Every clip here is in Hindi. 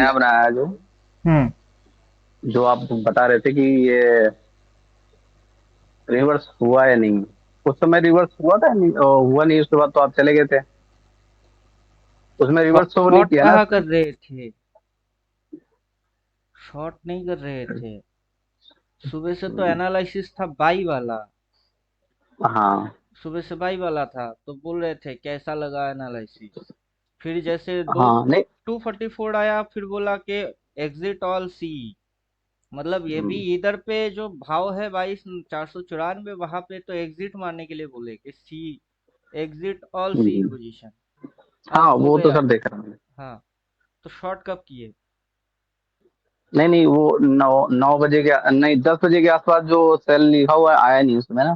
नया बनाया है जो हम्म। जो आप बता रहे थे कि ये रिवर्स हुआ या नहीं। उस समय रिवर्स हुआ था या नहीं, हुआ नहीं, उसके बाद तो आप चले गए थे। उसमें रिवर्स शो नहीं शॉर्ट किया ना कहाँ उसने। कर रहे थे? शॉर्ट नहीं कर रहे थे। सुबह से तो एनालिसिस था बाई वाला। हाँ सुबह से बाई वाला था तो बोल रहे थे कैसा लगा एनालिसिस। फिर जैसे दो हाँ नहीं। 244 आया, फिर बोला कि एग्जिट ऑल सी। मतलब ये भी हम्म, इधर पे जो भाव है 22,494, वहां पे तो एग्जिट मारने के लिए बोले कि सी, एग्जिट ऑल सी हम्म। पोजीशन। हाँ अब हो वो तो गया। सब देख रहा हूँ। हाँ। तो शॉर्ट कब किए? नहीं नहीं, वो 9 9 बजे के नहीं, 10 बजे के आसपास जो सेल लिखा हुआ है आया नहीं उसमें ना,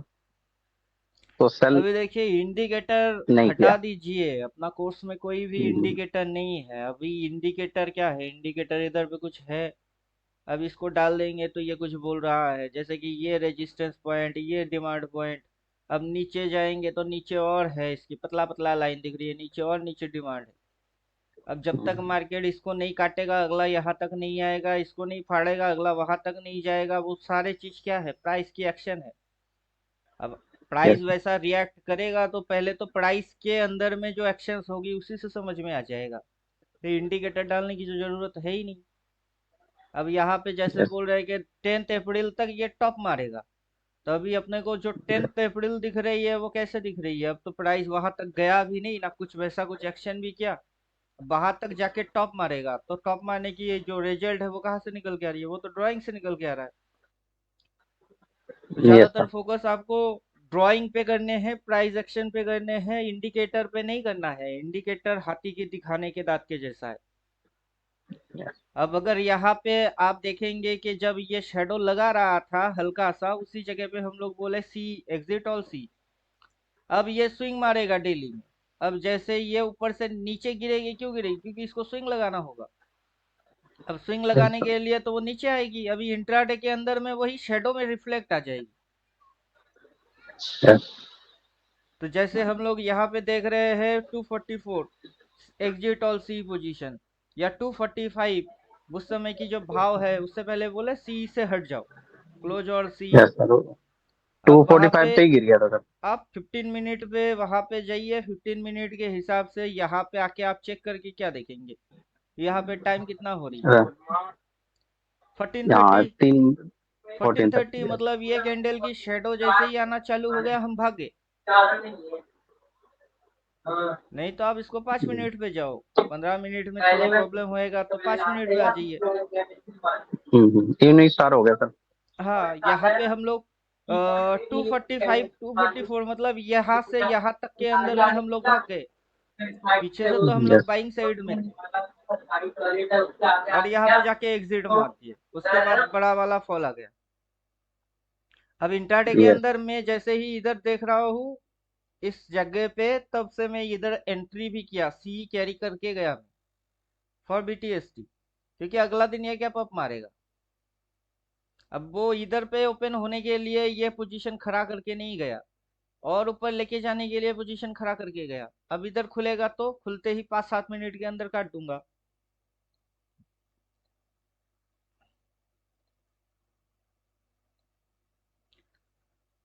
तो सेल अभी देखिए इंडिकेटर नहीं हटा किया। दीजिए, अपना कोर्स में कोई भी हम्म, इंडिकेटर नहीं है अभी। इंडिकेटर क्या है? इंडिकेटर इधर पे कुछ है। अब इसको डाल देंगे तो ये कुछ बोल रहा है जैसे कि ये रेजिस्टेंस पॉइंट, ये डिमांड पॉइंट। अब नीचे जाएंगे तो नीचे और है, इसकी पतला पतला लाइन दिख रही है नीचे, और नीचे डिमांड है। अब जब तक हम्म, मार्केट इसको नहीं काटेगा अगला यहाँ तक नहीं आएगा, इसको नहीं फाड़ेगा अगला वहां तक नहीं जाएगा। वो सारे चीज क्या है? प्राइस की एक्शन है। अब प्राइस yes, वैसा रिएक्ट करेगा तो पहले तो प्राइस के अंदर में जो एक्शंस होगी उसी से समझ में आ जाएगा। तो इंडिकेटर डालने की जो जरूरत है ही नहीं। अब यहाँ पे जैसे yes, बोल रहे हैं कि 10 अप्रैल तक ये टॉप मारेगा। तो अभी अपने को जो 10 अप्रैल दिख रही है वो कैसे दिख रही है? अब तो प्राइस वहां तक गया भी नहीं ना, कुछ वैसा कुछ एक्शन भी किया। वहां तक जाके टॉप मारेगा तो टॉप मारने की ये जो रिजल्ट है वो कहाँ से निकल के आ रही है? वो तो ड्राइंग से निकल के आ रहा है। तो yes, ज्यादातर sir, फोकस आपको ड्राइंग पे करने हैं, प्राइस एक्शन पे करने हैं, इंडिकेटर पे नहीं करना है। इंडिकेटर हाथी के दिखाने के दांत के जैसा है। yes, अब अगर यहाँ पे आप देखेंगे कि जब ये शेडो लगा रहा था हल्का सा, उसी जगह पे हम लोग बोले सी, एग्जिट ऑल सी। अब ये स्विंग मारेगा डेली में। अब जैसे ये ऊपर से नीचे गिरेगी, क्यों गिरेगी? क्योंकि इसको स्विंग लगाना होगा। अब स्विंग yes, लगाने sir, के लिए तो वो नीचे आएगी, अभी इंट्राडे के अंदर में वही शेडो में रिफ्लेक्ट आ जाएगी। yes, तो जैसे हम लोग यहाँ पे देख रहे हैं 244 एग्जिट ऑल सी पोजीशन, या 245 उस समय की जो भाव है उससे पहले बोले सी से हट जाओ, क्लोज और सी। yes, sir, टू अब फोर्टी वहां पे फाइव पे ही गिर गया था सर। आप 15 मिनट पे वहां पे जाइए, 15 मिनट के हिसाब से यहाँ पे आके आप चेक करके क्या देखेंगे? यहाँ पे टाइम कितना हो रही है? फोर्टीन यहाँ थर्टी फोर्टीन 14 तक थर्टी गिरा। मतलब ये कैंडल की शेडो जैसे ही आना चालू हो गया हम भागे। नहीं तो आप इसको 5 मिनट पे जाओ। 15 मिनट में थोड़ा प्रॉब्लम होएगा तो 5 मिनट पे आ जाइए। इवनिंग स्टार हो गया सर। हाँ, यहाँ पे हम लोग 245 244 मतलब यहाँ से यहाँ तक के अंदर में हम लोग भाग गए। पीछे से तो हम लोग यस, बाइंग साइड में थे। और यहाँ पे जाके एग्जिट मार दिए, उसके बाद बड़ा वाला फॉल आ गया। अब इंट्राडे के यस, अंदर में जैसे ही इधर देख रहा हूँ इस जगह पे, तब से मैं इधर एंट्री भी किया, सी कैरी करके गया मैं फॉर बीटीएसटी। क्योंकि अगला दिन ये क्या पप मारेगा। अब वो इधर पे ओपन होने के लिए ये पोजीशन खड़ा करके नहीं गया, और ऊपर लेके जाने के लिए पोजीशन खड़ा करके गया। अब इधर खुलेगा तो खुलते ही 5 7 मिनट के अंदर काट दूंगा।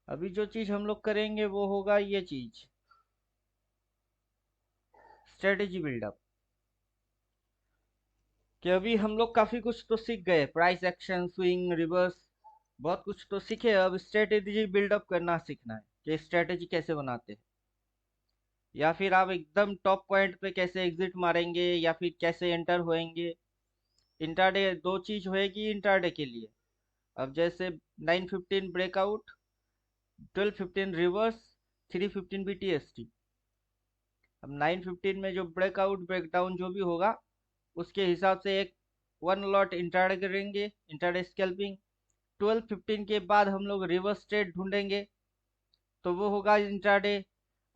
अभी जो चीज हम लोग करेंगे वो होगा ये चीज, स्ट्रेटेजी बिल्डअप। कि अभी हम लोग काफी कुछ तो सीख गए, प्राइस एक्शन, स्विंग, रिवर्स, बहुत कुछ तो सीखे। अब स्ट्रेटेजी बिल्डअप करना सीखना है कि स्ट्रेटेजी कैसे बनाते हैं, या फिर आप एकदम टॉप पॉइंट पे कैसे एग्जिट मारेंगे, या फिर कैसे एंटर होएंगे। इंट्राडे दो चीज होएगी इंट्राडे के लिए। अब जैसे 9:15 ब्रेकआउट, 12:15 रिवर्स, 3:15 बीटीएसटी। अब 9:15 में जो ब्रेकआउट ब्रेकडाउन जो भी होगा उसके हिसाब से एक वन लॉट इंट्राडे करेंगे, इंट्राडे स्कैल्पिंग। 12:15 के बाद हम लोग रिवर्स ट्रेड ढूंढेंगे, तो वो होगा इंट्राडे।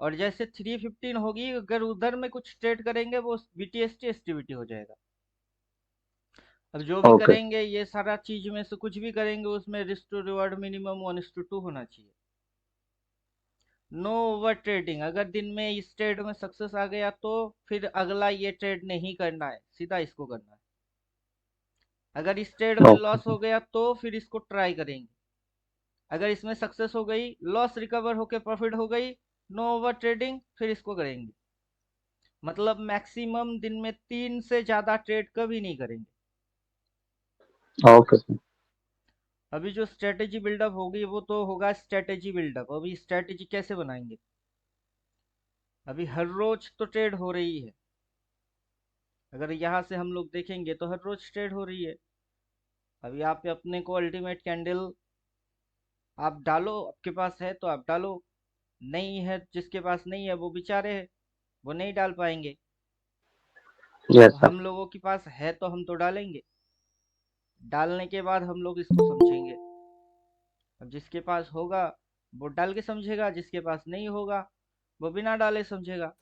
और जैसे 3:15 होगी अगर उधर में कुछ ट्रेड करेंगे वो बीटीएसटी एसटीबीटी हो जाएगा। अब जो भी ओके, करेंगे ये सारा चीज में से कुछ भी करेंगे उसमें रिस्क टू रिवॉर्ड मिनिमम 1:2 होना चाहिए। No over trading. अगर दिन में इस ट्रेड में सक्सेस आ गया तो फिर अगला ये ट्रेड नहीं करना है, सीधा इसको करना है। अगर इस ट्रेड में ओके। लॉस हो गया तो फिर इसको ट्राई करेंगे। अगर इसमें सक्सेस हो गई, लॉस रिकवर होके प्रॉफिट हो गई, नो ओवर ट्रेडिंग, फिर इसको करेंगे। मतलब मैक्सिमम दिन में 3 से ज्यादा ट्रेड कभी नहीं करेंगे। Okay sir. अभी जो स्ट्रेटेजी बिल्डअप होगी वो तो होगा स्ट्रेटेजी बिल्डअप। अभी स्ट्रेटेजी कैसे बनाएंगे? अभी हर रोज तो ट्रेड हो रही है। अगर यहाँ से हम लोग देखेंगे तो हर रोज ट्रेड हो रही है। अभी आप अपने को अल्टीमेट कैंडल आप डालो, आपके पास है तो आप डालो, नहीं है जिसके पास नहीं है वो बेचारे हैं, वो नहीं डाल पाएंगे। अब यस सर। हम लोगों के पास है तो हम तो डालेंगे। डालने के बाद हम लोग इसको समझेंगे। अब जिसके पास होगा वो डाल के समझेगा, जिसके पास नहीं होगा वो बिना डाले समझेगा।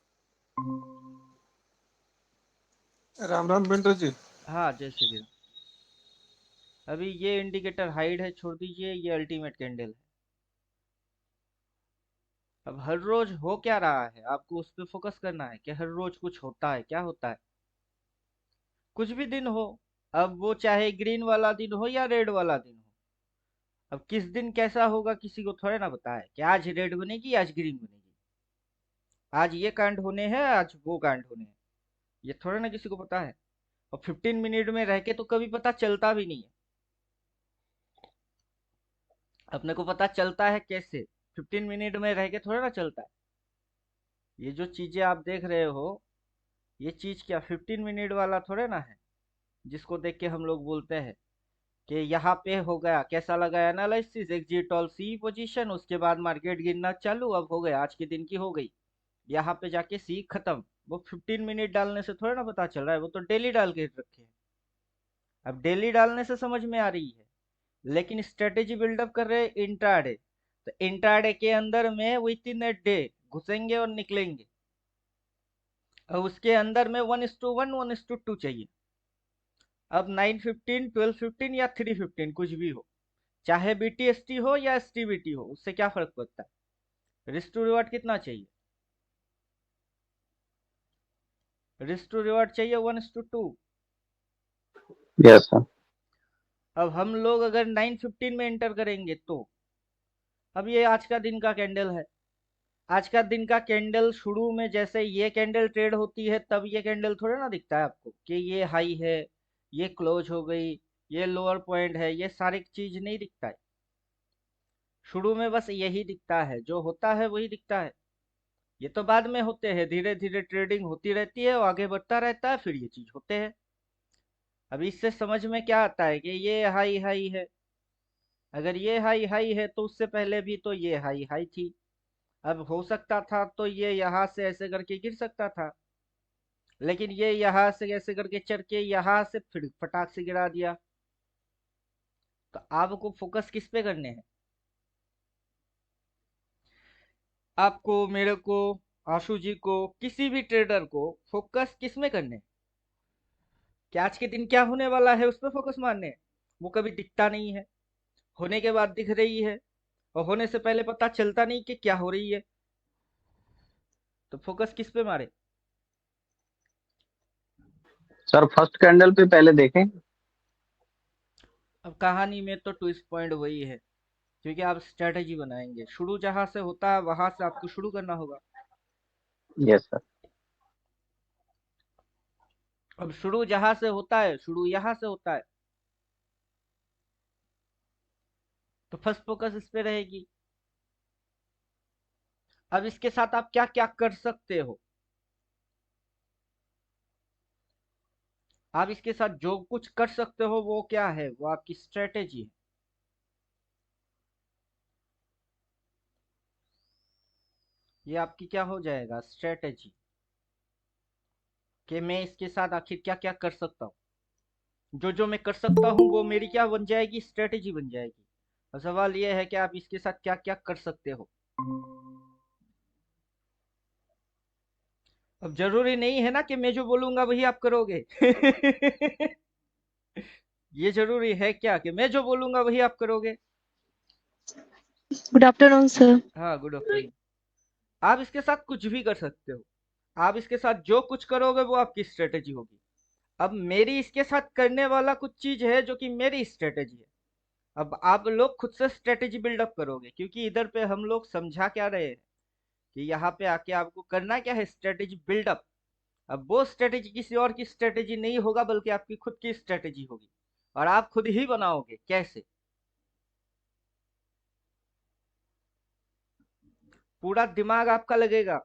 राम राम पिंटू जी। हाँ, जय श्री राम। अभी ये इंडिकेटर हाइड है, छोड़ दीजिए, ये अल्टीमेट कैंडल है। अब हर रोज हो क्या रहा है आपको उस पर फोकस करना है कि हर रोज कुछ होता है, क्या होता है। कुछ भी दिन हो, अब वो चाहे ग्रीन वाला दिन हो या रेड वाला दिन हो, अब किस दिन कैसा होगा किसी को थोड़े ना पता है कि आज रेड बनेगी आज ग्रीन बनेगी, आज ये कांड होने हैं आज वो कांड होने हैं, ये थोड़े ना किसी को पता है। और 15 मिनट में रह के तो कभी पता चलता भी नहीं है। अपने को पता चलता है कैसे? 15 मिनट में रह के थोड़ा ना चलता है। ये जो चीजें आप देख रहे हो, ये चीज क्या 15 मिनट वाला थोड़े ना है जिसको देख के हम लोग बोलते हैं कि यहाँ पे हो गया, कैसा लगा एनालिसिस, एग्जिट ऑल सी पोजीशन, उसके बाद मार्केट गिरना चालू, अब हो गया आज के दिन की हो गई, यहाँ पे जाके सी खत्म। वो 15 मिनट डालने से थोड़ा ना पता चल रहा है, वो तो डेली डाल के रखे हैं। अब डेली डालने से समझ में आ रही है, लेकिन स्ट्रेटेजी बिल्डअप कर रहे हैं इंट्राडे, तो इंट्राडे के अंदर में विद इन ए डे घुसेंगे और निकलेंगे। अब उसके अंदर में 1:1 1:2 चाहिए। अब 9:15 12:15 या 3:15 कुछ भी हो, चाहे बीटीएसटी हो या एसटीबीटी हो, उससे क्या फर्क पड़ता है। रिस्क टू रिवॉर्ड कितना चाहिए? रिस्क टू रिवॉर्ड चाहिए 1:2। Yes sir. अब हम लोग अगर 9:15 में एंटर करेंगे तो अब ये आज का दिन का कैंडल है। आज का दिन का कैंडल शुरू में जैसे ये कैंडल ट्रेड होती है तब ये कैंडल थोड़ा ना दिखता है आपको कि ये हाई है, ये क्लोज हो गई, ये लोअर पॉइंट है, ये सारी चीज नहीं दिखता है। शुरू में बस यही दिखता है, जो होता है वही दिखता है। ये तो बाद में होते हैं, धीरे धीरे ट्रेडिंग होती रहती है और आगे बढ़ता रहता है, फिर ये चीज होते हैं। अभी इससे समझ में क्या आता है कि ये हाई हाई है। अगर ये हाई हाई है तो उससे पहले भी तो ये हाई हाई थी। अब हो सकता था तो ये यहाँ से ऐसे करके गिर सकता था, लेकिन ये यहाँ से ऐसे करके चढ़ के यहाँ से फिर फटाक से गिरा दिया। तो आपको फोकस किस पे करने हैं? आपको, मेरे को, आशु जी को, किसी भी ट्रेडर को फोकस किस में करने हैं? कि आज के दिन क्या होने वाला है उस पर फोकस मारने हैं। वो कभी दिखता नहीं है, होने के बाद दिख रही है, और होने से पहले पता चलता नहीं कि क्या हो रही है। तो फोकस किस पे मारे? सर फर्स्ट कैंडल पे पहले देखें। अब कहानी में तो ट्विस्ट पॉइंट वही है, क्योंकि आप स्ट्रेटेजी बनाएंगे, शुरू जहां से होता है वहां से आपको शुरू करना होगा। Yes sir. अब शुरू जहां से होता है, शुरू यहाँ से होता है, तो फर्स्ट फोकस इस पे रहेगी। अब इसके साथ आप क्या क्या कर सकते हो? आप इसके साथ जो कुछ कर सकते हो वो क्या है? वो आपकी स्ट्रेटेजी है। ये आपकी क्या हो जाएगा? स्ट्रेटेजी। कि मैं इसके साथ आखिर क्या क्या कर सकता हूँ। जो जो मैं कर सकता हूँ वो मेरी क्या बन जाएगी? स्ट्रेटेजी बन जाएगी। और सवाल ये है कि आप इसके साथ क्या क्या कर सकते हो। अब जरूरी नहीं है ना कि मैं जो बोलूंगा वही आप करोगे। ये जरूरी है क्या कि मैं जो बोलूंगा वही आप करोगे? Good afternoon sir. हाँ, गुड आफ्टरनून। आप इसके साथ कुछ भी कर सकते हो। आप इसके साथ जो कुछ करोगे वो आपकी स्ट्रेटेजी होगी। अब मेरी इसके साथ करने वाला कुछ चीज है जो कि मेरी स्ट्रेटेजी है। अब आप लोग खुद से स्ट्रेटेजी बिल्डअप करोगे, क्योंकि इधर पे हम लोग समझा क्या रहे हैं कि यहाँ पे आके आपको करना क्या है, स्ट्रेटेजी बिल्डअप। अब वो स्ट्रेटेजी किसी और की स्ट्रेटेजी नहीं होगा, बल्कि आपकी खुद की स्ट्रेटेजी होगी, और आप खुद ही बनाओगे। कैसे? पूरा दिमाग आपका लगेगा,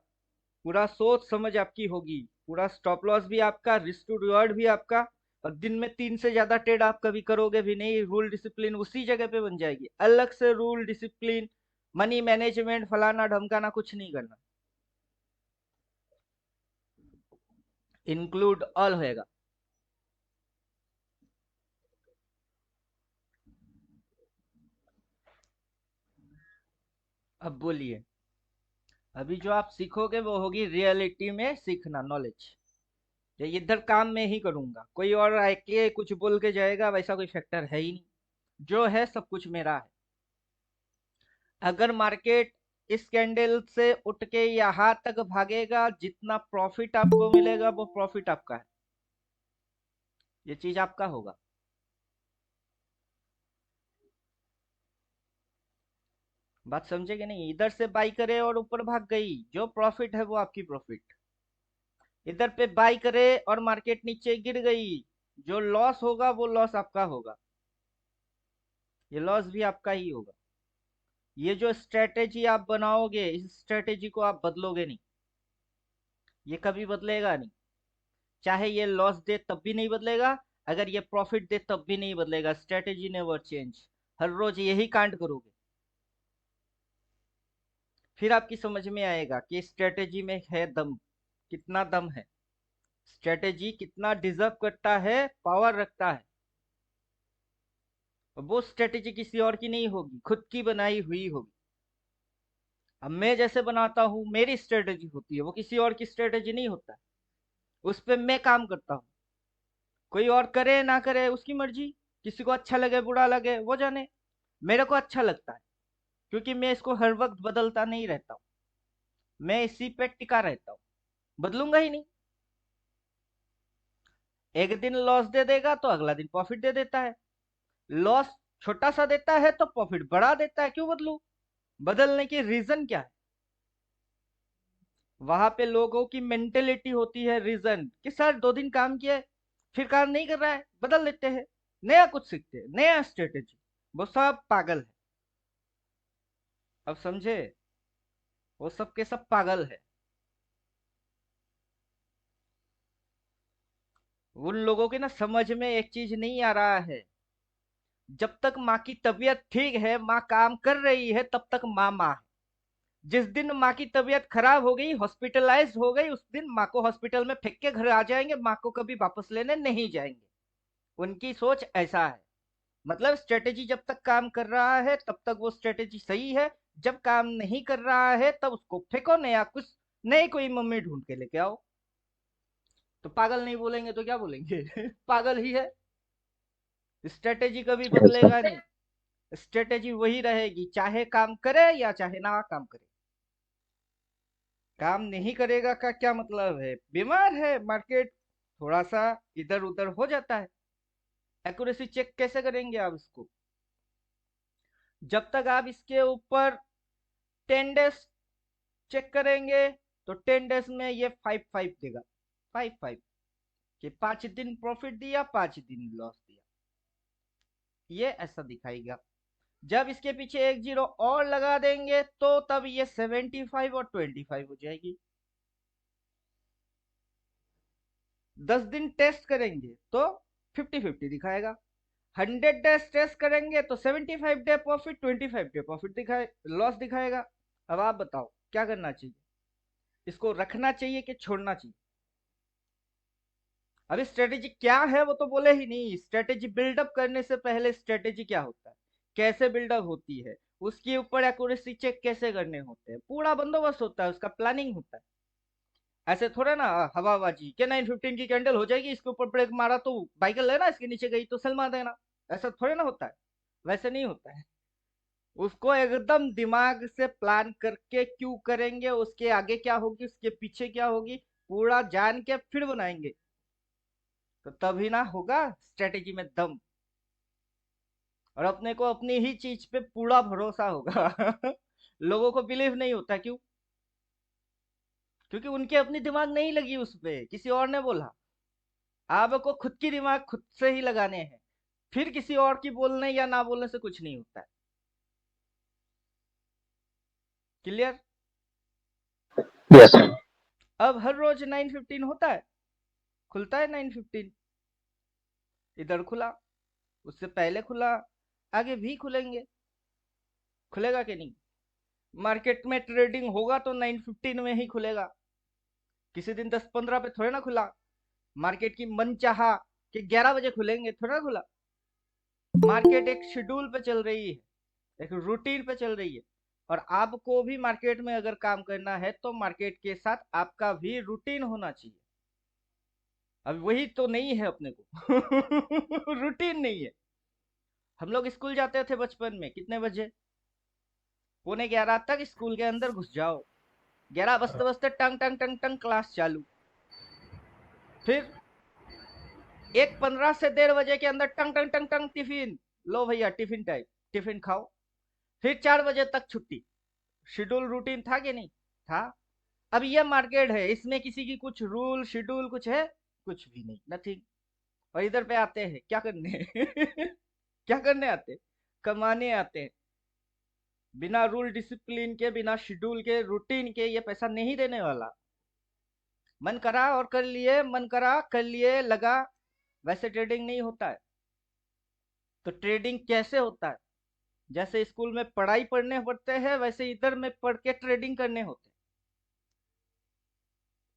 पूरा सोच समझ आपकी होगी, पूरा स्टॉप लॉस भी आपका, रिस्क टू रिवॉर्ड भी आपका। और दिन में 3 से ज्यादा ट्रेड आप कभी करोगे भी नहीं। रूल डिसिप्लिन उसी जगह पे बन जाएगी। अलग से रूल डिसिप्लिन, मनी मैनेजमेंट, फलाना ढमकाना कुछ नहीं करना। इंक्लूड ऑल होएगा। अब बोलिए, अभी जो आप सीखोगे वो होगी रियलिटी में सीखना, नॉलेज। ये इधर काम में ही करूंगा, कोई और आके कुछ बोल के जाएगा वैसा कोई फैक्टर है ही नहीं। जो है सब कुछ मेरा है। अगर मार्केट इस कैंडल से उठ के यहाँ तक भागेगा, जितना प्रॉफिट आपको मिलेगा वो प्रॉफिट आपका है। ये चीज आपका होगा। बात समझे कि नहीं? इधर से बाई करे और ऊपर भाग गई, जो प्रॉफिट है वो आपकी प्रॉफिट। इधर पे बाई करे और मार्केट नीचे गिर गई, जो लॉस होगा वो लॉस आपका होगा। ये लॉस भी आपका ही होगा। ये जो स्ट्रेटेजी आप बनाओगे, इस स्ट्रेटेजी को आप बदलोगे नहीं। ये कभी बदलेगा नहीं। चाहे ये लॉस दे तब भी नहीं बदलेगा, अगर ये प्रॉफिट दे तब भी नहीं बदलेगा। Strategy never change. हर रोज यही कांड करोगे, फिर आपकी समझ में आएगा कि स्ट्रेटेजी में है दम, कितना दम है, स्ट्रेटेजी कितना डिजर्व करता है, पावर रखता है। वो स्ट्रेटेजी किसी और की नहीं होगी, खुद की बनाई हुई होगी। अब मैं जैसे बनाता हूँ, मेरी स्ट्रेटेजी होती है, वो किसी और की स्ट्रेटेजी नहीं होता है। उस पर मैं काम करता हूँ। कोई और करे ना करे उसकी मर्जी, किसी को अच्छा लगे बुरा लगे वो जाने। मेरे को अच्छा लगता है, क्योंकि मैं इसको हर वक्त बदलता नहीं रहता हूँ। मैं इसी पे टिका रहता हूँ, बदलूंगा ही नहीं। एक दिन लॉस दे देगा तो अगला दिन प्रॉफिट दे देता है। लॉस छोटा सा देता है तो प्रॉफिट बढ़ा देता है। क्यों बदलू? बदलने की रीजन क्या है? वहां पे लोगों की मेंटेलिटी होती है रीजन कि सर 2 दिन काम किया है, फिर काम नहीं कर रहा है, बदल देते हैं, नया कुछ सीखते हैं, नया स्ट्रेटेजी। वो सब पागल है। अब समझे? वो सब के सब पागल है। उन लोगों के ना समझ में एक चीज नहीं आ रहा है। जब तक माँ की तबीयत ठीक है, माँ काम कर रही है, तब तक माँ माँ है। जिस दिन माँ की तबीयत खराब हो गई, हॉस्पिटलाइज हो गई, उस दिन माँ को हॉस्पिटल में फेंक के घर आ जाएंगे, माँ को कभी वापस लेने नहीं जाएंगे। उनकी सोच ऐसा है। मतलब स्ट्रेटेजी जब तक काम कर रहा है तब तक वो स्ट्रेटेजी सही है, जब काम नहीं कर रहा है तब उसको फेंको, नया कुछ, नई कोई मम्मी ढूंढ के लेके आओ। तो पागल नहीं बोलेंगे तो क्या बोलेंगे? पागल ही है। स्ट्रेटेजी कभी ऐसा। बदलेगा नहीं। स्ट्रेटेजी वही रहेगी, चाहे काम करे या चाहे ना काम करे। काम नहीं करेगा का क्या मतलब है? बीमार है मार्केट, थोड़ा सा इधर उधर हो जाता है। एक्यूरेसी चेक कैसे करेंगे आप इसको? जब तक आप इसके ऊपर 10 डेज चेक करेंगे, तो 10 डेज में ये 5-5 देगा। 5-5 कि 5 दिन प्रॉफिट दिया, 5 दिन लॉस दिया, ये ऐसा दिखाएगा। जब इसके पीछे एक जीरो और लगा देंगे तो तब ये 75 और 25 हो जाएगी। 10 दिन टेस्ट करेंगे तो 50-50 दिखाएगा। 100 डेज टेस्ट करेंगे तो 75 डे प्रॉफिट, 25 डे प्रॉफिट दिखाए, लॉस दिखाएगा। अब आप बताओ क्या करना चाहिए? इसको रखना चाहिए कि छोड़ना चाहिए? अभी स्ट्रेटेजी क्या है वो तो बोले ही नहीं। स्ट्रेटेजी बिल्डअप करने से पहले स्ट्रेटेजी क्या होता है, कैसे बिल्डअप होती है, उसके ऊपर एक्यूरेसी चेक कैसे करने होते हैं, पूरा बंदोबस्त होता है, उसका प्लानिंग होता है। ऐसे थोड़ा ना हवाबाजी के 9:15 की कैंडल हो जाएगी, इसके ऊपर ब्रेक मारा तो बाइकल लेना, इसके नीचे गई तो सेल मार देना। ऐसा थोड़ा ना होता है। वैसे नहीं होता है। उसको एकदम दिमाग से प्लान करके क्यों करेंगे, उसके आगे क्या होगी, उसके पीछे क्या होगी, पूरा जान के फिर बनाएंगे। तो तभी ना होगा स्ट्रेटेजी में दम, और अपने को अपनी ही चीज पे पूरा भरोसा होगा। लोगों को बिलीव नहीं होता, क्यों? क्योंकि उनके अपनी दिमाग नहीं लगी उस पे, किसी और ने बोला। आपको खुद की दिमाग खुद से ही लगाने हैं, फिर किसी और की बोलने या ना बोलने से कुछ नहीं होता है। क्लियर? Yes sir. अब हर रोज 9:15 होता है, खुलता है 9:15, इधर खुला, उससे पहले खुला, आगे भी खुलेंगे। खुलेगा कि नहीं? मार्केट में ट्रेडिंग होगा तो 9:15 में ही खुलेगा, किसी दिन 10:15 पे थोड़े ना खुला। मार्केट की मन चाहा कि 11 बजे खुलेंगे, थोड़ा खुला। मार्केट एक शेड्यूल पे चल रही है, एक रूटीन पे चल रही है, और आपको भी मार्केट में अगर काम करना है तो मार्केट के साथ आपका भी रूटीन होना चाहिए। अब वही तो नहीं है अपने को। रूटीन नहीं है। हम लोग स्कूल जाते थे बचपन में, कितने बजे? 11:45 तक स्कूल के अंदर घुस जाओ, 11 बजते बजते टंग टंग टंग टंग क्लास चालू। फिर 1:15 से 1:30 के अंदर टंग टंग टंग टंग टिफिन, लो भैया टिफिन टाइम, टिफिन खाओ। फिर 4 बजे तक छुट्टी। शेड्यूल रूटीन था कि नहीं था? अब ये मार्केट है, इसमें किसी की कुछ रूल शेड्यूल कुछ है? कुछ भी नहीं, नथिंग। और इधर पे आते हैं क्या करने? क्या करने आते हैं? कमाने आते हैं। बिना रूल डिसिप्लिन के, बिना शेड्यूल के, रूटीन के ये पैसा नहीं देने वाला। मन करा और कर लिए, मन करा कर लिए, लगा। वैसे ट्रेडिंग नहीं होता है। तो ट्रेडिंग कैसे होता है? जैसे स्कूल में पढ़ाई पढ़ने पड़ते हैं, वैसे इधर में पढ़ के ट्रेडिंग करने होते हैं।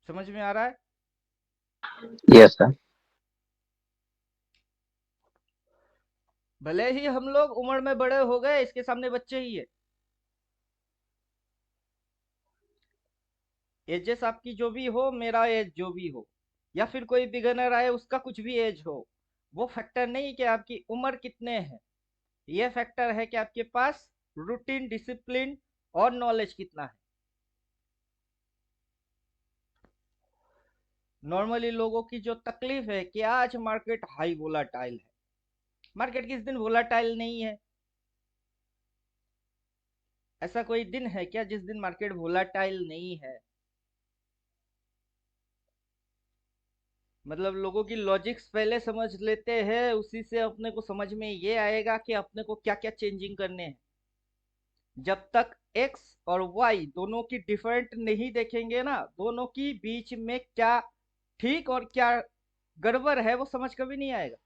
समझ में आ रहा है? Yes sir. भले ही हम लोग उम्र में बड़े हो गए, इसके सामने बच्चे ही है। एजेस आपकी जो भी हो, मेरा एज जो भी हो, या फिर कोई बिगनर आए उसका कुछ भी एज हो, वो फैक्टर नहीं कि आपकी उम्र कितने है। ये फैक्टर है कि आपके पास रूटीन, डिसिप्लिन और नॉलेज कितना है। नॉर्मली लोगों की जो तकलीफ है कि आज मार्केट हाई वोलाटाइल है। मार्केट किस दिन वोलाटाइल नहीं है? ऐसा कोई दिन है क्या जिस दिन मार्केट वोलाटाइल नहीं है? मतलब लोगों की लॉजिक्स पहले समझ लेते हैं, उसी से अपने को समझ में ये आएगा कि अपने को क्या क्या चेंजिंग करने हैं। जब तक एक्स और वाई दोनों की डिफरेंट नहीं देखेंगे ना, दोनों की बीच में क्या ठीक और क्या गड़बड़ है वो समझ कभी नहीं आएगा।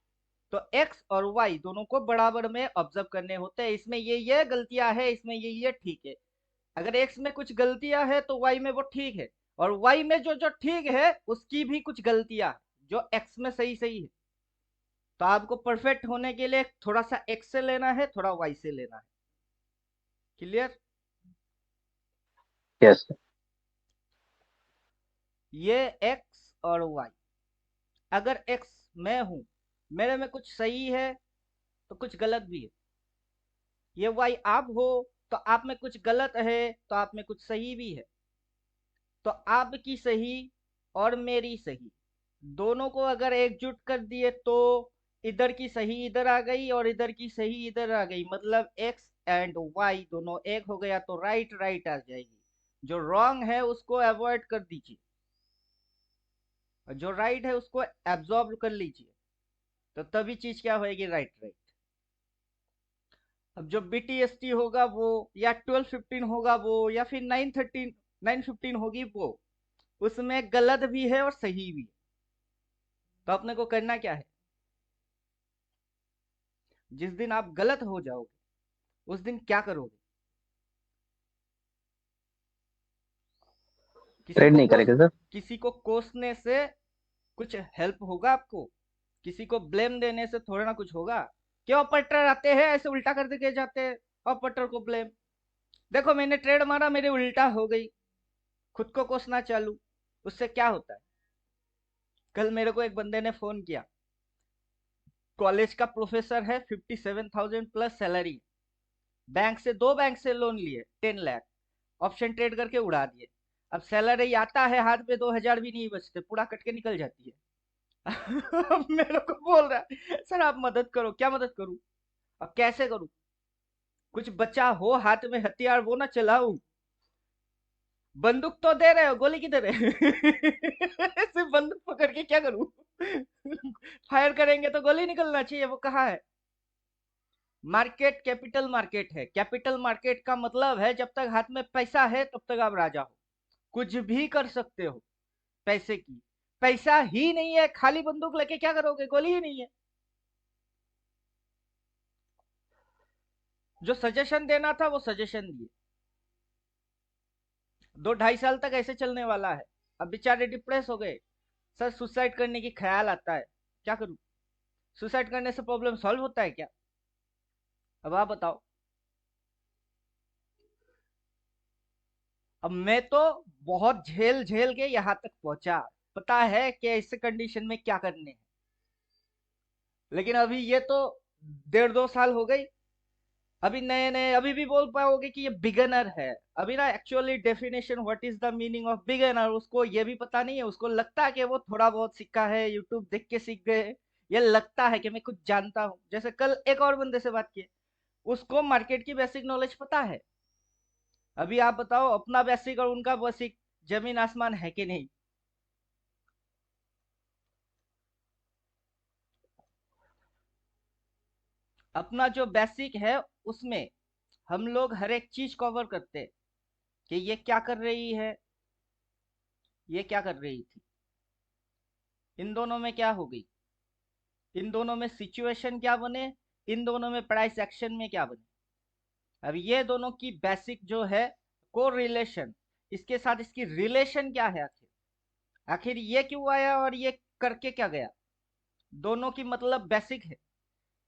तो एक्स और वाई दोनों को बराबर में ऑब्जर्व करने होते हैं, इसमें ये गलतियां है, इसमें ये ठीक है। अगर एक्स में कुछ गलतियां है तो वाई में वो ठीक है, और वाई में जो जो ठीक है उसकी भी कुछ गलतियां जो एक्स में सही सही है। तो आपको परफेक्ट होने के लिए थोड़ा सा एक्स से लेना है, थोड़ा वाई से लेना है। क्लियर? Yes sir. ये एक्स और वाई, अगर एक्स मैं हूं, मेरे में कुछ सही है तो कुछ गलत भी है। ये वाई आप हो, तो आप में कुछ गलत है तो आप में कुछ सही भी है। तो आपकी सही और मेरी सही दोनों को अगर एकजुट कर दिए तो इधर की सही इधर आ गई और इधर की सही इधर आ गई, मतलब एक्स एंड वाई दोनों एक हो गया, तो राइट राइट आ जाएगी। जो रॉन्ग है उसको अवॉइड कर दीजिए, और जो राइट है उसको एब्जॉर्ब कर लीजिए, तो तभी चीज क्या होगी? Right right. अब जो बीटीएसटी होगा वो, या 12:15 होगा वो, या फिर 9:15 होगी वो, उसमें गलत भी है और सही भी है। तो अपने को करना क्या है? जिस दिन आप गलत हो जाओगे उस दिन क्या करोगे? किसी ट्रेड को नहीं कोस करेगा सर। किसी को कोसने से कुछ हेल्प होगा आपको? किसी को ब्लेम देने से थोड़ा ना कुछ होगा। क्यों ऑपरेटर आते हैं ऐसे उल्टा कर के जाते हैं, ऑपरेटर को ब्लेम। देखो मैंने ट्रेड मारा, मेरे उल्टा हो गई, खुद को कोसना चालू। उससे क्या होता है? कल मेरे को एक बंदे ने फोन किया, कॉलेज का प्रोफेसर है, 57,000 प्लस सैलरी, बैंक से 2 बैंक से लोन लिए 10 लाख, ऑप्शन ट्रेड करके उड़ा दिए। अब सैलरी आता है हाथ में, 2,000 भी नहीं बचते, पूरा कट के निकल जाती है। मेरे को बोल रहा है सर आप मदद करो, क्या मदद करूं? अब कैसे करूं? कुछ बचा हो हाथ में हथियार वो ना चलाऊं। बंदूक तो दे रहे हो, गोली किधर है? सिर्फ बंदूक पकड़ के क्या करूं? फायर करेंगे तो गोली निकलना चाहिए, वो कहाँ है? मार्केट कैपिटल मार्केट है। कैपिटल मार्केट का मतलब है जब तक हाथ में पैसा है तब तक आप राजा हो, कुछ भी कर सकते हो पैसे की। पैसा ही नहीं है, खाली बंदूक लेके क्या करोगे? गोली ही नहीं है। जो सजेशन देना था वो सजेशन दिए। 2 ढाई साल तक ऐसे चलने वाला है। अब बेचारे डिप्रेस हो गए। सर सुसाइड करने की ख्याल आता है, क्या करूं? सुसाइड करने से प्रॉब्लम सॉल्व होता है क्या? अब आप बताओ। अब मैं तो बहुत झेल झेल के यहाँ तक पहुंचा, पता है कि इस कंडीशन में क्या करने हैं। लेकिन अभी ये तो 1.5 2 साल हो गई। अभी नए नए अभी भी बोल पाओगे कि ये बिगनर है। अभी ना actually definition what is the meaning of beginner उसको ये भी पता नहीं है। उसको लगता है कि वो थोड़ा बहुत सीखा है, यूट्यूब देख के सीख गए। ये लगता है कि मैं कुछ जानता हूँ। जैसे कल एक और बंदे से बात की, उसको मार्केट की बेसिक नॉलेज पता है। अभी आप बताओ अपना बेसिक और उनका बेसिक जमीन आसमान है कि नहीं? अपना जो बेसिक है उसमें हम लोग हर एक चीज कवर करते हैं कि ये क्या कर रही है, ये क्या कर रही थी, इन दोनों में क्या हो गई, इन दोनों में सिचुएशन क्या बने, इन दोनों में प्राइस एक्शन में क्या बने। अब ये दोनों की बेसिक जो है को रिलेशन, इसके साथ इसकी रिलेशन क्या है, आखिर आखिर ये क्यों आया और ये करके क्या गया। दोनों की मतलब बेसिक है।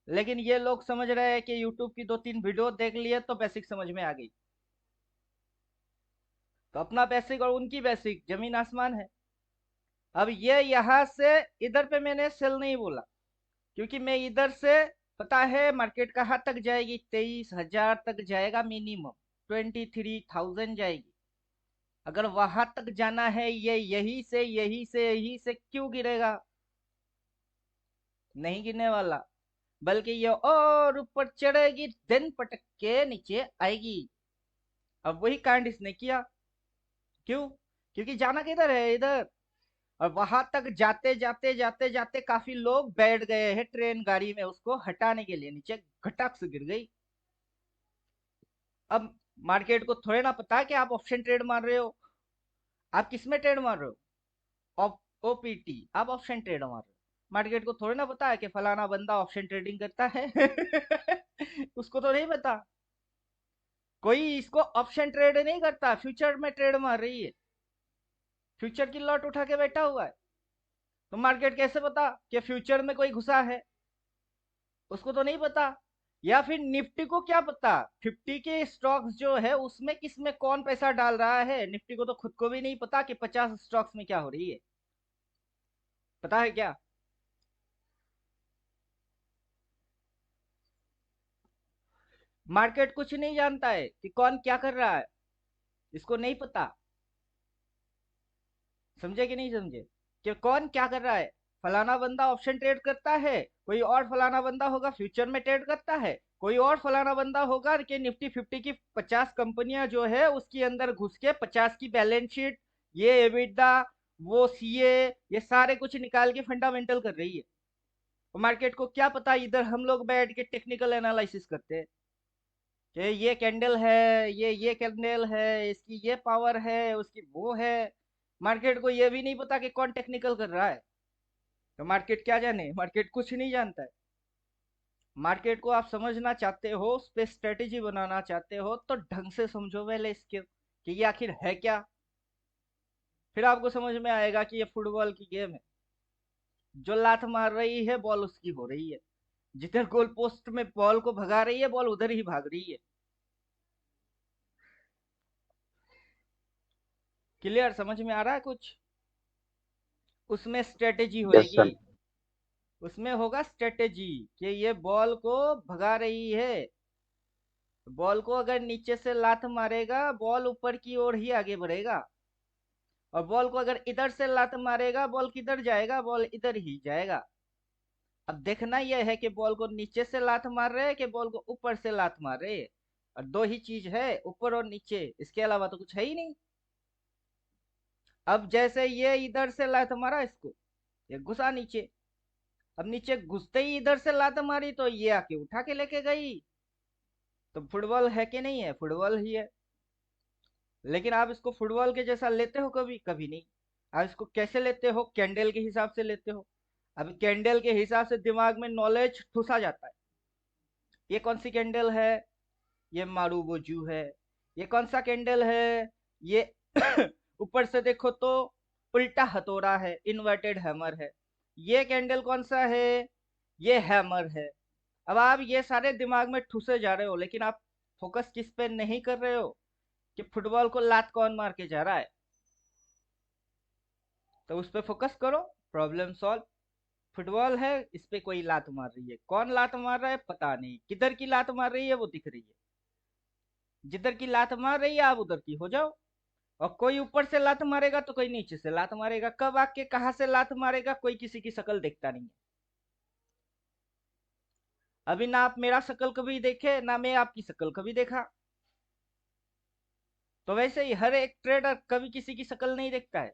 लेकिन ये लोग समझ रहे हैं कि यूट्यूब की 2 3 वीडियो देख लिए तो बेसिक समझ में आ गई। तो अपना बेसिक और उनकी बेसिक जमीन आसमान है। अब ये यहां से इधर पे मैंने सेल नहीं बोला, क्योंकि मैं इधर से पता है मार्केट कहाँ तक जाएगी, 23,000 तक जाएगा मिनिमम, 23,000 जाएगी। अगर वहां तक जाना है ये यही से क्यों गिरेगा? नहीं गिरने वाला, बल्कि ये और ऊपर चढ़ेगी देन पटक के नीचे आएगी। अब वही कांड इसने किया। क्यों? क्योंकि जाना किधर है, इधर। और वहां तक जाते जाते जाते जाते काफी लोग बैठ गए हैं ट्रेन गाड़ी में, उसको हटाने के लिए नीचे घटाक से गिर गई। अब मार्केट को थोड़े ना पता है कि आप ऑप्शन ट्रेड मार रहे हो। आप किस में ट्रेड मार रहे हो? ओपीटी, आप ऑप्शन ट्रेड मार रहे हो। मार्केट को थोड़े ना पता है कि फलाना बंदा ऑप्शन ट्रेडिंग करता है। उसको तो नहीं पता। कोई इसको ऑप्शन ट्रेड नहीं करता, फ्यूचर में ट्रेड मार रही है। फ्यूचर की लॉट उठा के बैठा हुआ है। तो मार्केट कैसे पता कि फ्यूचर में कोई घुसा है? उसको तो नहीं पता। या फिर निफ्टी को क्या पता 50 के स्टॉक्स जो है उसमें किसमें कौन पैसा डाल रहा है? निफ्टी को तो खुद को भी नहीं पता कि 50 स्टॉक्स में क्या हो रही है। पता है क्या? मार्केट कुछ नहीं जानता है कि कौन क्या कर रहा है, इसको नहीं पता। समझे कि नहीं समझे कि कौन क्या कर रहा है? फलाना बंदा ऑप्शन ट्रेड करता है, कोई और फलाना बंदा होगा फ्यूचर में ट्रेड करता है, कोई और फलाना बंदा होगा कि निफ्टी 50 की 50 कंपनियां जो है उसके अंदर घुस के 50 की बैलेंस शीट, ये एबिटा, वो सीए, ये सारे कुछ निकाल के फंडामेंटल कर रही है। और मार्केट को क्या पता, इधर हम लोग बैठ के टेक्निकल एनालिसिस करते हैं कि ये कैंडल है, ये कैंडल है, इसकी ये पावर है, उसकी वो है। मार्केट को ये भी नहीं पता कि कौन टेक्निकल कर रहा है। तो मार्केट क्या जाने, मार्केट कुछ नहीं जानता है। मार्केट को आप समझना चाहते हो, उस पे स्ट्रेटेजी बनाना चाहते हो तो ढंग से समझो पहले इसके कि ये आखिर है क्या। फिर आपको समझ में आएगा कि ये फुटबॉल की गेम है। जो लात मार रही है बॉल उसकी हो रही है, जिधर गोल पोस्ट में बॉल को भगा रही है बॉल उधर ही भाग रही है। क्लियर? समझ में आ रहा है कुछ? उसमें स्ट्रेटेजी यस होएगी। सर। उसमें होगा स्ट्रेटेजी कि ये बॉल को भगा रही है। बॉल को अगर नीचे से लात मारेगा बॉल ऊपर की ओर ही आगे बढ़ेगा। और बॉल को अगर इधर से लात मारेगा, बॉल किधर जाएगा? बॉल इधर ही जाएगा। अब देखना यह है कि बॉल को नीचे से लात मार रहे हैं कि बॉल को ऊपर से लात मार रहे हैं। और दो ही चीज है, ऊपर और नीचे, इसके अलावा तो कुछ है ही नहीं। अब जैसे ये इधर से लात मारा इसको, ये घुसा नीचे। अब नीचे घुसते ही इधर से लात मारी तो ये आके उठा के लेके गई। तो फुटबॉल है कि नहीं है? फुटबॉल ही है। लेकिन आप इसको फुटबॉल के जैसा लेते हो? कभी कभी नहीं। आप इसको कैसे लेते हो? कैंडल के हिसाब से लेते हो। अब कैंडल के हिसाब से दिमाग में नॉलेज ठुसा जाता है। ये कौन सी कैंडल है? ये मारूबोजू है। ये कौन सा कैंडल है? ये ऊपर से देखो तो उल्टा हथौड़ा है, इन्वर्टेड हैमर है। ये कैंडल कौन सा है? ये हैमर है। अब आप ये सारे दिमाग में ठुसे जा रहे हो, लेकिन आप फोकस किस पे नहीं कर रहे हो कि फुटबॉल को लात कौन मार के जा रहा है। तो उस पे फोकस करो, प्रॉब्लम सॉल्व। फुटबॉल है, इस पे कोई लात मार रही है, कौन लात मार रहा है पता नहीं, किधर की लात मार रही है वो दिख रही है। जिधर की लात मार रही है आप उधर की हो जाओ। और कोई ऊपर से लात मारेगा तो कोई नीचे से लात मारेगा, कब आके कहां से लात मारेगा कोई किसी की शक्ल देखता नहीं है। अभी ना आप मेरा शक्ल कभी देखे, ना मैं आपकी शक्ल कभी देखा। तो वैसे ही हर एक ट्रेडर कभी किसी की शक्ल नहीं देखता है।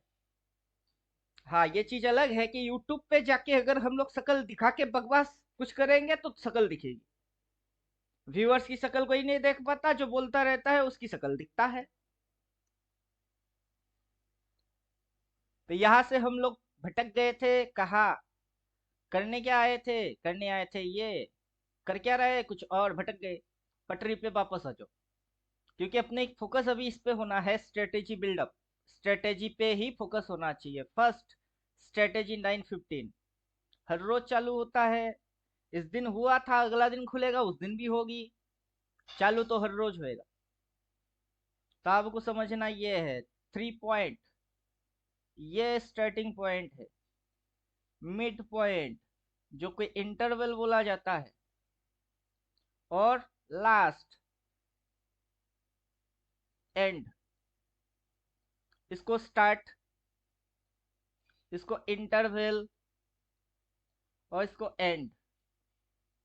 हाँ, ये चीज अलग है कि यूट्यूब पे जाके अगर हम लोग शक्ल दिखा के बकवास कुछ करेंगे तो शक्ल दिखेगी। व्यूअर्स की शक्ल कोई नहीं देख पाता, जो बोलता रहता है उसकी शक्ल दिखता है। तो यहां से हम लोग भटक गए थे कहा? करने क्या आए थे? करने आए थे ये, कर क्या रहे? कुछ और, भटक गए। पटरी पे वापस आ जाओ, क्योंकि अपने फोकस अभी इस पे होना है, स्ट्रेटेजी बिल्डअप। स्ट्रेटेजी पे ही फोकस होना चाहिए। फर्स्ट स्ट्रेटेजी 9:15 हर रोज चालू होता है। इस दिन हुआ था, अगला दिन खुलेगा, उस दिन भी होगी। चालू तो हर रोज होएगा। तो आपको समझना ये है, 3 पॉइंट, ये स्टार्टिंग पॉइंट है। मिड पॉइंट जो कोई इंटरवल बोला जाता है, और लास्ट एंड। इसको स्टार्ट, इसको इंटरवल, और इसको एंड।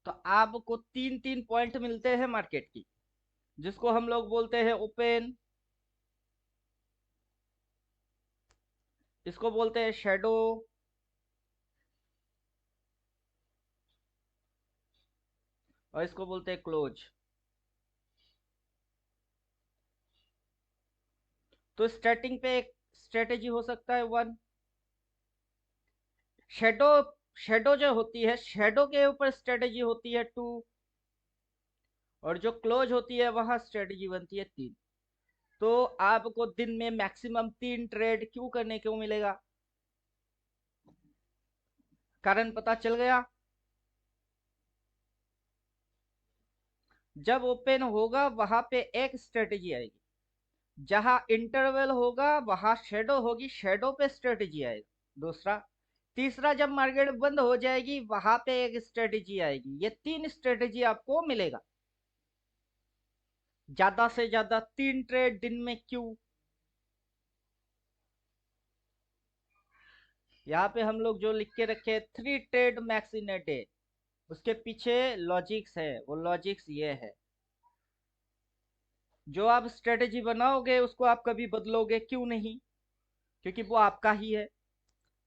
तो आपको तीन तीन पॉइंट मिलते हैं मार्केट की, जिसको हम लोग बोलते हैं ओपन, इसको बोलते हैं शेडो, और इसको बोलते हैं क्लोज। तो स्टार्टिंग पे एक स्ट्रेटेजी हो सकता है 1। शेडो, शेडो जो होती है, शेडो के ऊपर स्ट्रेटेजी होती है 2। और जो क्लोज होती है वहां स्ट्रेटेजी बनती है 3। तो आपको दिन में मैक्सिमम 3 ट्रेड क्यों करने क्यों मिलेगा? कारण पता चल गया। जब ओपन होगा वहां पे एक स्ट्रेटेजी आएगी, जहां इंटरवल होगा वहां शेडो होगी, शेडो पे स्ट्रेटेजी आएगी दूसरा। तीसरा जब मार्केट बंद हो जाएगी वहां पे एक स्ट्रेटेजी आएगी। ये 3 स्ट्रेटेजी आपको मिलेगा। ज्यादा से ज्यादा 3 ट्रेड दिन में क्यों? यहाँ पे हम लोग जो लिख के रखे 3 trade max in a day, उसके पीछे लॉजिक्स है। वो लॉजिक्स ये है, जो आप स्ट्रेटेजी बनाओगे उसको आप कभी बदलोगे क्यों नहीं? क्योंकि वो आपका ही है।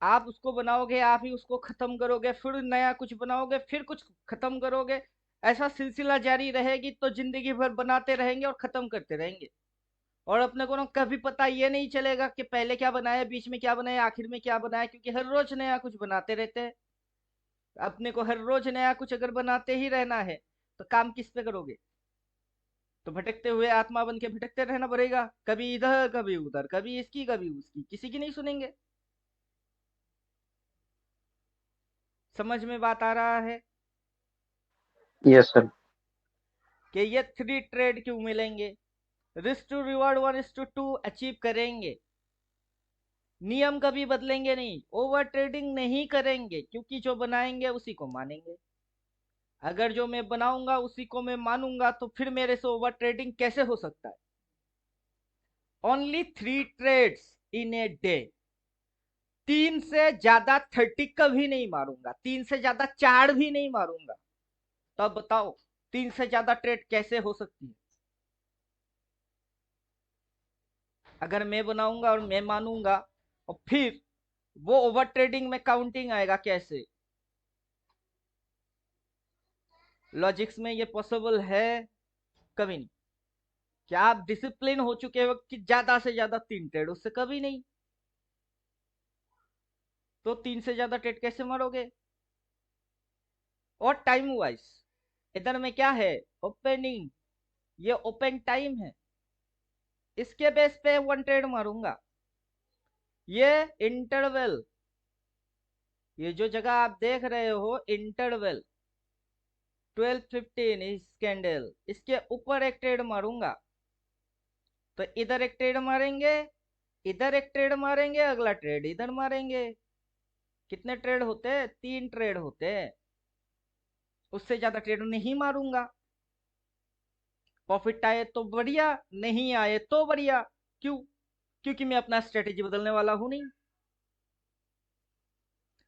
आप उसको बनाओगे, आप ही उसको खत्म करोगे, फिर नया कुछ बनाओगे, फिर कुछ खत्म करोगे। ऐसा सिलसिला जारी रहेगी तो जिंदगी भर बनाते रहेंगे और खत्म करते रहेंगे। और अपने को ना कभी पता ये नहीं चलेगा कि पहले क्या बनाया, बीच में क्या बनाया, आखिर में क्या बनाया, क्योंकि हर रोज नया कुछ बनाते रहते हैं। अपने को हर रोज नया कुछ अगर बनाते ही रहना है तो काम किस पे करोगे? तो भटकते हुए आत्मा बन के भटकते रहना पड़ेगा, कभी इधर कभी उधर, कभी इसकी कभी उसकी, किसी की नहीं सुनेंगे। समझ में बात आ रहा है यस सर। कि ये 3 ट्रेड क्यों मिलेंगे? रिस्क टू रिवॉर्ड 1:2 अचीव करेंगे। नियम कभी बदलेंगे नहीं, ओवर ट्रेडिंग नहीं करेंगे, क्योंकि जो बनाएंगे उसी को मानेंगे। अगर जो मैं बनाऊंगा उसी को मैं मानूंगा तो फिर मेरे से ओवर ट्रेडिंग कैसे हो सकता है? Only 3 trades in a day. 3 से ज्यादा 30 कभी नहीं मारूंगा, 3 से ज्यादा 4 भी नहीं मारूंगा। तो अब बताओ 3 से ज्यादा ट्रेड कैसे हो सकती है? अगर मैं बनाऊंगा और मैं मानूंगा, और फिर वो ओवर ट्रेडिंग में काउंटिंग आएगा कैसे? लॉजिक्स में ये पॉसिबल है? कभी नहीं। क्या आप डिसिप्लिन हो चुके हो कि ज्यादा से ज्यादा 3 ट्रेड? उससे कभी नहीं। तो 3 से ज्यादा ट्रेड कैसे मारोगे? और टाइम वाइज इधर में क्या है? ओपनिंग, ये ओपन टाइम है, इसके बेस पे 1 ट्रेड मारूंगा। ये इंटरवल, ये जो जगह आप देख रहे हो इंटरवल 12:15 इस कैंडल, इसके ऊपर एक ट्रेड मारूंगा। तो इधर एक ट्रेड मारेंगे, इधर एक ट्रेड मारेंगे, अगला ट्रेड इधर मारेंगे। कितने ट्रेड होते हैं? 3 ट्रेड होते हैं। उससे ज्यादा ट्रेड नहीं मारूंगा। प्रॉफिट आए तो बढ़िया, नहीं आए तो बढ़िया। क्यों? क्योंकि मैं अपना स्ट्रेटेजी बदलने वाला हूं नहीं।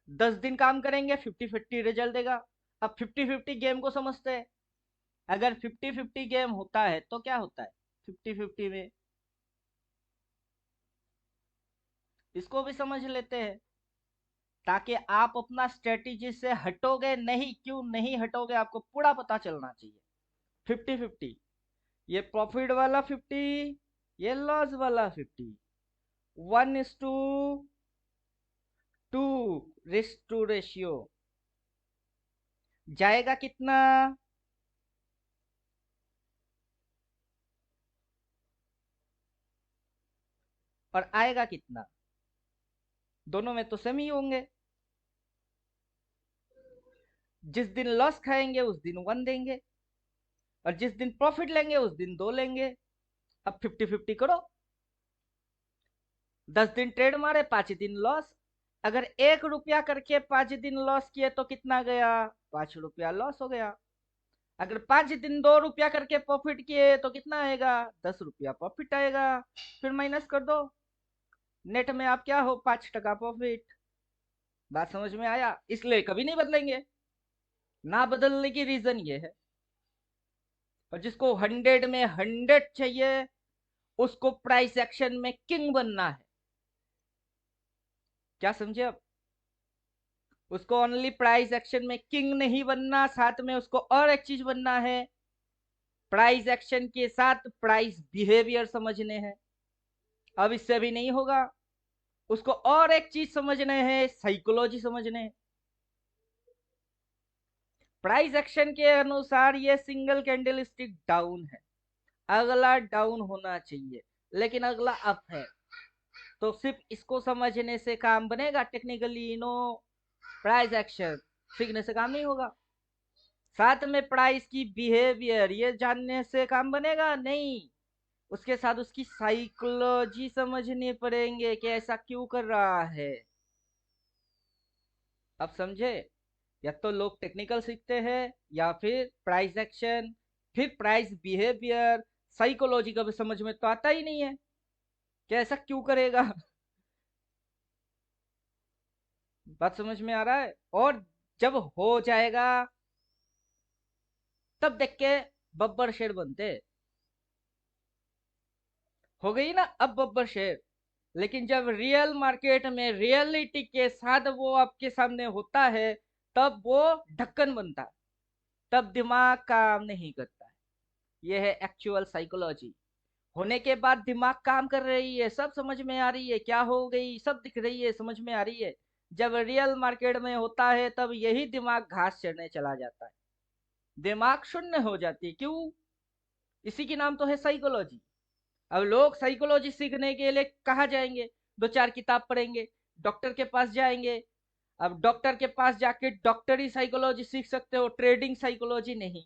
10 दिन काम करेंगे, 50-50 रिजल्ट देगा। अब 50-50 गेम को समझते हैं। अगर 50-50 गेम होता है तो क्या होता है 50-50 में? इसको भी समझ लेते हैं, ताकि आप अपना स्ट्रेटेजी से हटोगे नहीं। क्यों नहीं हटोगे आपको पूरा पता चलना चाहिए। 50-50, ये प्रॉफिट वाला 50, ये लॉस वाला 50। 1:2 रिस्क टू रेशियो। जाएगा कितना? और आएगा कितना? दोनों में तो सेम ही होंगे। जिस दिन लॉस खाएंगे उस दिन 1 देंगे, और जिस दिन प्रॉफिट लेंगे उस दिन 2 लेंगे। अब 50-50 करो। 10 दिन ट्रेड मारे, 5 दिन लॉस। अगर 1 रुपया करके 5 दिन लॉस किए तो कितना गया? 5 रुपया लॉस हो गया। अगर 5 दिन 2 रुपया करके प्रॉफिट किए तो कितना आएगा? 10 रुपया प्रॉफिट आएगा। फिर माइनस कर दो, नेट में आप क्या हो? 5% प्रॉफिट। बात समझ में आया? इसलिए कभी नहीं बदलेंगे। ना बदलने की रीजन ये है, और जिसको 100 में 100 चाहिए उसको प्राइस एक्शन में किंग बनना है। क्या समझे अब? उसको ओनली प्राइस एक्शन में किंग नहीं बनना, साथ में उसको और एक चीज बनना है। प्राइस एक्शन के साथ प्राइस बिहेवियर समझने हैं। अब इससे भी नहीं होगा, उसको और एक चीज समझने हैं, साइकोलॉजी समझने हैं। प्राइस एक्शन के अनुसार ये सिंगल कैंडल स्टिक डाउन है, अगला डाउन होना चाहिए, लेकिन अगला अप है। तो सिर्फ इसको समझने से काम बनेगा? Technically no. प्राइस एक्शन सीखने से काम नहीं होगा। साथ में प्राइस की बिहेवियर ये जानने से काम बनेगा? नहीं। उसके साथ उसकी साइकोलॉजी समझनी पड़ेंगे कि ऐसा क्यों कर रहा है। अब समझे? या तो लोग टेक्निकल सीखते हैं, या फिर प्राइस एक्शन, फिर प्राइस बिहेवियर। साइकोलॉजी कभी समझ में तो आता ही नहीं है कि ऐसा क्यों करेगा। बात समझ में आ रहा है? और जब हो जाएगा तब देख के बब्बर शेर बनते। हो गई ना अब बब्बर शेर। लेकिन जब रियल मार्केट में रियलिटी के साथ वो आपके सामने होता है, तब वो ढक्कन बनता है, तब दिमाग काम नहीं करता है। ये है एक्चुअल साइकोलॉजी। होने के बाद दिमाग काम कर रही है, सब समझ में आ रही है, क्या हो गई सब दिख रही है, समझ में आ रही है। जब रियल मार्केट में होता है तब यही दिमाग घास चढ़ने चला जाता है, दिमाग शून्य हो जाती है। क्यों? इसी की नाम तो है साइकोलॉजी। अब लोग साइकोलॉजी सीखने के लिए कहाँ जाएंगे? 2-4 किताब पढ़ेंगे, डॉक्टर के पास जाएंगे। अब डॉक्टर के पास जाके डॉक्टरी साइकोलॉजी सीख सकते हो, ट्रेडिंग साइकोलॉजी नहीं।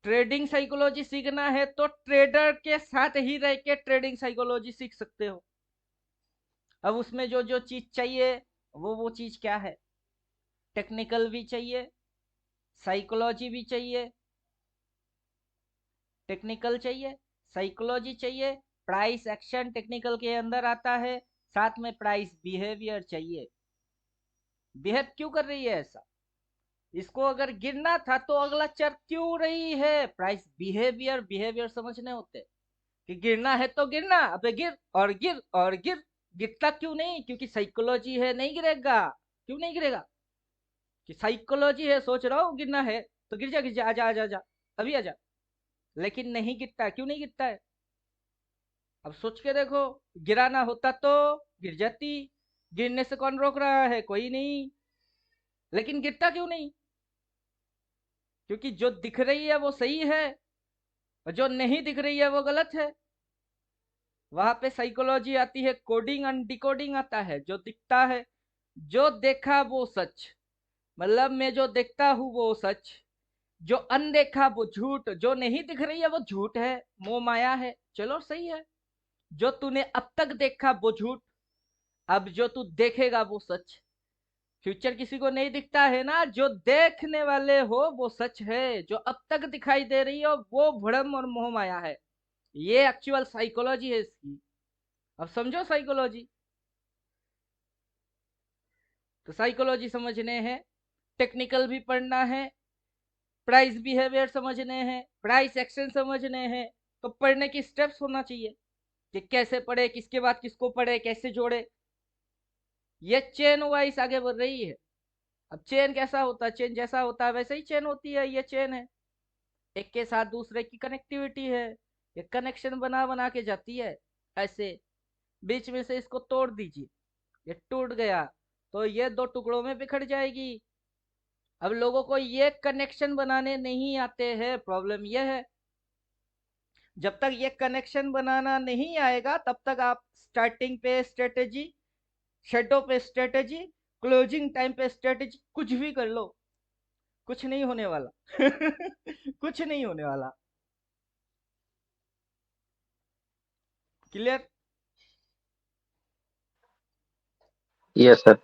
ट्रेडिंग साइकोलॉजी सीखना है तो ट्रेडर के साथ ही रह के ट्रेडिंग साइकोलॉजी सीख सकते हो। अब उसमें जो जो चीज चाहिए वो चीज क्या है? टेक्निकल भी चाहिए, साइकोलॉजी भी चाहिए। टेक्निकल चाहिए, साइकोलॉजी चाहिए, प्राइस एक्शन टेक्निकल के अंदर आता है, साथ में प्राइस बिहेवियर चाहिए। बिहेव क्यों कर रही है ऐसा? इसको अगर गिरना था तो अगला चर क्यों रही है? प्राइस बिहेवियर, बिहेवियर समझने होते कि गिरना है तो गिरना, अबे गिर और गिर और गिर। गिरता क्यों नहीं? क्योंकि साइकोलॉजी है, नहीं गिरेगा। क्यों नहीं गिरेगा? कि साइकोलॉजी है, सोच रहा हूँ गिरना है तो गिर जा, गिर जा, आजा आजा आजा, अभी आजा। लेकिन नहीं गिरता, क्यों नहीं गिरता है? अब सोच के देखो, गिराना होता तो गिर जाती। गिरने से कौन रोक रहा है? कोई नहीं। लेकिन गिरता क्यों नहीं? क्योंकि जो दिख रही है वो सही है और जो नहीं दिख रही है वो गलत है। वहां पे साइकोलॉजी आती है, कोडिंग एंड डिकोडिंग आता है। जो दिखता है, जो देखा वो सच, मतलब मैं जो देखता हूँ वो सच, जो अनदेखा वो झूठ, जो नहीं दिख रही है वो झूठ है, मोह माया है, चलो सही है। जो तूने अब तक देखा वो झूठ, अब जो तू देखेगा वो सच। फ्यूचर किसी को नहीं दिखता है ना, जो देखने वाले हो वो सच है, जो अब तक दिखाई दे रही हो वो भ्रम और मोह माया है। ये एक्चुअल साइकोलॉजी है इसकी। अब समझो साइकोलॉजी। तो साइकोलॉजी समझने हैं, टेक्निकल भी पढ़ना है, प्राइस बिहेवियर समझने हैं, प्राइस एक्शन समझने हैं, तो पढ़ने की स्टेप्स होना चाहिए कि कैसे पढ़े, किसके बाद किसको पढ़े, कैसे जोड़े। ये चेन वाइज आगे बढ़ रही है। अब चेन कैसा होता है? चेन जैसा होता है वैसे ही चेन होती है। ये चेन है, एक के साथ दूसरे की कनेक्टिविटी है। ये कनेक्शन बना बना के जाती है ऐसे। बीच में से इसको तोड़ दीजिए, ये टूट गया तो ये दो टुकड़ों में बिखर जाएगी। अब लोगों को ये कनेक्शन बनाने नहीं आते हैं, प्रॉब्लम ये है। जब तक ये कनेक्शन बनाना नहीं आएगा तब तक आप स्टार्टिंग पे स्ट्रेटेजी, शेडो पे स्ट्रेटेजी, क्लोजिंग टाइम पे स्ट्रेटेजी, कुछ भी कर लो, कुछ नहीं होने वाला। कुछ नहीं होने वाला। क्लियर? Yes sir.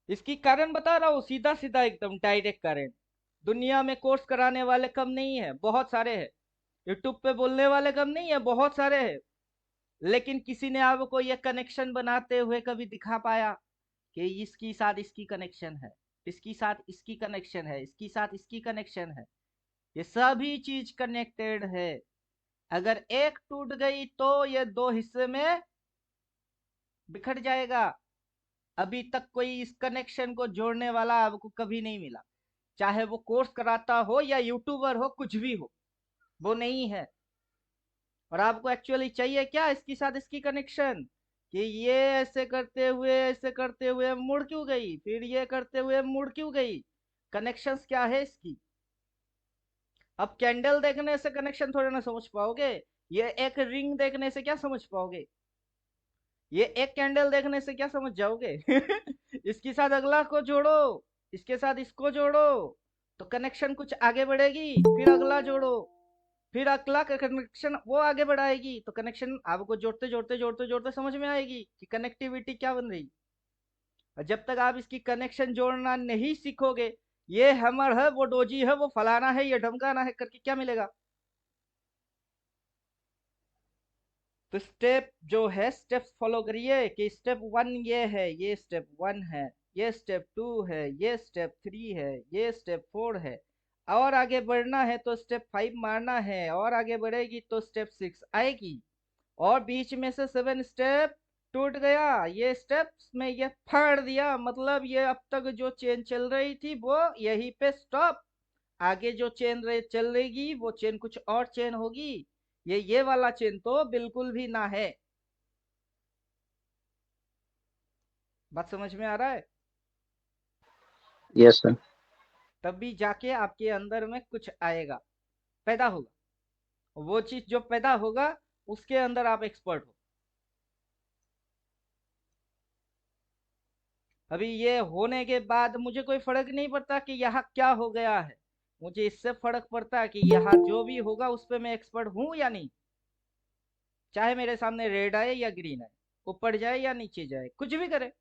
इसकी कारण बता रहा हूँ, सीधा सीधा एकदम डायरेक्ट कारण। दुनिया में कोर्स कराने वाले कम नहीं है, बहुत सारे हैं। यूट्यूब पे बोलने वाले कम नहीं है, बहुत सारे हैं। लेकिन किसी ने आपको ये कनेक्शन बनाते हुए कभी दिखा पाया कि इसकी साथ इसकी कनेक्शन है, इसकी साथ इसकी कनेक्शन है, इसकी साथ इसकी कनेक्शन है? ये सभी चीज कनेक्टेड है। अगर एक टूट गई तो ये दो हिस्से में बिखर जाएगा। अभी तक कोई इस कनेक्शन को जोड़ने वाला आपको कभी नहीं मिला, चाहे वो कोर्स कराता हो या यूट्यूबर हो, कुछ भी हो, वो नहीं है। और आपको एक्चुअली चाहिए क्या? इसके साथ इसकी कनेक्शन, कि ये ऐसे करते हुए मुड़ क्यों गई, फिर ये करते हुए मुड़ क्यों गई। कनेक्शंस क्या है इसकी? अब कैंडल देखने से कनेक्शन थोड़े ना समझ पाओगे। ये एक रिंग देखने से क्या समझ पाओगे? ये एक कैंडल देखने से क्या समझ जाओगे? इसके साथ अगला को जोड़ो, इसके साथ इसको जोड़ो, तो कनेक्शन कुछ आगे बढ़ेगी। फिर अगला जोड़ो, फिर अगला कनेक्शन वो आगे बढ़ाएगी, तो कनेक्शन आपको जोड़ते जोड़ते जोड़ते जोड़ते समझ में आएगी कि कनेक्टिविटी क्या बन रही। और जब तक आप इसकी कनेक्शन जोड़ना नहीं सीखोगे, ये हैमर है, वो डोजी है, वो फलाना है, ये ढमकाना है करके क्या मिलेगा? तो स्टेप जो है, स्टेप्स फॉलो करिए कि स्टेप वन ये है, ये स्टेप वन है, ये स्टेप टू है, ये स्टेप थ्री है, ये स्टेप फोर है। और आगे बढ़ना है तो स्टेप फाइव मारना है, और आगे बढ़ेगी तो स्टेप सिक्स आएगी। और बीच में से सेवन स्टेप टूट गया, ये स्टेप्स में ये फाड़ दिया, मतलब ये अब तक जो चेन चल रही थी वो यहीं पे स्टॉप। आगे जो चेन चल रहेगी वो चेन कुछ और चेन होगी। ये वाला चेन तो बिल्कुल भी ना है। बात समझ में आ रहा है? Yes sir. तभी जाके आपके अंदर में कुछ आएगा, पैदा होगा। वो चीज जो पैदा होगा उसके अंदर आप एक्सपर्ट हो। अभी ये होने के बाद मुझे कोई फर्क नहीं पड़ता कि यहाँ क्या हो गया है। मुझे इससे फर्क पड़ता है कि यहाँ जो भी होगा उस पर मैं एक्सपर्ट हूँ या नहीं। चाहे मेरे सामने रेड आए या ग्रीन आए, ऊपर जाए या नीचे जाए, कुछ भी करे,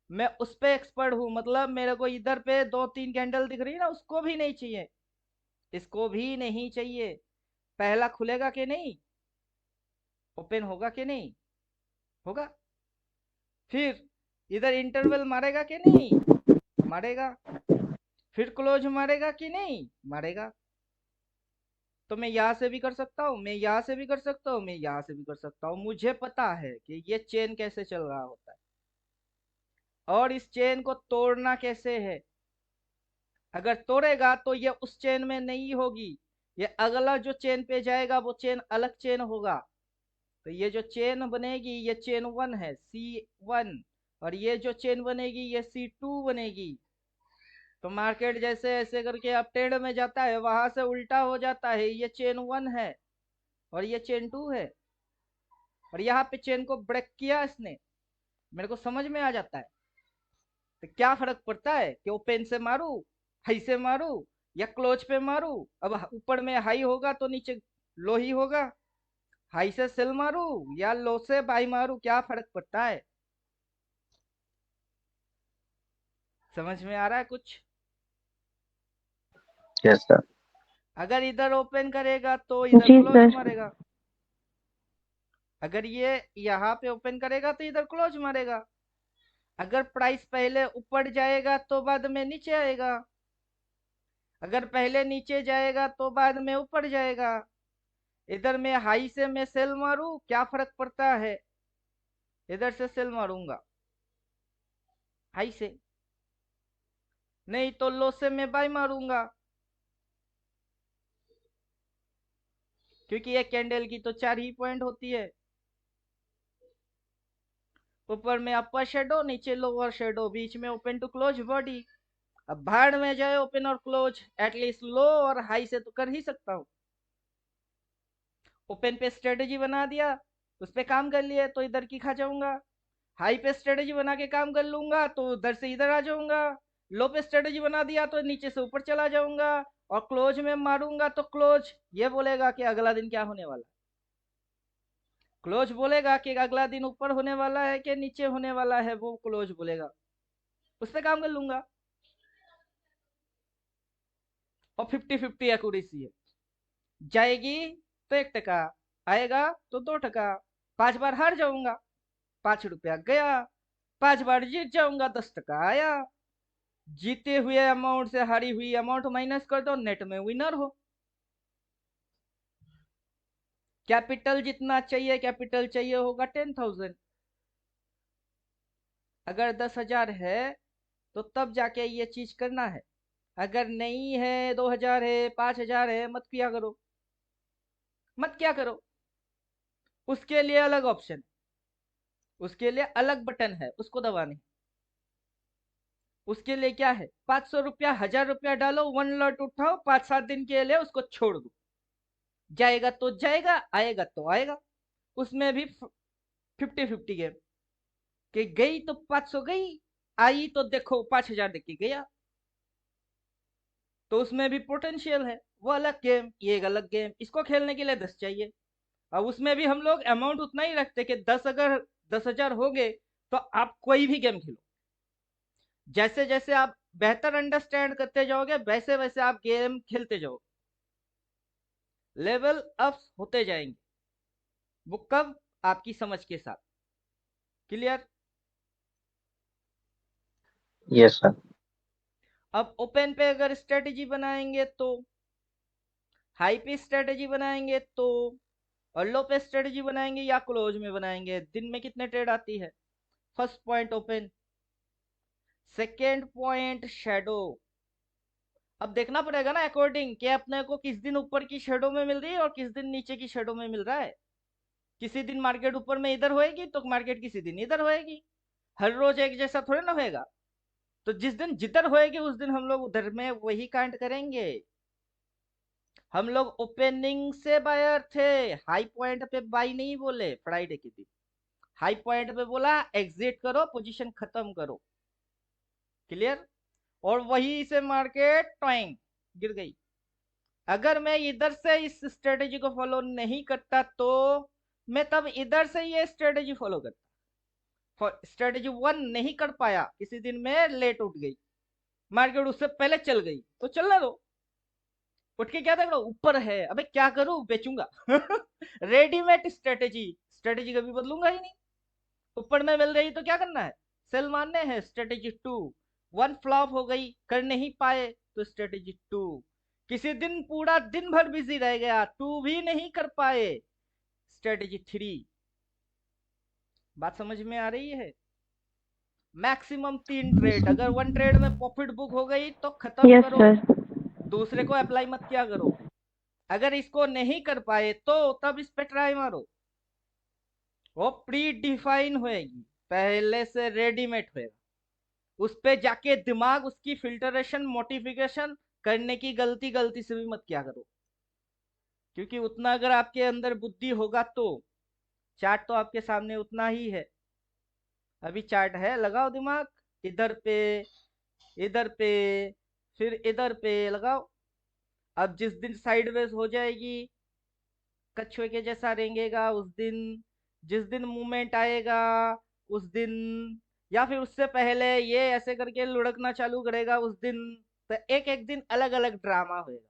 मैं उस पे एक्सपर्ट हूँ। मतलब मेरे को इधर पे दो तीन कैंडल दिख रही है ना, उसको भी नहीं चाहिए, इसको भी नहीं चाहिए। पहला खुलेगा कि नहीं? ओपन होगा कि नहीं? होगा। फिर इधर इंटरवल मारेगा कि नहीं? मारेगा। फिर क्लोज मारेगा कि नहीं? मारेगा। तो मैं यहां से भी कर सकता हूँ, मैं यहां से भी कर सकता हूँ, मैं यहां से भी कर सकता हूँ। मुझे पता है कि ये चेन कैसे चल रहा होता है और इस चेन को तोड़ना कैसे है। अगर तोड़ेगा तो ये उस चेन में नहीं होगी, ये अगला जो चेन पे जाएगा वो चेन अलग चेन होगा। तो ये जो चेन बनेगी ये चेन 1 है, C1, और ये जो चेन बनेगी ये C2 बनेगी। तो मार्केट जैसे ऐसे करके अपट्रेंड में जाता है, वहां से उल्टा हो जाता है। ये चेन 1 है और ये चेन 2 है, और यहाँ पे चेन को ब्रेक किया इसने, मेरे को समझ में आ जाता है। तो क्या फर्क पड़ता है कि ओपन से मारू, हाई से मारू, या क्लोज पे मारू। अब ऊपर में हाई होगा तो नीचे लो ही होगा। हाई से सेल मारू या लो से बाई मारू, क्या फर्क पड़ता है? समझ में आ रहा है कुछ? Yes sir. अगर इधर ओपन करेगा तो इधर जी क्लोज सर। मारेगा, अगर ये यहाँ पे ओपन करेगा तो इधर क्लोज मारेगा। अगर प्राइस पहले ऊपर जाएगा तो बाद में नीचे आएगा, अगर पहले नीचे जाएगा तो बाद में ऊपर जाएगा। इधर मैं हाई से मैं सेल मारू, क्या फर्क पड़ता है? इधर से सेल मारूंगा हाई से, नहीं तो लो से मैं बाय मारूंगा, क्योंकि ये कैंडल की तो 4 ही पॉइंट होती है। ऊपर में अपर शेडो, नीचे लोअर शेडो, बीच में ओपन टू क्लोज बॉडी। अब भाड़ में जाए ओपन और क्लोज, एटलीस्ट लो और हाई से तो कर ही सकता हूँ। ओपन पे स्ट्रेटेजी बना दिया, उस पे काम कर लिए तो इधर की खा जाऊंगा। हाई पे स्ट्रेटेजी बना के काम कर लूंगा तो उधर से इधर आ जाऊंगा। लो पे स्ट्रेटेजी बना दिया तो नीचे से ऊपर चला जाऊंगा। और क्लोज में मारूंगा तो क्लोज ये बोलेगा कि अगला दिन क्या होने वाला। क्लोज बोलेगा कि अगला दिन ऊपर होने वाला है कि नीचे होने वाला है, वो क्लोज बोलेगा, उस पर काम कर लूंगा। और 50-50 एक्यूरेसी है। जाएगी तो 1 टका, आएगा तो 2 टका। 5 बार हार जाऊंगा, 5 रुपया गया। 5 बार जीत जाऊंगा, 10 टका आया। जीते हुए अमाउंट से हारी हुई अमाउंट माइनस कर दो, नेट में विनर हो। कैपिटल जितना चाहिए, कैपिटल चाहिए होगा 10,000। अगर 10,000 है तो तब जाके ये चीज करना है। अगर नहीं है, 2,000 है, 5,000 है, मत किया करो, मत क्या करो। उसके लिए अलग ऑप्शन, उसके लिए अलग बटन है, उसको दबाने। उसके लिए क्या है, 500 रुपया, 1,000 रुपया डालो, 1 लॉट उठाओ, 5-7 दिन के लिए उसको छोड़ दो। जाएगा तो जाएगा, आएगा तो आएगा। उसमें भी 50-50 गेम, कि गई तो 500 गई, आई तो देखो 5,000 देख के गया। तो उसमें भी पोटेंशियल है, वो अलग गेम, ये एक अलग गेम। इसको खेलने के लिए 10 चाहिए। अब उसमें भी हम लोग अमाउंट उतना ही रखते कि 10, अगर 10,000 हो गए तो आप कोई भी गेम खेलो। जैसे जैसे आप बेहतर अंडरस्टैंड करते जाओगे वैसे वैसे आप गेम खेलते जाओ, लेवल अप होते जाएंगे। वो कब? आपकी समझ के साथ। क्लियर? Yes sir. अब ओपन पे अगर स्ट्रेटेजी बनाएंगे तो, हाई पे स्ट्रेटेजी बनाएंगे तो, और लो पे स्ट्रेटेजी बनाएंगे या क्लोज में बनाएंगे, दिन में कितने ट्रेड आती है? First point open, second point shadow. अब देखना पड़ेगा ना अकॉर्डिंग कि अपने को किस दिन ऊपर की शेडो में मिल रही है और किस दिन नीचे की शेडो में मिल रहा है। किसी दिन मार्केट ऊपर में इधर होएगी तो मार्केट किसी दिन इधर होएगी, हर रोज एक जैसा थोड़े ना होएगा। तो जिस दिन जिधर होएगी उस दिन हम लोग उधर में वही काउंट करेंगे। हम लोग ओपनिंग से बायर थे, हाई पॉइंट पे बाई नहीं बोले फ्राइडे के दिन। हाई पॉइंट पे बोला एग्जिट करो, पोजीशन खत्म करो। क्लियर? और वही से मार्केट टॉइंग गिर गई। अगर मैं इधर से इस स्ट्रेटेजी को फॉलो नहीं करता तो मैं तब इधर से ये स्ट्रेटेजी फॉलो करता। स्ट्रेटेजी 1 नहीं कर पाया, किसी दिन में लेट उठ गई, मार्केट उससे पहले चल गई तो चलना दो। उठ के क्या देख रहा ऊपर है, अबे क्या करूं, बेचूंगा। रेडीमेड स्ट्रेटेजी स्ट्रेटेजी कभी बदलूंगा ही नहीं। ऊपर में मिल रही तो क्या करना है, सेल मारने हैं। स्ट्रेटेजी 2 1 फ्लॉप हो गई, कर नहीं पाए तो स्ट्रेटेजी 2, किसी दिन पूरा दिन भर बिजी रह गया, 2 भी नहीं कर पाए, स्ट्रेटेजी 3। बात समझ में आ रही है। मैक्सिमम 3 ट्रेड, अगर 1 ट्रेड में प्रॉफिट बुक हो गई तो खत्म यस करो, सर। दूसरे को अप्लाई मत किया करो। अगर इसको नहीं कर पाए तो तब इस पे ट्राई मारो। वो प्री डिफाइन होएगी, पहले से रेडीमेड होएगा। उस पे जाके दिमाग उसकी फिल्टरेशन मॉडिफिकेशन करने की गलती गलती से भी मत किया करो, क्योंकि उतना अगर आपके अंदर बुद्धि होगा तो चार्ट तो आपके सामने उतना ही है। अभी चार्ट है, लगाओ दिमाग, इधर पे, इधर पे, फिर इधर पे लगाओ। अब जिस दिन साइडवेज हो जाएगी, कछुए के जैसा रेंगेगा उस दिन, जिस दिन मूवमेंट आएगा उस दिन, या फिर उससे पहले ये ऐसे करके लुढ़कना चालू करेगा उस दिन। तो एक एक दिन अलग अलग ड्रामा होएगा,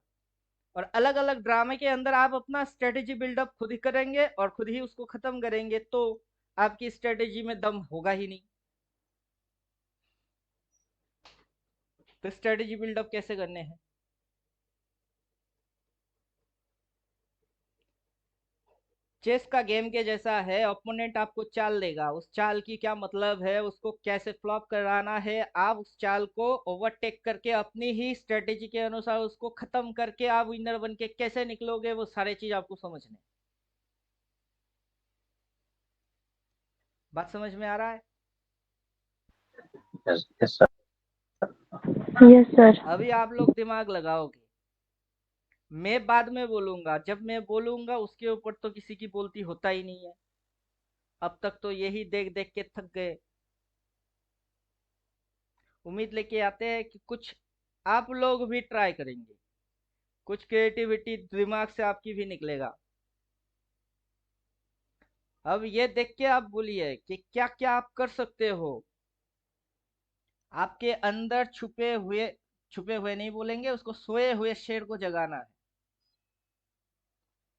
और अलग अलग ड्रामे के अंदर आप अपना स्ट्रेटेजी बिल्डअप खुद ही करेंगे और खुद ही उसको खत्म करेंगे, तो आपकी स्ट्रेटेजी में दम होगा ही नहीं। तो स्ट्रेटेजी बिल्डअप कैसे करने हैं? चेस का गेम के जैसा है, ओपोनेंट आपको चाल देगा, उस चाल की क्या मतलब है, उसको कैसे फ्लॉप कराना है, आप उस चाल को ओवरटेक करके अपनी ही स्ट्रेटेजी के अनुसार उसको खत्म करके आप विनर बन के कैसे निकलोगे, वो सारे चीज आपको समझने। बात समझ में आ रहा है? Yes yes sir. Yes sir. अभी आप लोग दिमाग लगाओगे, मैं बाद में बोलूंगा, जब मैं बोलूंगा उसके ऊपर तो किसी की बोलती होता ही नहीं है। अब तक तो यही देख देख के थक गए। उम्मीद लेके आते हैं कि कुछ आप लोग भी ट्राई करेंगे, कुछ क्रिएटिविटी दिमाग से आपकी भी निकलेगा। अब ये देख के आप बोलिए कि क्या क्या आप कर सकते हो। आपके अंदर छुपे हुए नहीं बोलेंगे उसको, सोए हुए शेर को जगाना है।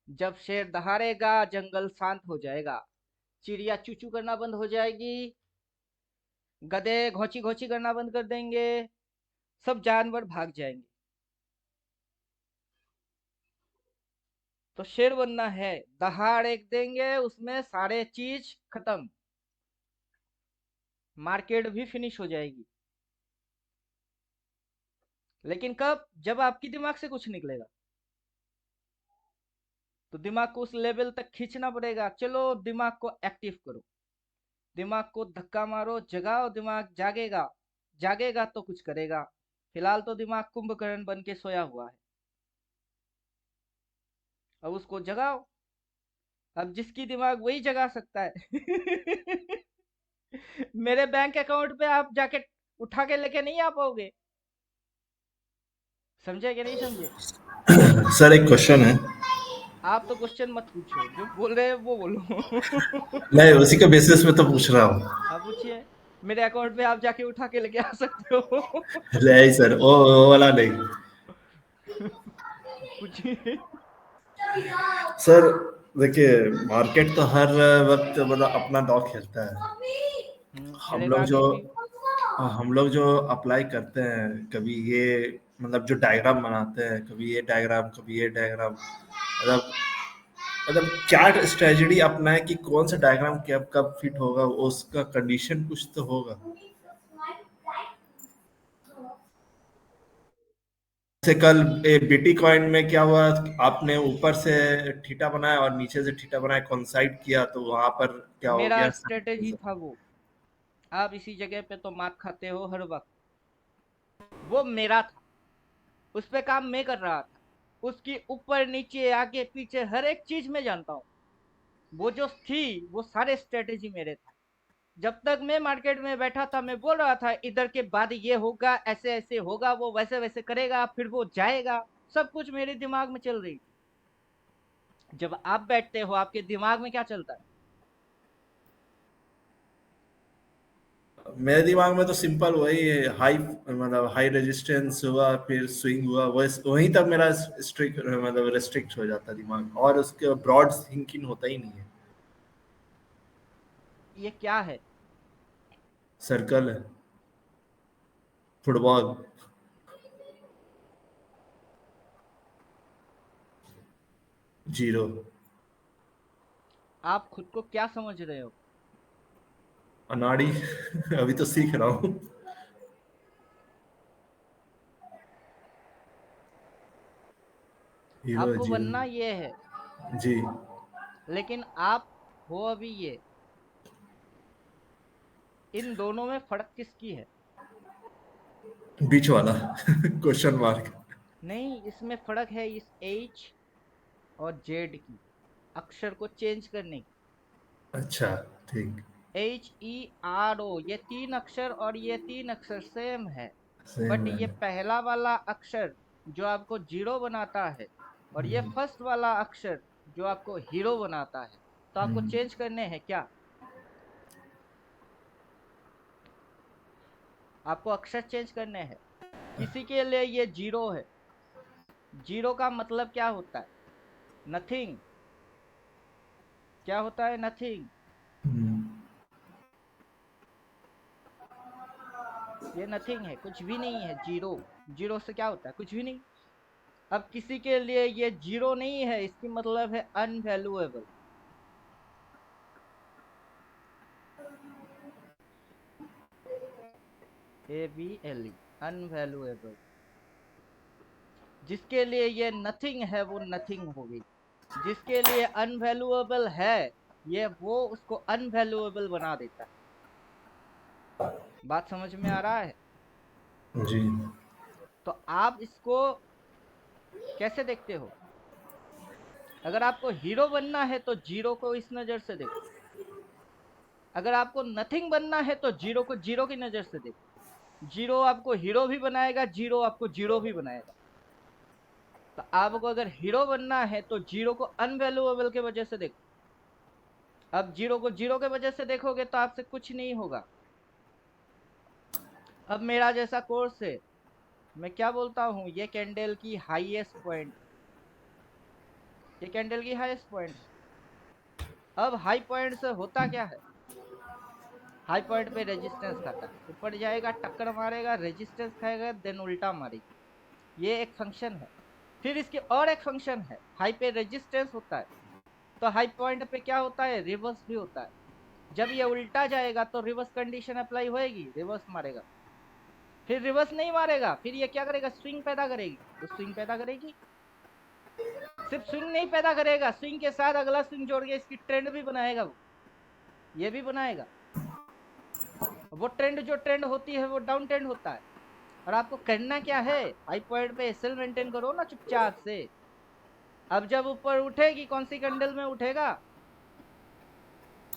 जब शेर दहाड़ेगा जंगल शांत हो जाएगा, चिड़िया चूचू करना बंद हो जाएगी, गधे घोची घोची करना बंद कर देंगे, सब जानवर भाग जाएंगे। तो शेर बनना है, दहाड़ एक देंगे उसमें सारे चीज खत्म, मार्केट भी फिनिश हो जाएगी। लेकिन कब? जब आपकी दिमाग से कुछ निकलेगा। तो दिमाग को उस लेवल तक खींचना पड़ेगा। चलो दिमाग को एक्टिव करो, दिमाग को धक्का मारो, जगाओ, दिमाग जागेगा, जागेगा तो कुछ करेगा। फिलहाल तो दिमाग कुंभकर्ण बन के सोया हुआ है, अब उसको जगाओ। अब जिसकी दिमाग वही जगा सकता है। मेरे बैंक अकाउंट पे आप जाके उठा के लेके नहीं आ पाओगे। समझे कि नहीं समझे? सर एक क्वेश्चन है। आप तो क्वेश्चन मत पूछो, जो बोल रहे हैं वो बोलो। मैं उसी के बेसिस में तो पूछ रहा हूँ। आप पूछिए, मेरे अकाउंट पे आप जाके उठा के लेके आ सकते हो। नहीं सर, वो वाला नहीं। पूछिए। सर देखिए, मार्केट तो हर वक्त मतलब अपना दांव खेलता है। हम खेलेगा लोग जो आगे भी। हम लोग जो अप्लाई करते हैं, कभी ये मतलब जो डायग्राम बनाते हैं, कभी ये डायग्राम, कभी ये डायग्राम, मतलब क्या स्ट्रेटजी अपनाए कि कौन सा डायग्राम कब कब फिट होगा, उसका कंडीशन कुछ तो होगा। जैसे कल बिटकॉइन में क्या हुआ, आपने ऊपर से थीटा बनाया और नीचे से थीटा बनाया, कॉन्साइड किया, तो वहां पर क्या हो मेरा गया। स्ट्रेटेजी था वो। आप इसी जगह पे तो मात खाते हो हर वक्त। वो मेरा था, उस पे काम मैं कर रहा था, उसकी ऊपर नीचे आगे पीछे हर एक चीज में जानता हूँ। वो जो थी वो सारे स्ट्रेटेजी मेरे थे। जब तक मैं मार्केट में बैठा था मैं बोल रहा था इधर के बाद ये होगा, ऐसे ऐसे होगा, वो वैसे वैसे करेगा, फिर वो जाएगा। सब कुछ मेरे दिमाग में चल रही थी। जब आप बैठते हो आपके दिमाग में क्या चलता है? मेरे दिमाग में तो सिंपल वही है, हाई मतलब हाई रेजिस्टेंस हुआ, फिर स्विंग हुआ, वहीं तक मेरा स्ट्रिक्ट मतलब रेस्ट्रिक्ट हो जाता है दिमाग, और उसके ब्रॉड थिंकिंग होता ही नहीं है। ये क्या है? सर्कल है, फुटबॉल। जीरो। आप खुद को क्या समझ रहे हो? अनाड़ी। अभी तो सीख रहा हूँ। हीरो है आपको जीरो। बनना ये है, जी। लेकिन आप हो अभी ये। इन दोनों में फर्क किसकी है? बीच वाला। Question mark. नहीं, इसमें फर्क है इस H और Z की, अक्षर को चेंज करने की। अच्छा, ठीक। HERO, ये 3 अक्षर और ये 3 अक्षर सेम है, सेम बट है। ये पहला वाला अक्षर जो आपको जीरो बनाता है और ये फर्स्ट वाला अक्षर जो आपको हीरो बनाता है, तो आपको हम्म, चेंज करने हैं क्या? आपको अक्षर चेंज करने हैं। किसी के लिए ये जीरो है। जीरो का मतलब क्या होता है? नथिंग। क्या होता है? नथिंग। हम्म, ये नथिंग है, कुछ भी नहीं है। जीरो, जीरो से क्या होता है? कुछ भी नहीं। अब किसी के लिए ये जीरो नहीं है, इसकी मतलब है अनवैल्यूएबल। AVLE, अनवैल्यूएबल। जिसके लिए ये नथिंग है वो नथिंग होगी। जिसके लिए अनवैल्यूएबल है, ये वो उसको अनवैल्यूएबल बना देता है। बात समझ में आ रहा है? जी। तो आप इसको कैसे देखते हो? अगर आपको हीरो बनना है तो जीरो को इस नजर से देखो। अगर आपको नथिंग बनना है तो जीरो को जीरो की नजर से देखो। जीरो आपको हीरो भी बनाएगा, जीरो आपको जीरो भी बनाएगा। तो आपको अगर हीरो बनना है तो जीरो को अनवैल्यूएबल के वजह से देखो। अब जीरो को जीरो के वजह से देखोगे तो आपसे कुछ नहीं होगा। अब मेरा जैसा कोर्स है, मैं क्या बोलता हूँ, ये कैंडल की हाईएस्ट पॉइंट, ये कैंडल की हाईएस्ट पॉइंट है। अब हाई पॉइंट से होता क्या है? हाई पॉइंट पे रेजिस्टेंस खाता है, ऊपर जाएगा, टक्कर मारेगा, रेजिस्टेंस खाएगा, देन उल्टा मारेगी। ये एक फंक्शन है। फिर इसकी और एक फंक्शन है, हाई पे रेजिस्टेंस होता है तो हाई पॉइंट पे क्या होता है? रिवर्स भी होता है। जब ये उल्टा जाएगा तो रिवर्स कंडीशन अप्लाई होएगी, रिवर्स मारेगा। फिर रिवर्स नहीं मारेगा, फिर ये क्या करेगा? स्विंग पैदा करेगी। तो स्विंग पैदा करेगी, सिर्फ स्विंग नहीं पैदा करेगा, स्विंग के साथ अगला स्विंग जोड़ के इसकी ट्रेंड भी बनाएगा। वो ये भी बनाएगा। वो ट्रेंड जो ट्रेंड होती है वो डाउन ट्रेंड होता है। और आपको करना क्या है? हाई पॉइंट पे एसएल मेंटेन करो ना चुपचाप से। अब जब ऊपर उठेगी, कौन सी कैंडल में उठेगा?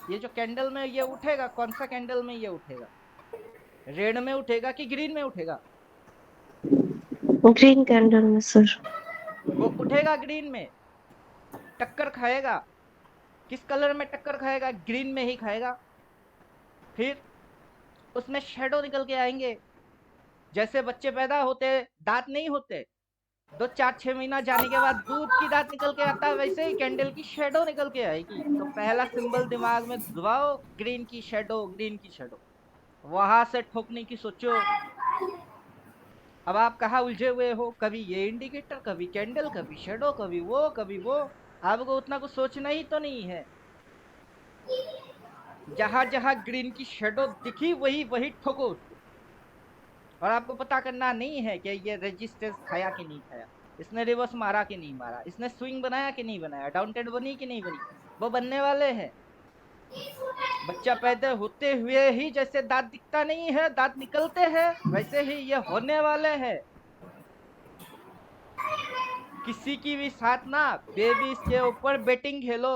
ये जो कैंडल में ये उठेगा, कौन सा कैंडल में ये उठेगा? रेड में उठेगा कि ग्रीन में उठेगा? ग्रीन कैंडल में सर। वो उठेगा ग्रीन में, टक्कर खाएगा। किस कलर में टक्कर खाएगा? ग्रीन में ही खाएगा। फिर उसमें शेडो निकल के आएंगे। जैसे बच्चे पैदा होते दांत नहीं होते, 2 4 6 महीना जाने के बाद दूध की दांत निकल के आता है, वैसे ही कैंडल की शेडो निकल के आएगी। तो पहला सिंबल दिमाग में दबाओ, ग्रीन की शेडो, ग्रीन की शेडो। वहां से ठोकने की सोचो। अब आप कहाँ उलझे हुए हो? कभी ये इंडिकेटर, कभी कैंडल, कभी शेडो, कभी वो कभी वो। आपको उतना कुछ सोचना ही तो नहीं है। जहां जहां ग्रीन की शेडो दिखी वही वही ठोको उसको। और आपको पता करना नहीं है कि ये रेजिस्टेंस खाया कि नहीं खाया, इसने रिवर्स मारा कि नहीं मारा, इसने स्विंग बनाया कि नहीं बनाया, डाउन ट्रेंड बनी कि नहीं बनी। वो बनने वाले हैं। बच्चा पैदा होते हुए ही जैसे दांत दिखता नहीं है, दांत निकलते हैं, वैसे ही ये होने वाले हैं। किसी की भी साथ ना बेबीज के ऊपर बेटिंग खेलो।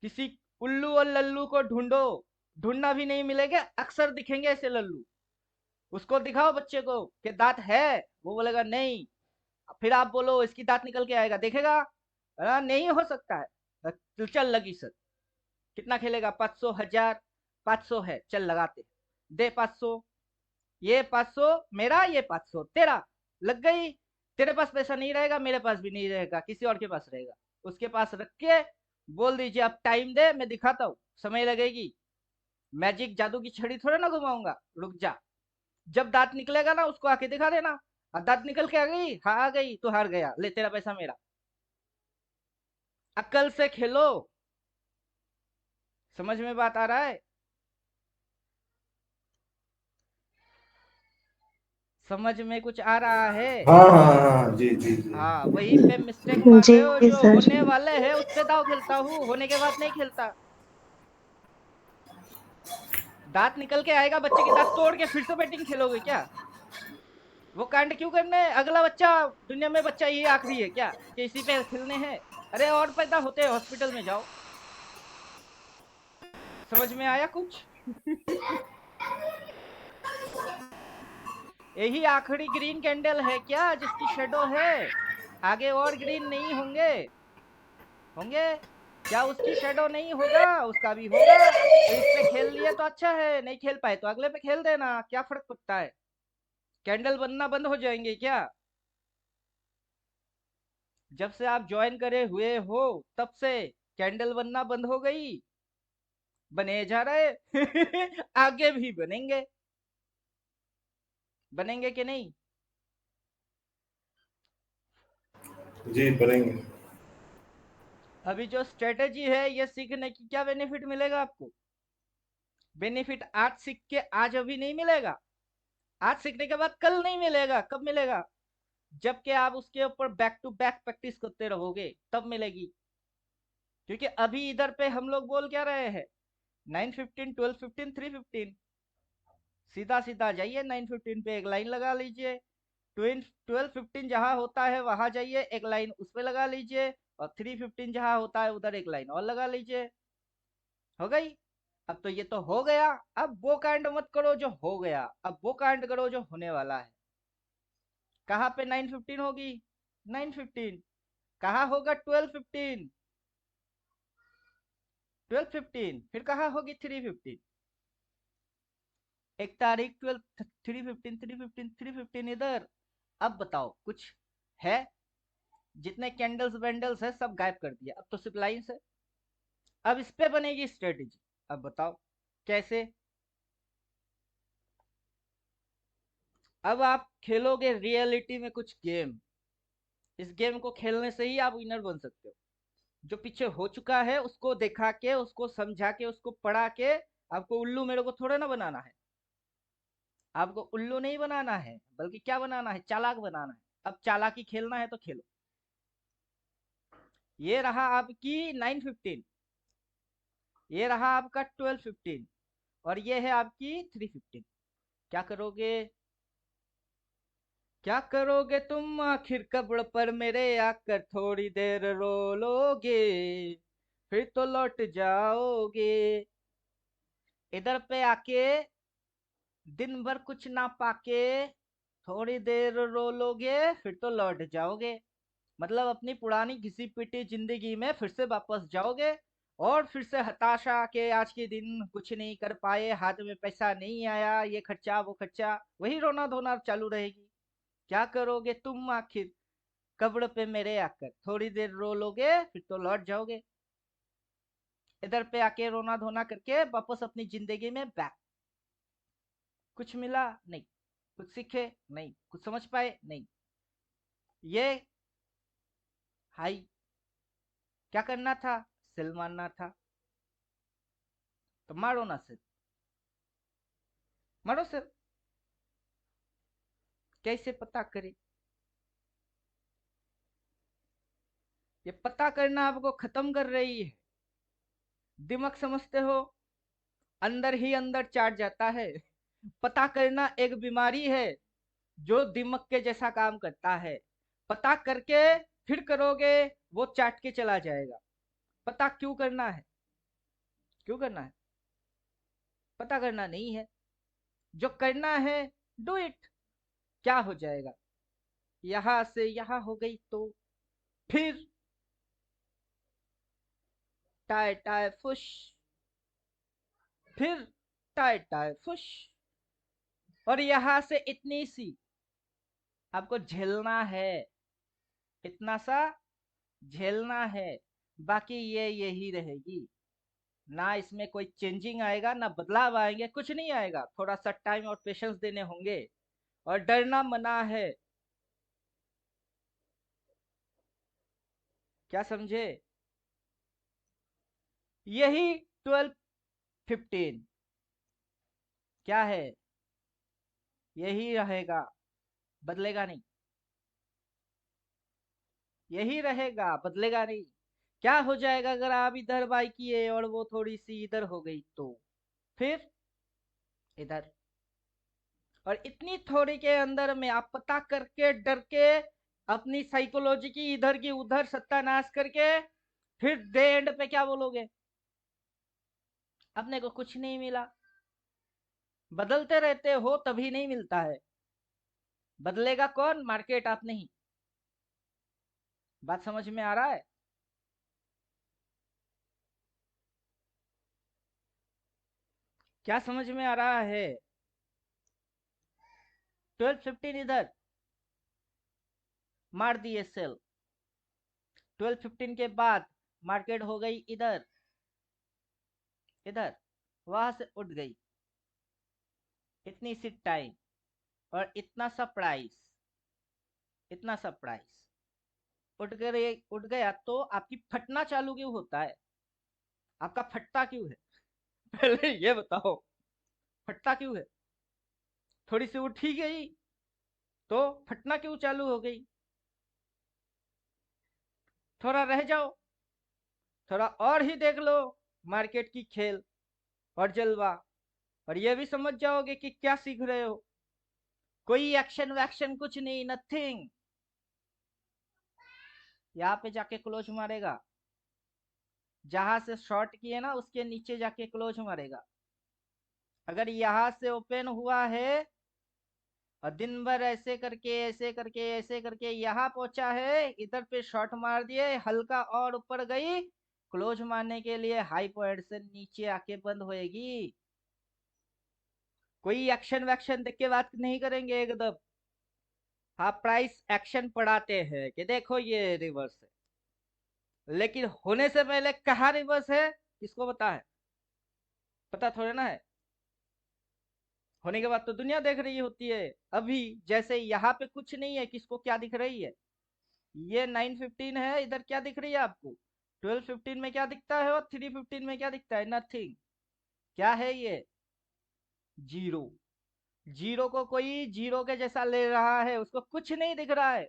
किसी उल्लू और लल्लू को ढूंढो, ढूंढना भी नहीं मिलेगा, अक्सर दिखेंगे ऐसे लल्लू। उसको दिखाओ बच्चे को कि दांत है, वो बोलेगा नहीं। फिर आप बोलो इसकी दांत निकल के आएगा, देखेगा नहीं हो सकता है। तो चल लगी सर, कितना खेलेगा? 500, 1000? 500 है, चल लगाते, दे 500। ये 500 मेरा, ये 500 तेरा। लग गई। तेरे पास पैसा नहीं रहेगा, मेरे पास भी नहीं रहेगा, किसी और के पास रहेगा। उसके पास रख के बोल दीजिए अब टाइम दे, मैं दिखाता हूँ, समय लगेगी। मैजिक जादू की छड़ी थोड़ा ना घुमाऊंगा, रुक जा। जब दांत निकलेगा ना उसको आके दिखा देना। दांत निकल के आ गई, हाँ आ गई, तू हार गया, ले तेरा पैसा मेरा। अक्ल से खेलो। समझ में बात आ रहा है? समझ में कुछ आ रहा है? हाँ हाँ हाँ, जी जी जी। हाँ, वही पे मिस्टेक मार रहे हो। जी जो सर। होने वाले है उस पे दाव खेलता हूँ, होने के बाद नहीं खेलता। दांत निकल के आएगा, बच्चे की दांत तोड़ के फिर से बैटिंग खेलोगे क्या? वो कांड क्यों करने है? अगला बच्चा, दुनिया में बच्चा ये आखिरी है क्या कि इसी पे खेलने हैं? अरे और पैदा होते हैं, हॉस्पिटल में जाओ। समझ में आया कुछ? यही आखिरी ग्रीन कैंडल है क्या जिसकी शेडो है? आगे और ग्रीन नहीं होंगे? होंगे क्या? उसकी शेडो नहीं होगा, उसका भी होगा। तो इस पे खेल लिए तो अच्छा है, नहीं खेल पाए तो अगले पे खेल देना, क्या फर्क पड़ता है? कैंडल बनना बंद हो जाएंगे क्या? जब से आप ज्वाइन करे हुए हो तब से कैंडल बनना बंद हो गई? बने जा रहे आगे भी बनेंगे। बनेंगे कि नहीं? जी बनेंगे। अभी जो स्ट्रेटेजी है ये सीखने की क्या बेनिफिट मिलेगा आपको? बेनिफिट आज सीख के आज अभी नहीं मिलेगा, आज सीखने के बाद कल नहीं मिलेगा। कब मिलेगा? जबकि आप उसके ऊपर बैक टू बैक प्रैक्टिस करते रहोगे तब मिलेगी। क्योंकि अभी इधर पे हम लोग बोल क्या रहे हैं? 9:15, 12:15, 3:15। सीधा सीधा जाइए 9:15 पे एक लाइन लगा लीजिए। 12:15 जहां होता है वहां जाइए, एक लाइन उस पे लगा लीजिए। और 3:15 जहां होता है उधर एक लाइन और लगा लीजिए। हो गई? अब तो ये तो हो गया। अब वो कांड मत करो जो हो गया, अब वो कांड करो जो होने वाला है। कहाँ पे 9:15 होगी? 9:15। कहाँ होगा? 12:15। 12:15 फिर कहाँ होगी? 3:15। एक तारीख 12, 3:15, 3:15, 3:15 इधर। अब बताओ कुछ है? जितने कैंडल्स वैंडल्स है सब गायब कर दिया, अब तो सिर्फ लाइन्स है। अब इस पे बनेगी स्ट्रेटेजी। अब बताओ कैसे? अब आप खेलोगे रियलिटी में कुछ गेम। इस गेम को खेलने से ही आप विनर बन सकते हो। जो पीछे हो चुका है उसको दिखा के, उसको समझा के, उसको पढ़ा के। आपको उल्लू मेरे को थोड़ा ना बनाना है। आपको उल्लू नहीं बनाना है, बल्कि क्या बनाना है? चालाक बनाना है। अब चालाकी खेलना है तो खेलो। ये रहा आपकी 9:15, ये रहा आपका 12:15, और ये है आपकी 3:15। क्या करोगे? क्या करोगे तुम आखिर कब्र पर मेरे आकर थोड़ी देर रो लोगे, फिर तो लौट जाओगे। इधर पे आके दिन भर कुछ ना पाके थोड़ी देर रो लोगे, फिर तो लौट जाओगे। मतलब अपनी पुरानी घिसी पिटी जिंदगी में फिर से वापस जाओगे। और फिर से हताशा के आज के दिन कुछ नहीं कर पाए, हाथ में पैसा नहीं आया, ये खर्चा वो खर्चा, वही रोना धोना चालू रहेगी। क्या करोगे तुम आखिर कब्र पे मेरे आकर थोड़ी देर रो लोगे, फिर तो लौट जाओगे। इधर पे आके रोना धोना करके वापस अपनी जिंदगी में बैक। कुछ मिला नहीं, कुछ सीखे नहीं, कुछ समझ पाए नहीं। ये हाई क्या करना था? सेल मारना था, तो मारो ना सेल, मारो सेल। कैसे पता करे? ये पता करना आपको खत्म कर रही है। दिमाग समझते हो? अंदर ही अंदर चाट जाता है। पता करना एक बीमारी है जो दिमाग के जैसा काम करता है। पता करके फिर करोगे, वो चाट के चला जाएगा। पता क्यों करना है? क्यों करना है? पता करना नहीं है, जो करना है डू इट। क्या हो जाएगा? यहां से यहां हो गई तो फिर टाय टाय फुश, फिर टाय टाय फुश। और यहां से इतनी सी आपको झेलना है, इतना सा झेलना है। बाकी ये यही रहेगी। ना इसमें कोई चेंजिंग आएगा, ना बदलाव आएंगे, कुछ नहीं आएगा। थोड़ा सा टाइम और पेशेंस देने होंगे और डरना मना है। क्या समझे? यही 12-15 क्या है, यही रहेगा, बदलेगा नहीं, यही रहेगा, बदलेगा नहीं। क्या हो जाएगा अगर आप इधर बाई किए और वो थोड़ी सी इधर हो गई तो? फिर इधर, और इतनी थोड़ी के अंदर में आप पता करके डर के अपनी साइकोलॉजी की इधर की उधर सत्यानाश करके फिर डे एंड पे क्या बोलोगे? अपने को कुछ नहीं मिला। बदलते रहते हो तभी नहीं मिलता है। बदलेगा कौन? मार्केट, आप नहीं। बात समझ में आ रहा है? क्या समझ में आ रहा है? 12-15 इधर मार दिए सेल। 12-15 के बाद मार्केट हो गई इधर, इधर, वहां से उठ गई। इतनी सी टाइम और इतना सा प्राइस, इतना सा प्राइस उठ गया तो आपकी फटना चालू क्यों होता है? आपका फटता क्यों है? पहले ये बताओ, फटता क्यों है? थोड़ी सी उठ ही गई तो फटना क्यों चालू हो गई? थोड़ा रह जाओ, थोड़ा और ही देख लो मार्केट की खेल और जलवा, और ये भी समझ जाओगे कि क्या सीख रहे हो। कोई एक्शन वैक्शन कुछ नहीं, नथिंग। यहाँ पे जाके क्लोज मारेगा, जहां से शॉर्ट किए ना उसके नीचे जाके क्लोज मारेगा। अगर यहां से ओपन हुआ है और दिन भर ऐसे करके ऐसे करके ऐसे करके यहाँ पहुंचा है, इधर पे शॉट मार दिए, हल्का और ऊपर गई, क्लोज मारने के लिए हाई पॉइंट से नीचे आके बंद होएगी। कोई एक्शन वैक्शन देख के बात नहीं करेंगे एकदम। आप प्राइस एक्शन पढ़ाते हैं कि देखो ये रिवर्स है, लेकिन होने से पहले कहा रिवर्स है किसको पता है? पता थोड़ा ना है। होने के बाद तो दुनिया देख रही होती है। अभी जैसे यहाँ पे कुछ नहीं है, किसको क्या दिख रही है? ये 9-15 है, इधर क्या दिख रही है आपको? 12-15 में क्या दिखता है और 3-15 में क्या दिखता है? नथिंग। क्या है ये? जीरो। जीरो को कोई जीरो के जैसा ले रहा है, उसको कुछ नहीं दिख रहा है।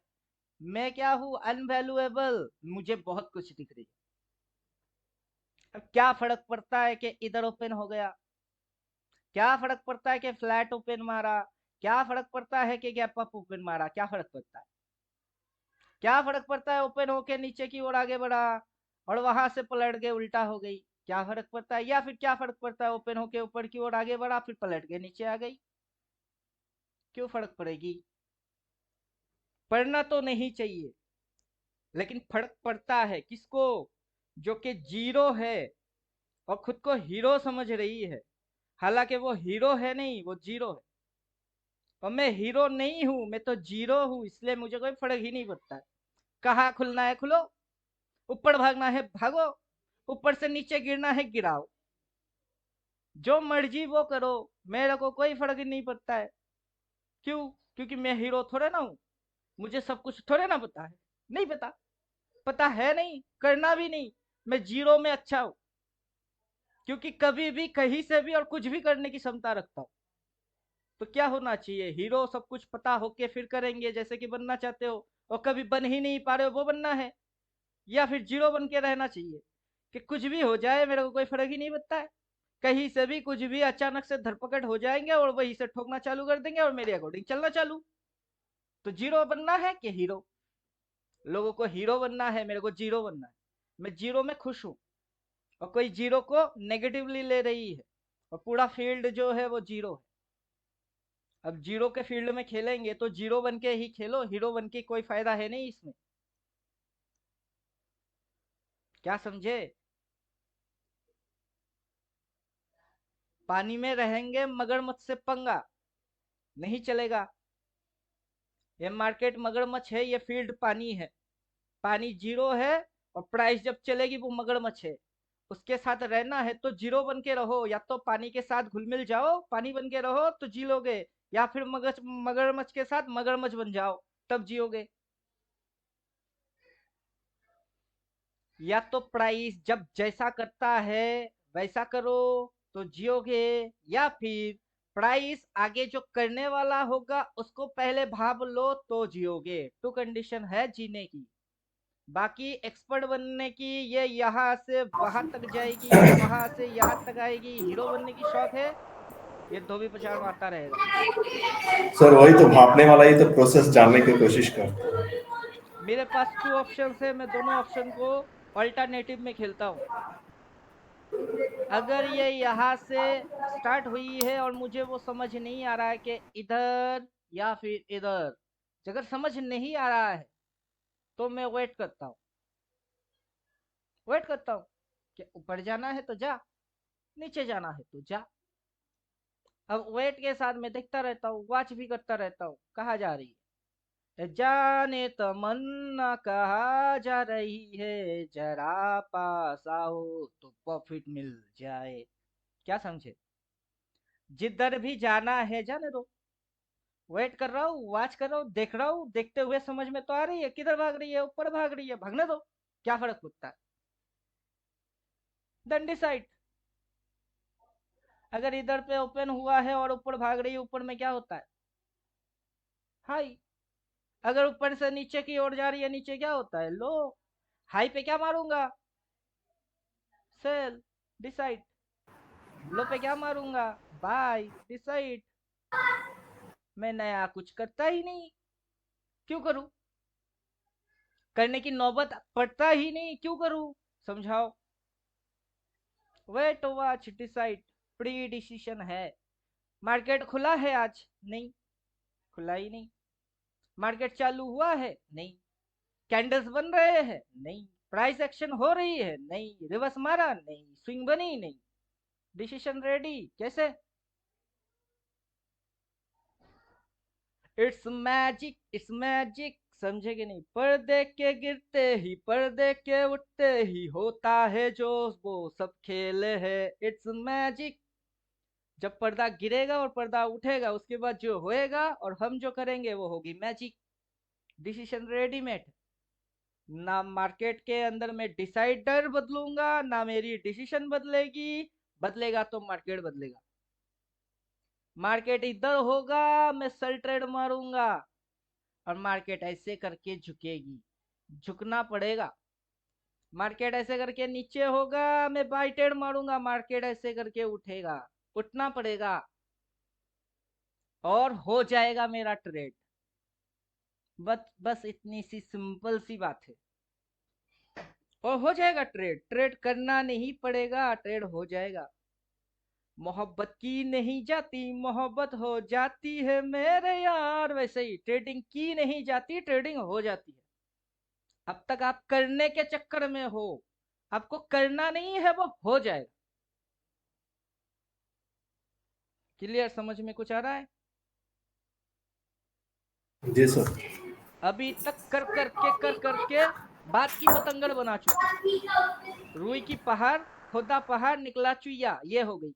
मैं क्या हूं? अनवैल्यूएबल। मुझे बहुत कुछ दिख रही है। अब क्या फर्क पड़ता है कि इधर ओपन हो गया? क्या फर्क पड़ता है कि फ्लैट ओपन मारा? क्या फर्क पड़ता है कि गैप अप ओपन मारा? क्या फर्क पड़ता है? क्या फर्क पड़ता है ओपन होके नीचे की ओर आगे बढ़ा और वहां से पलट के उल्टा हो गई? क्या फर्क पड़ता है? या फिर क्या फर्क पड़ता है ओपन होके ऊपर की ओर आगे बढ़ा फिर पलट के नीचे आ गई? क्यों फर्क पड़ेगी? पढ़ना तो नहीं चाहिए, लेकिन फर्क पड़ता है किसको? जो कि जीरो है और खुद को हीरो समझ रही है, हालांकि वो हीरो है नहीं, वो जीरो है। और मैं हीरो नहीं हूं, मैं तो जीरो हूं, इसलिए मुझे कोई फर्क ही नहीं पड़ता है। कहाँ खुलना है खुलो, ऊपर भागना है भागो, ऊपर से नीचे गिरना है गिराओ, जो मर्जी वो करो, मेरे को कोई फर्क नहीं पड़ता है। क्यों? क्योंकि मैं हीरो थोड़े ना हूं, मुझे सब कुछ थोड़े ना पता है। नहीं पता, पता है नहीं, करना भी नहीं। मैं जीरो में अच्छा हूं, क्योंकि कभी भी कहीं से भी और कुछ भी करने की क्षमता रखता हूं। तो क्या होना चाहिए? हीरो सब कुछ पता होके फिर करेंगे जैसे कि बनना चाहते हो, और कभी बन ही नहीं पा रहे हो वो बनना है, या फिर जीरो बन के रहना चाहिए कि कुछ भी हो जाए मेरे को कोई फर्क ही नहीं पड़ता है। कहीं से भी कुछ भी अचानक से धरपकड़ हो जाएंगे और वहीं से ठोकना चालू कर देंगे और मेरे अकॉर्डिंग चलना चालू। तो जीरो बनना है कि हीरो? लोगों को हीरो बनना है, मेरे को जीरो बनना है। मैं जीरो में खुश हूं, और कोई जीरो को नेगेटिवली ले रही है, और पूरा फील्ड जो है वो जीरो है। अब जीरो के फील्ड में खेलेंगे तो जीरो बन के ही खेलो, हीरो बन के कोई फायदा है नहीं इसमें। क्या समझे? पानी में रहेंगे मगरमच्छ से पंगा नहीं चलेगा। ये मार्केट मगरमच्छ है, ये फील्ड पानी है। पानी जीरो है और प्राइस जब चलेगी वो मगरमच्छ है, उसके साथ रहना है तो जीरो बन के रहो, या तो पानी के साथ घुल मिल जाओ, पानी बन के रहो तो जी लोगे, या फिर मगरमच्छ के साथ मगरमच्छ बन जाओ तब जियोगे। या तो प्राइस जब जैसा करता है वैसा करो तो जियोगे, या फिर प्राइस आगे जो करने वाला होगा उसको पहले भाप लो तो जियोगे। टू कंडीशन है जीने की। बाकी एक्सपर्ट बनने की ये यहाँ से वहां तक जाएगी, वहां से यहाँ तक आएगी। हीरो बनने की शौक है, ये धोबी पछाड़ मारता रहेगा। सर वही तो भापने वाला ही तो प्रोसेस जानने की कोशिश करता है। मेरे पास 2 ऑप्शन है, मैं दोनों ऑप्शन को अल्टरनेटिव में खेलता हूँ। अगर ये यहाँ से स्टार्ट हुई है और मुझे वो समझ नहीं आ रहा है कि इधर या फिर इधर, अगर समझ नहीं आ रहा है तो मैं वेट करता हूँ कि ऊपर जाना है तो जा, नीचे जाना है तो जा। अब वेट के साथ मैं देखता रहता हूँ, वॉच भी करता रहता हूँ कहाँ जा रही है। जाने तमन्ना कहाँ जा रही है, जरा पास आओ तो प्रॉफिट मिल जाए। क्या समझे? जिधर भी जाना है जाने दो। वेट कर रहा हूँ, वॉच कर रहा हूँ, देख रहा हूँ, देखते हुए समझ में तो आ रही है किधर भाग रही है, ऊपर भाग रही है, भागने दो, क्या फर्क पड़ता है। Then decide. अगर इधर पे ओपन हुआ है और ऊपर भाग रही है, ऊपर में क्या होता है? हाई। अगर ऊपर से नीचे की ओर जा रही है, नीचे क्या होता है? लो। हाई पे क्या मारूंगा? सेल। डिसाइड। लो पे क्या मारूंगा? बाय। डिसाइड। मैं नया कुछ करता ही नहीं, क्यों करूं? करने की नौबत पड़ता ही नहीं, क्यों करूं? समझाओ। Wait watch decide, pre decision है। मार्केट खुला है आज? नहीं, खुला ही नहीं। मार्केट चालू हुआ है? नहीं। कैंडल्स बन रहे हैं? नहीं। प्राइस एक्शन हो रही है? नहीं। रिवर्स मारा? नहीं। स्विंग बनी? नहीं। Decision ready. कैसे? It's magic, it's magic. समझे कि नहीं? पर्दे के गिरते ही, पर्दे के उठते ही होता है जो वो सब खेल है। It's magic. जब पर्दा गिरेगा और पर्दा उठेगा, उसके बाद जो होएगा और हम जो करेंगे वो होगी मैजिक। Decision readymade. ना मार्केट के अंदर में डिसाइडर बदलूंगा, ना मेरी डिसीजन बदलेगी। बदलेगा तो मार्केट बदलेगा। मार्केट इधर होगा, मैं सेल ट्रेड मारूंगा और मार्केट ऐसे करके झुकेगी, झुकना पड़ेगा। मार्केट ऐसे करके नीचे होगा, मैं बाई ट्रेड मारूंगा, मार्केट ऐसे करके उठेगा, उठना पड़ेगा और हो जाएगा मेरा ट्रेड। बस बस इतनी सी सिंपल सी बात है, और हो जाएगा ट्रेड। ट्रेड करना नहीं पड़ेगा, ट्रेड हो जाएगा। मोहब्बत की नहीं जाती, मोहब्बत हो जाती है मेरे यार। वैसे ही ट्रेडिंग की नहीं जाती, ट्रेडिंग हो जाती है। अब तक आप करने के चक्कर में हो, आपको करना नहीं है, वो हो जाएगा। क्लियर? समझ में कुछ आ रहा है? जी सर। अभी तक कर करके बात की बतंगड़ बना चुके। रुई की पहाड़, खोदा पहाड़, निकला चुईया, ये हो गई।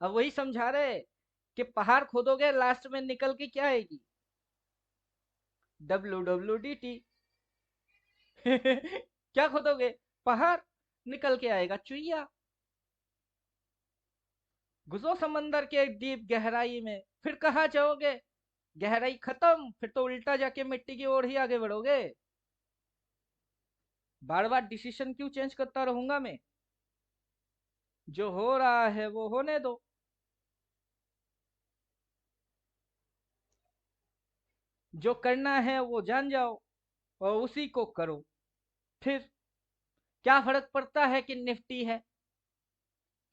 अब वही समझा रहे कि पहाड़ खोदोगे, लास्ट में निकल के क्या आएगी? WWDT। क्या खोदोगे? पहाड़, निकल के आएगा चुईया। घुसो समंदर के डीप गहराई में, फिर कहाँ जाओगे? गहराई खत्म, फिर तो उल्टा जाके मिट्टी की ओर ही आगे बढ़ोगे। बार बार डिसीजन क्यों चेंज करता रहूंगा मैं? जो हो रहा है वो होने दो। जो करना है वो जान जाओ और उसी को करो। फिर क्या फर्क पड़ता है कि निफ्टी है?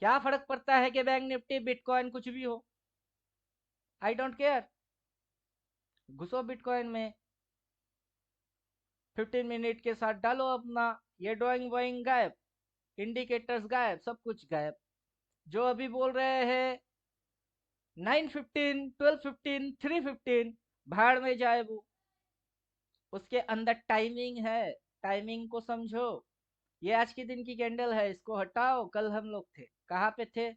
क्या फर्क पड़ता है कि बैंक निफ्टी, बिटकॉइन, कुछ भी हो? I don't care. घुसो बिटकॉइन में, 15 मिनट के साथ डालो अपना, ये ड्राइंग वाइंग गायब, इंडिकेटर्स गायब, सब कुछ गायब। जो अभी बोल रहे हैं 9:15, 12:15, 3:15, भाड़ में जाए वो। उसके अंदर टाइमिंग है, टाइमिंग को समझो। ये आज के दिन की कैंडल है, इसको हटाओ। कल हम लोग थे कहाँ पे थे?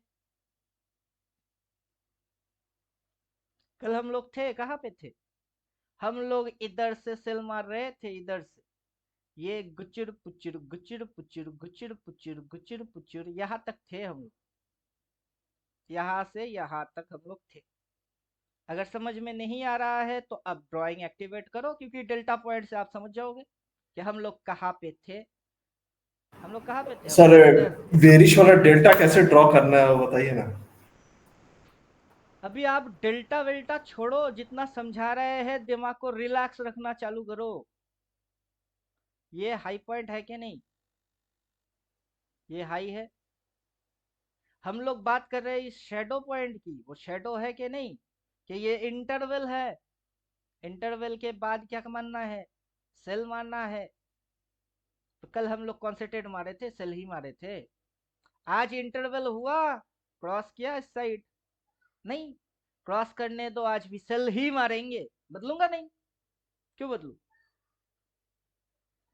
कल हम लोग थे कहाँ पे थे? हम लोग इधर से सेल मार रहे थे, इधर से। ये गुचुर पुचुर गुचुर पुचुर गुचुर पुचुर गुचुर पुचुर यहाँ तक थे हम लोग। यहाँ से यहाँ तक हम लोग थे। अगर समझ में नहीं आ रहा है तो अब ड्राइंग एक्टिवेट करो, क्योंकि डेल्टा पॉइंट से आप समझ जाओगे कि हम लोग कहाँ पे थे। हम लोग कहाँ पे थे? हम सर लोग इधर। बेरिश वाला डेल्टा कैसे ड्रॉ करना है वो बताइए ना। अभी आप डेल्टा वेल्टा छोड़ो, जितना समझा रहे हैं दिमाग को रिलैक्स रखना चालू करो। ये हाई पॉइंट है कि नहीं? ये हाई है। हम लोग बात कर रहे हैं इस शेडो पॉइंट की, वो शेडो है कि नहीं? कि ये इंटरवल है। इंटरवल के बाद क्या मानना है? सेल मारना है। तो कल हम लोग कौन से ट्रेड मारे थे? सेल ही मारे थे। आज इंटरवल हुआ, क्रॉस किया इस साइड, नहीं क्रॉस करने दो, आज भी सेल ही मारेंगे। बदलूंगा नहीं। क्यों बदलू?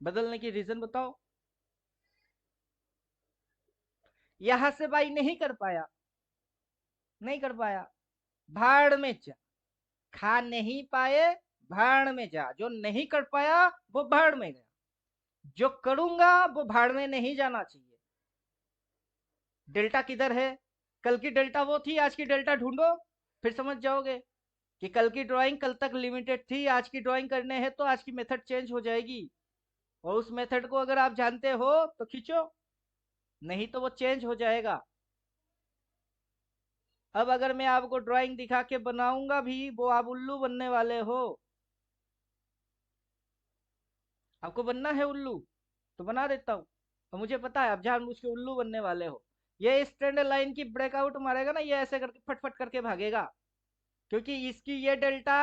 बदलने की रीजन बताओ। यहां से बाई नहीं कर पाया, नहीं कर पाया, भाड़ में जा। खा नहीं पाए, भाड़ में जा। जो नहीं कर पाया वो भाड़ में गया, जो करूंगा वो भाड़ में नहीं जाना चाहिए। डेल्टा किधर है? कल की डेल्टा वो थी, आज की डेल्टा ढूंढो, फिर समझ जाओगे कि कल की ड्राइंग कल तक लिमिटेड थी, आज की ड्राइंग करने हैं तो आज की मेथड चेंज हो जाएगी। और उस मेथड को अगर आप जानते हो तो खींचो, नहीं तो वो चेंज हो जाएगा। अब अगर मैं आपको ड्राइंग दिखा के बनाऊंगा भी, वो आप उल्लू बनने वाले हो। आपको बनना है उल्लू तो बना देता हूं, और मुझे पता है आप जानबूझ के उल्लू बनने वाले हो। ये इस ट्रेंड लाइन की ब्रेकआउट मारेगा ना, ये ऐसे करके फटफट करके भागेगा, क्योंकि इसकी ये डेल्टा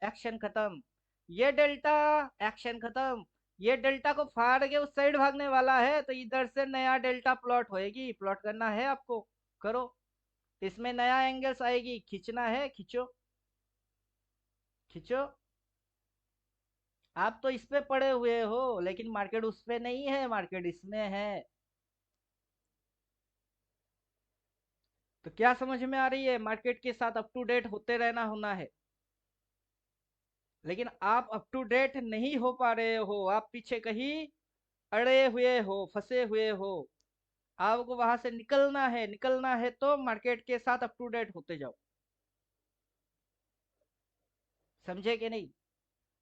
एक्शन खत्म, ये डेल्टा एक्शन खत्म। ये डेल्टा को फाड़ के उस साइड भागने वाला है, तो इधर से नया डेल्टा प्लॉट होएगी। प्लॉट करना है आपको, करो। इसमें नया एंगल्स आएगी, खींचना है खींचो, खींचो। आप तो इस पे पड़े हुए हो, लेकिन मार्केट उस पे नहीं है, मार्केट इसमें है। तो क्या समझ में आ रही है? मार्केट के साथ अप टू डेट होते रहना होना है। लेकिन आप अप टू डेट नहीं हो पा रहे हो, आप पीछे कहीं अड़े हुए हो, फंसे हुए हो। आपको वहां से निकलना है, निकलना है तो मार्केट के साथ अप टू डेट होते जाओ। समझे कि नहीं?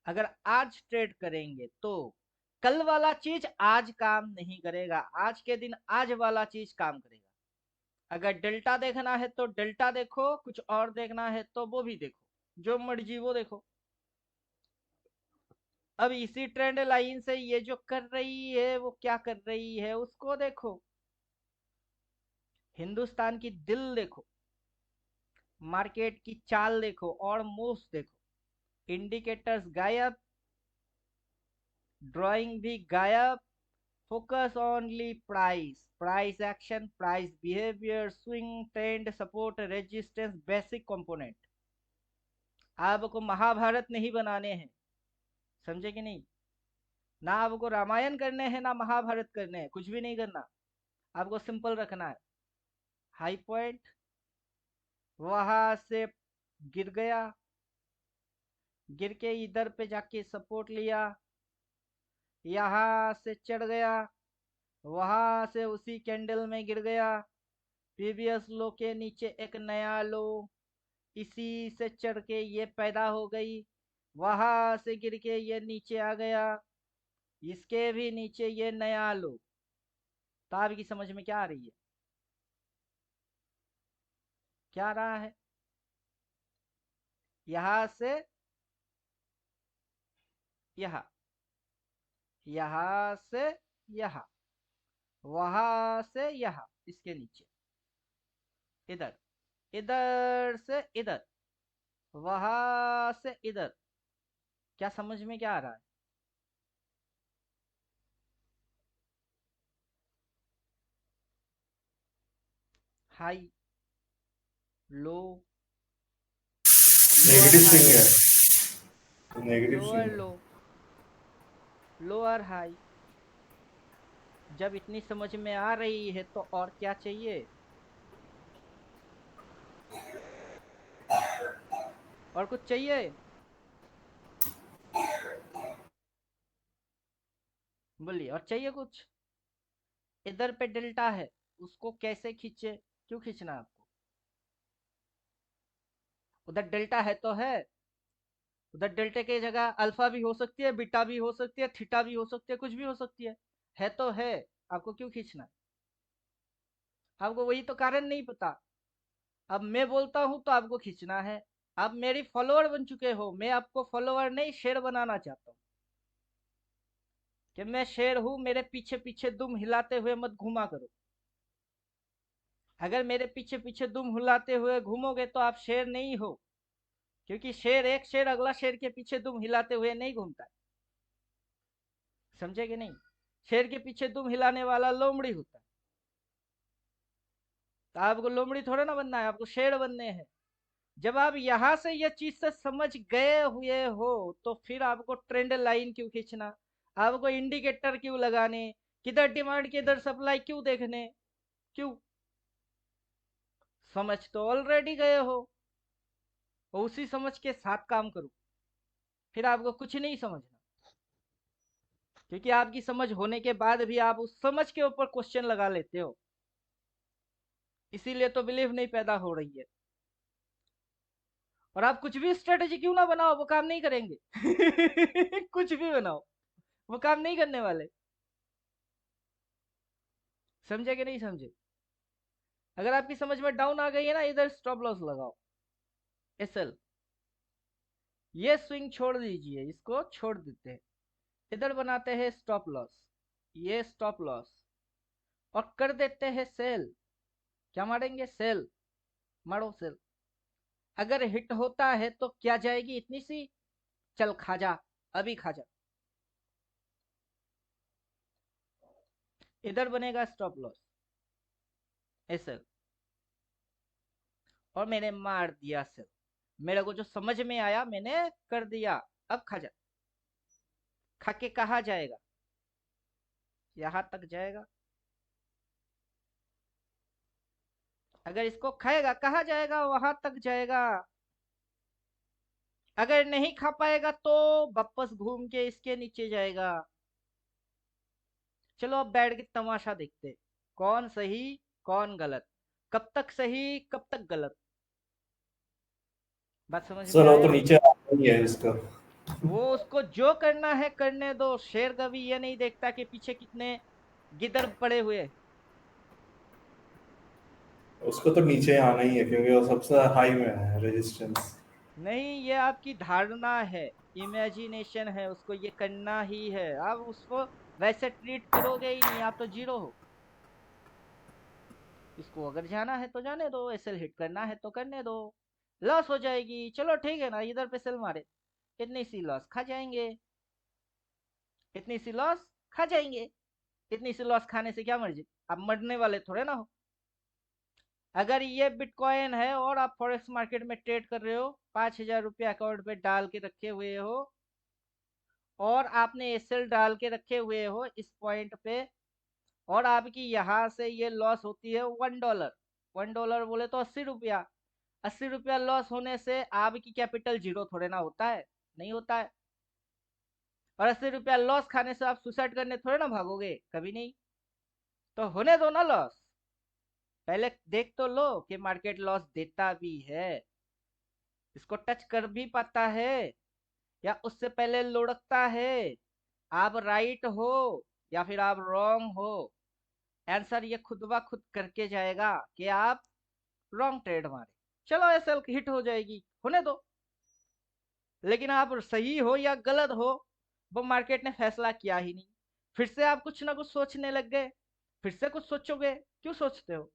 अगर आज ट्रेड करेंगे तो कल वाला चीज आज काम नहीं करेगा, आज के दिन आज वाला चीज काम करेगा। अगर डेल्टा देखना है तो डेल्टा देखो, कुछ और देखना है तो वो भी देखो, जो मर्जी वो देखो। अब इसी ट्रेंड लाइन से ये जो कर रही है वो क्या कर रही है उसको देखो। हिंदुस्तान की दिल देखो, मार्केट की चाल देखो और मूव्स देखो। इंडिकेटर्स गायब, ड्राइंग भी गायब। Focus only price, price action, price behaviour, swing trend, support resistance, basic component. आपको महाभारत नहीं बनाने हैं, समझे कि नहीं? ना आपको रामायण करने हैं ना महाभारत करने हैं, कुछ भी नहीं करना। आपको सिंपल रखना है। हाई पॉइंट, वहां से गिर गया, गिर के इधर पे जाके सपोर्ट लिया, यहां से चढ़ गया, वहां से उसी कैंडल में गिर गया, प्रीवियस लो के नीचे एक नया लो, इसी से चढ़ के ये पैदा हो गई, वहां से गिर के ये नीचे आ गया, इसके भी नीचे ये नया लो। तो आपकी समझ में क्या आ रही है? क्या आ रहा है? यहां से यहां, यहां से यहां, वहां से यहां, इसके नीचे, इधर, इधर से इधर, वहां से इधर। क्या समझ में क्या आ रहा है? हाई, लो, लोअर नेगेटिव स्विंग हाई, है, नेगेटिव लोअर स्विंग है। लो, लोअर हाई, जब इतनी समझ में आ रही है तो और क्या चाहिए? और कुछ चाहिए? बोलिए, और चाहिए कुछ? इधर पे डेल्टा है, उसको कैसे खींचे? क्यों खींचना है आपको? उधर डेल्टा है तो है, उधर डेल्टा की जगह अल्फा भी हो सकती है, बीटा भी हो सकती है, थीटा भी हो सकती है, कुछ भी हो सकती है तो है। आपको क्यों खींचना है? आपको वही तो कारण नहीं पता। अब मैं बोलता हूं तो आपको खींचना है। आप मेरी फॉलोअर बन चुके हो, मैं आपको फॉलोअर नहीं शेर बनाना चाहता हूँ कि मैं शेर हूं, मेरे पीछे पीछे दुम हिलाते हुए मत घुमा करो। अगर मेरे पीछे पीछे दुम हिलाते हुए घूमोगे तो आप शेर नहीं हो, क्योंकि शेर एक शेर अगला शेर के पीछे दुम हिलाते हुए नहीं घूमता है। समझे कि नहीं? शेर के पीछे दुम हिलाने वाला लोमड़ी होता है। तो आपको लोमड़ी थोड़ा ना बनना है, आपको शेर बनने हैं। जब आप यहां से ये चीज से समझ गए हुए हो तो फिर आपको ट्रेंड लाइन क्यों खींचना? आपको इंडिकेटर क्यों लगाने? किधर डिमांड किधर सप्लाई क्यों देखने? क्यों? समझ तो ऑलरेडी गए हो, और उसी समझ के साथ काम करो, फिर आपको कुछ नहीं समझना। क्योंकि आपकी समझ होने के बाद भी आप उस समझ के ऊपर क्वेश्चन लगा लेते हो, इसीलिए तो बिलीव नहीं पैदा हो रही है। और आप कुछ भी स्ट्रेटेजी क्यों ना बनाओ, वो काम नहीं करेंगे। कुछ भी बनाओ, वो काम नहीं करने वाले। समझे कि नहीं समझे? अगर आपकी समझ में डाउन आ गई है ना, इधर स्टॉप लॉस लगाओ, एसएल। ये स्विंग छोड़ दीजिए, इसको छोड़ देते हैं, इधर बनाते हैं स्टॉप लॉस, ये स्टॉप लॉस, और कर देते हैं सेल। क्या मारेंगे? सेल। मारो सेल। अगर हिट होता है तो क्या जाएगी? इतनी सी, चल खा जा, अभी खा जा। इधर बनेगा स्टॉप लॉस, एसएल, और मैंने मार दिया सेल। मेरे को जो समझ में आया मैंने कर दिया, अब खा जा। खा के कहा जाएगा? यहां तक जाएगा। अगर इसको खाएगा कहा जाएगा? वहां तक जाएगा। अगर नहीं खा पाएगा तो वापस घूम के इसके नीचे जाएगा। चलो अब बैठ के तमाशा देखते, कौन सही कौन गलत, कब तक सही कब तक गलत। बात समझ में सर वो तो आया? नीचे आ ही है इसका। वो उसको जो करना है करने दो। शेर कभी ये नहीं देखता कि पीछे कितने गिदड़ पड़े हुए। उसको तो नीचे आना ही है क्योंकि वो सबसे हाई में है रेजिस्टेंस। नहीं, ये आपकी धारणा है, इमेजिनेशन है, उसको ये करना ही है। आप उसको वैसे ट्रीट करोगे ही नहीं, आप तो जीरो हो। इसको अगर जाना है तो जाने दो, एसएल हिट करना है तो करने दो। लॉस हो जाएगी, चलो ठीक है ना, इधर पे सेल मारे, इतनी सी लॉस खा जाएंगे, इतनी सी लॉस खा जाएंगे। इतनी सी लॉस खाने से क्या मर्जी, आप मरने वाले थोड़े ना हो। अगर ये बिटकॉइन है और आप फॉरेक्स मार्केट में ट्रेड कर रहे हो, 5,000 रुपये अकाउंट पे डाल के रखे हुए हो, और आपने एसएल डाल के रखे हुए हो इस पॉइंट पे, और आपकी यहाँ से ये लॉस होती है $1। $1 बोले तो 80 रुपया। 80 रुपया लॉस होने से आपकी कैपिटल जीरो थोड़े ना होता है, नहीं होता है। और 80 रुपया लॉस खाने से आप सुसाइड करने थोड़े ना भागोगे, कभी नहीं। तो होने दो ना लॉस, पहले देख तो लो कि मार्केट लॉस देता भी है, इसको टच कर भी पाता है, या उससे पहले लुढ़कता है। आप राइट हो या फिर आप रॉन्ग हो, आंसर ये खुद ब खुद करके जाएगा कि आप रॉन्ग ट्रेड मारे। चलो एसएल हिट हो जाएगी, होने दो। लेकिन आप सही हो या गलत हो, वो मार्केट ने फैसला किया ही नहीं। फिर से आप कुछ ना कुछ सोचने लग गए, फिर से कुछ सोचोगे। क्यों सोचते हो?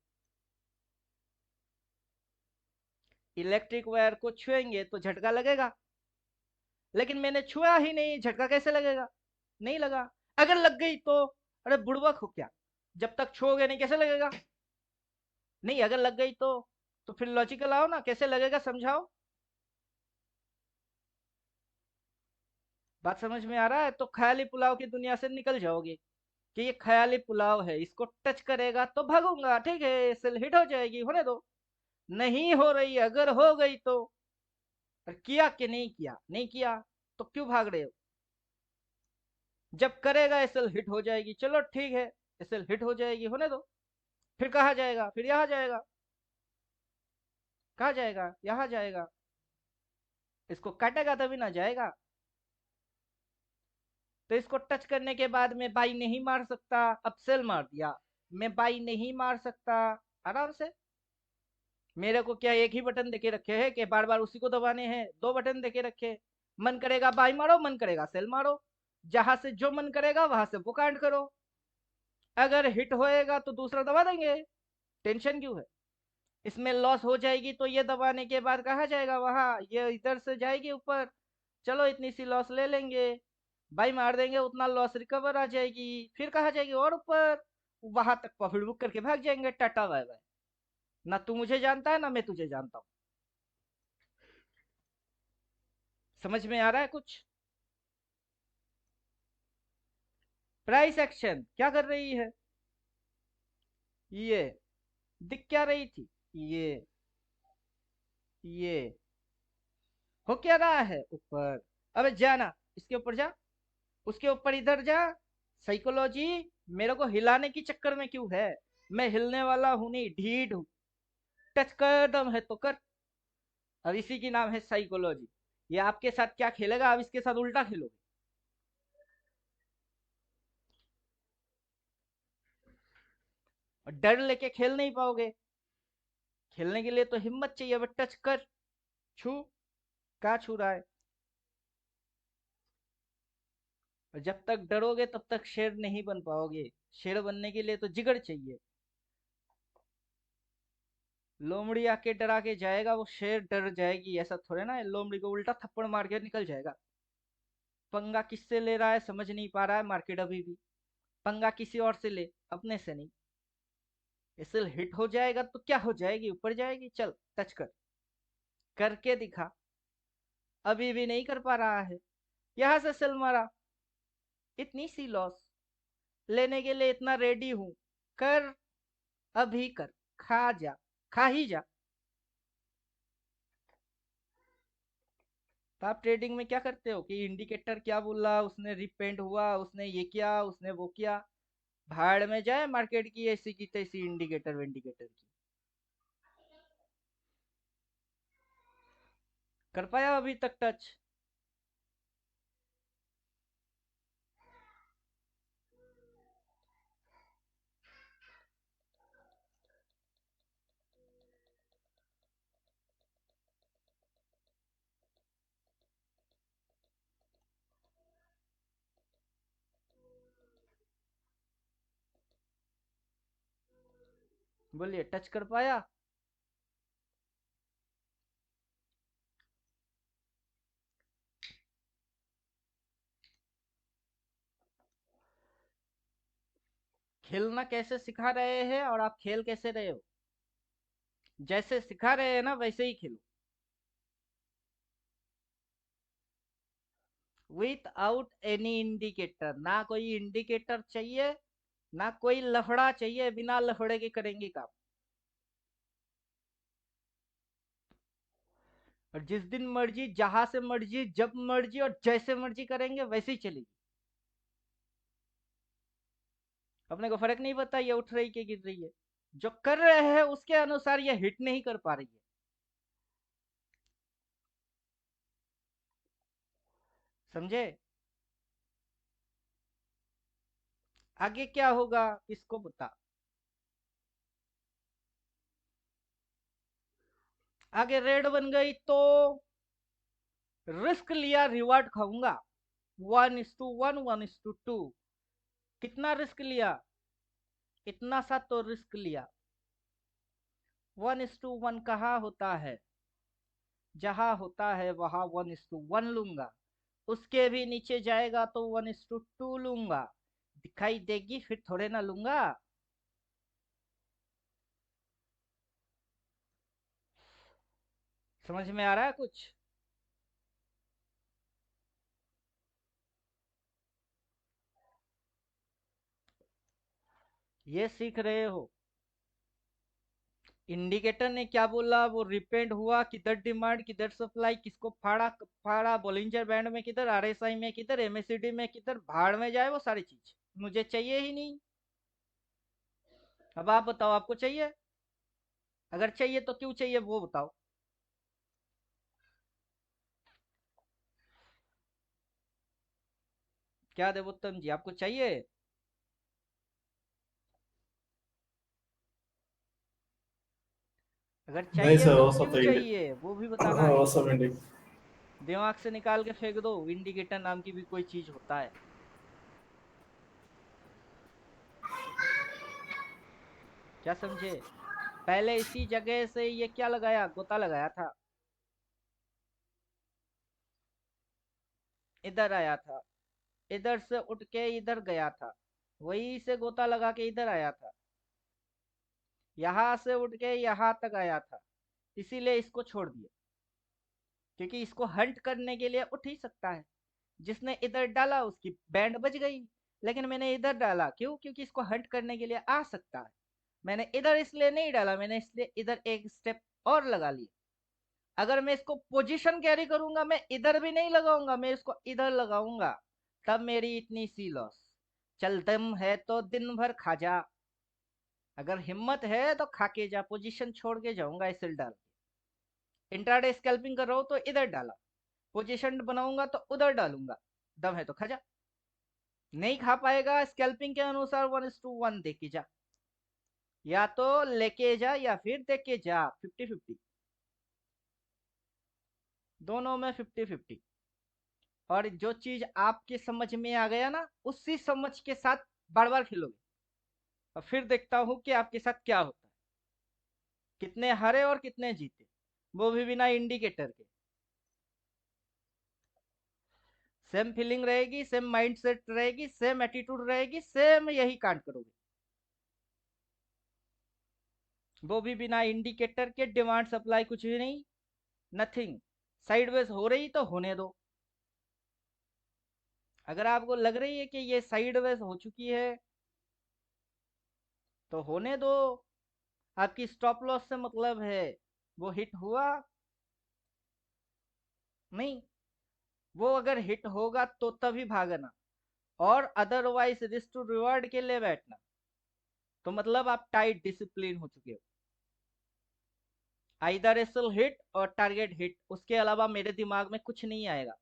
इलेक्ट्रिक वायर को छुएंगे तो झटका लगेगा, लेकिन मैंने छुआ ही नहीं, झटका कैसे लगेगा? नहीं लगा। अगर लग गई तो, अरे बुड़बक हो क्या, जब तक छुओगे नहीं कैसे लगेगा? नहीं, अगर लग गई तो फिर लॉजिकल आओ ना, कैसे लगेगा समझाओ। बात समझ में आ रहा है? तो ख्याली पुलाव की दुनिया से निकल जाओगे। कि ये ख्याली पुलाव है, इसको टच करेगा तो भागूंगा, ठीक है, सेल हिट हो जाएगी, होने दो। नहीं हो रही, अगर हो गई तो। और किया कि नहीं किया? नहीं किया तो क्यों भाग रहे हो? जब करेगा एसएल हिट हो जाएगी, चलो ठीक है, एसएल हिट हो जाएगी, होने दो। फिर कहा जाएगा, फिर यहाँ जाएगा, कहा जाएगा, यहाँ जाएगा, इसको काटेगा तभी ना जाएगा। तो इसको टच करने के बाद मैं बाई नहीं मार सकता, अब सेल मार दिया, मैं बाई नहीं मार सकता आराम से। मेरे को क्या एक ही बटन देके रखे हैं कि बार बार उसी को दबाने हैं? दो बटन देके रखे, मन करेगा बाई मारो, मन करेगा सेल मारो, जहां से जो मन करेगा वहां से वो कांड करो। अगर हिट होएगा तो दूसरा दबा देंगे, टेंशन क्यों है? इसमें लॉस हो जाएगी तो ये दबाने के बाद कहा जाएगा वहां, ये इधर से जाएगी ऊपर, चलो इतनी सी लॉस ले लेंगे, बाई मार देंगे, उतना लॉस रिकवर आ जाएगी, फिर कहा जाएगी और ऊपर, वहां तक प्रॉफिट बुक करके भाग जाएंगे, टाटा बाय बाय। ना तू मुझे जानता है ना मैं तुझे जानता हूँ। समझ में आ रहा है कुछ? प्राइस एक्शन क्या कर रही है? ये दिख क्या रही थी? ये हो क्या रहा है ऊपर? अबे जाना, इसके ऊपर जा, उसके ऊपर इधर जा। साइकोलॉजी मेरे को हिलाने की चक्कर में क्यों है? मैं हिलने वाला हूं नहीं, ढीठ हूं। टच कर दम है तो कर। अब इसी की नाम है साइकोलॉजी। ये आपके साथ क्या खेलेगा, अब इसके साथ उल्टा खेलोगे। और डर लेके खेल नहीं पाओगे। खेलने के लिए तो हिम्मत चाहिए। अब टच कर, छू, कहाँ छू रहा है? और जब तक डरोगे तब तक शेर नहीं बन पाओगे। शेर बनने के लिए तो जिगर चाहिए। लोमड़ी आके डरा के जाएगा, वो शेर डर जाएगी, ऐसा थोड़े ना है। लोमड़ी को उल्टा थप्पड़ मार के निकल जाएगा। पंगा किससे ले रहा है समझ नहीं पा रहा है मार्केट अभी भी। पंगा किसी और से ले, अपने से नहीं। एसएल हिट हो जाएगा तो क्या हो जाएगी? ऊपर जाएगी। चल टच कर, करके दिखा। अभी भी नहीं कर पा रहा है। यहां से सेल मारा, इतनी सी लॉस लेने के लिए इतना रेडी हूं। कर, अभी कर, खा जा, खा ही जा। तो आप ट्रेडिंग में क्या करते हो कि इंडिकेटर क्या बोला, उसने रिपेंट हुआ, उसने ये किया, उसने वो किया। भाड़ में जाए मार्केट की ऐसी की तैसी इंडिकेटर विंडिकेटर की। कर पाया अभी तक टच? बोलिए, टच कर पाया? खेलना कैसे सिखा रहे हैं और आप खेल कैसे रहे हो? जैसे सिखा रहे हैं ना वैसे ही खेलो। विथ आउट एनी इंडिकेटर, ना कोई इंडिकेटर चाहिए, ना कोई लफड़ा चाहिए। बिना लफड़े के करेंगे काम। और जिस दिन मर्जी, जहां से मर्जी, जब मर्जी और जैसे मर्जी करेंगे वैसे ही चलेगी। अपने को फर्क नहीं पड़ता ये उठ रही कि गिर रही है। जो कर रहे हैं उसके अनुसार ये हिट नहीं कर पा रही है। समझे? आगे क्या होगा किसको बता। आगे रेड बन गई तो रिस्क लिया, रिवार्ड खाऊंगा। 1:1, 1:2। कितना रिस्क लिया? इतना सा तो रिस्क लिया। 1:1 कहाँ होता है? जहां होता है वहां 1:1 लूंगा। उसके भी नीचे जाएगा तो 1:2 लूंगा। दिखाई देगी फिर थोड़े ना लूंगा। समझ में आ रहा है कुछ? ये सीख रहे हो। इंडिकेटर ने क्या बोला, वो रिपेंड हुआ, किधर डिमांड किधर सप्लाई, किसको फाड़ा फाड़ा, बोलिंजर बैंड में किधर, आरएसआई में किधर, एमएससीडी में किधर, भाड़ में जाए वो सारी चीज, मुझे चाहिए ही नहीं। अब आप बताओ, आपको चाहिए? अगर चाहिए तो क्यों चाहिए वो बताओ। क्या देवोत्तम जी, आपको चाहिए? अगर नहीं चाहिए सर, तो वो सब क्यों तो चाहिए वो भी बताना हाँ, है। वो सब इंडिक। दिमाग से निकाल के फेंक दो, इंडिकेटर नाम की भी कोई चीज होता है? क्या समझे? पहले इसी जगह से ये क्या लगाया, गोता लगाया था, इधर आया था, इधर से उठ के इधर गया था, वहीं से गोता लगा के इधर आया था, यहां से उठ के यहां तक आया था, इसीलिए इसको छोड़ दिया, क्योंकि इसको हंट करने के लिए उठ ही सकता है। जिसने इधर डाला उसकी बैंड बज गई, लेकिन मैंने इधर डाला क्यों, क्योंकि इसको हंट करने के लिए आ सकता है। मैंने इधर इसलिए नहीं डाला, मैंने इसलिए इधर एक स्टेप और लगा लिया। अगर मैं इसको पोजीशन कैरी करूंगा, मैं इधर भी नहीं लगाऊंगा, मैं इसको इधर लगाऊंगा, तब मेरी इतनी सी लॉस। चल दम है तो दिन भर खा जा, अगर हिम्मत है तो खा के जा, पोजीशन छोड़ के जाऊंगा ऐसे डाल के। इंट्राडे स्कैल्पिंग कर रहा हूं तो इधर डाला, पोजीशन बनाऊंगा तो उधर डालूंगा, दम है तो खा जा। नहीं खा पाएगा, स्कैल्पिंग के अनुसार 1:1 दे के जा, या तो लेके जा या फिर दे के जा, 50-50, दोनों में 50-50। और जो चीज आपके समझ में आ गया ना, उसी समझ के साथ बार बार खेलोगे, और फिर देखता हूं कि आपके साथ क्या होता है, कितने हारे और कितने जीते, वो भी बिना इंडिकेटर के। सेम फीलिंग रहेगी, सेम माइंड सेट रहेगी, सेम एटीट्यूड रहेगी, सेम यही कांड करोगे, वो भी बिना इंडिकेटर के। डिमांड सप्लाई कुछ भी नहीं, नथिंग। साइडवेज हो रही तो होने दो, अगर आपको लग रही है कि ये साइडवेज हो चुकी है तो होने दो। आपकी स्टॉप लॉस से मतलब है, वो हिट हुआ नहीं, वो अगर हिट होगा तो तभी भागना, और अदरवाइज रिस्क टू रिवार्ड के लिए बैठना, तो मतलब आप टाइट डिसिप्लिन हो चुके हो। आइदर एसएल हिट और टारगेट हिट, उसके अलावा मेरे दिमाग में कुछ नहीं आएगा।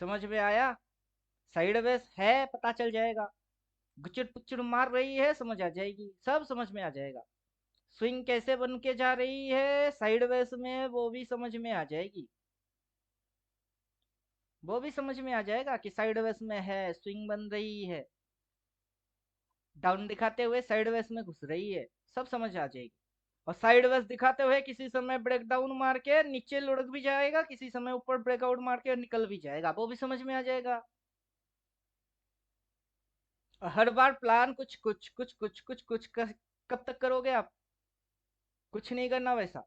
समझ में आया? साइडवेज है पता चल जाएगा, गुचर पुचर मार रही है समझ आ जाएगी, सब समझ में आ जाएगा। स्विंग कैसे बन के जा रही है साइडवेज में, वो भी समझ में आ जाएगी, वो भी समझ में आ जाएगा कि साइडवेज में है, स्विंग बन रही है, डाउन दिखाते हुए साइडवेज में घुस रही है, सब समझ आ जाएगी। और साइडवेज दिखाते हुए किसी समय ब्रेकडाउन मार के नीचे लुढ़क भी जाएगा, किसी समय ऊपर ब्रेकआउट मार के निकल भी जाएगा, वो भी समझ में आ जाएगा। और हर बार प्लान कुछ कुछ कुछ कुछ कुछ कुछ कब तक करोगे आप? कुछ नहीं करना वैसा।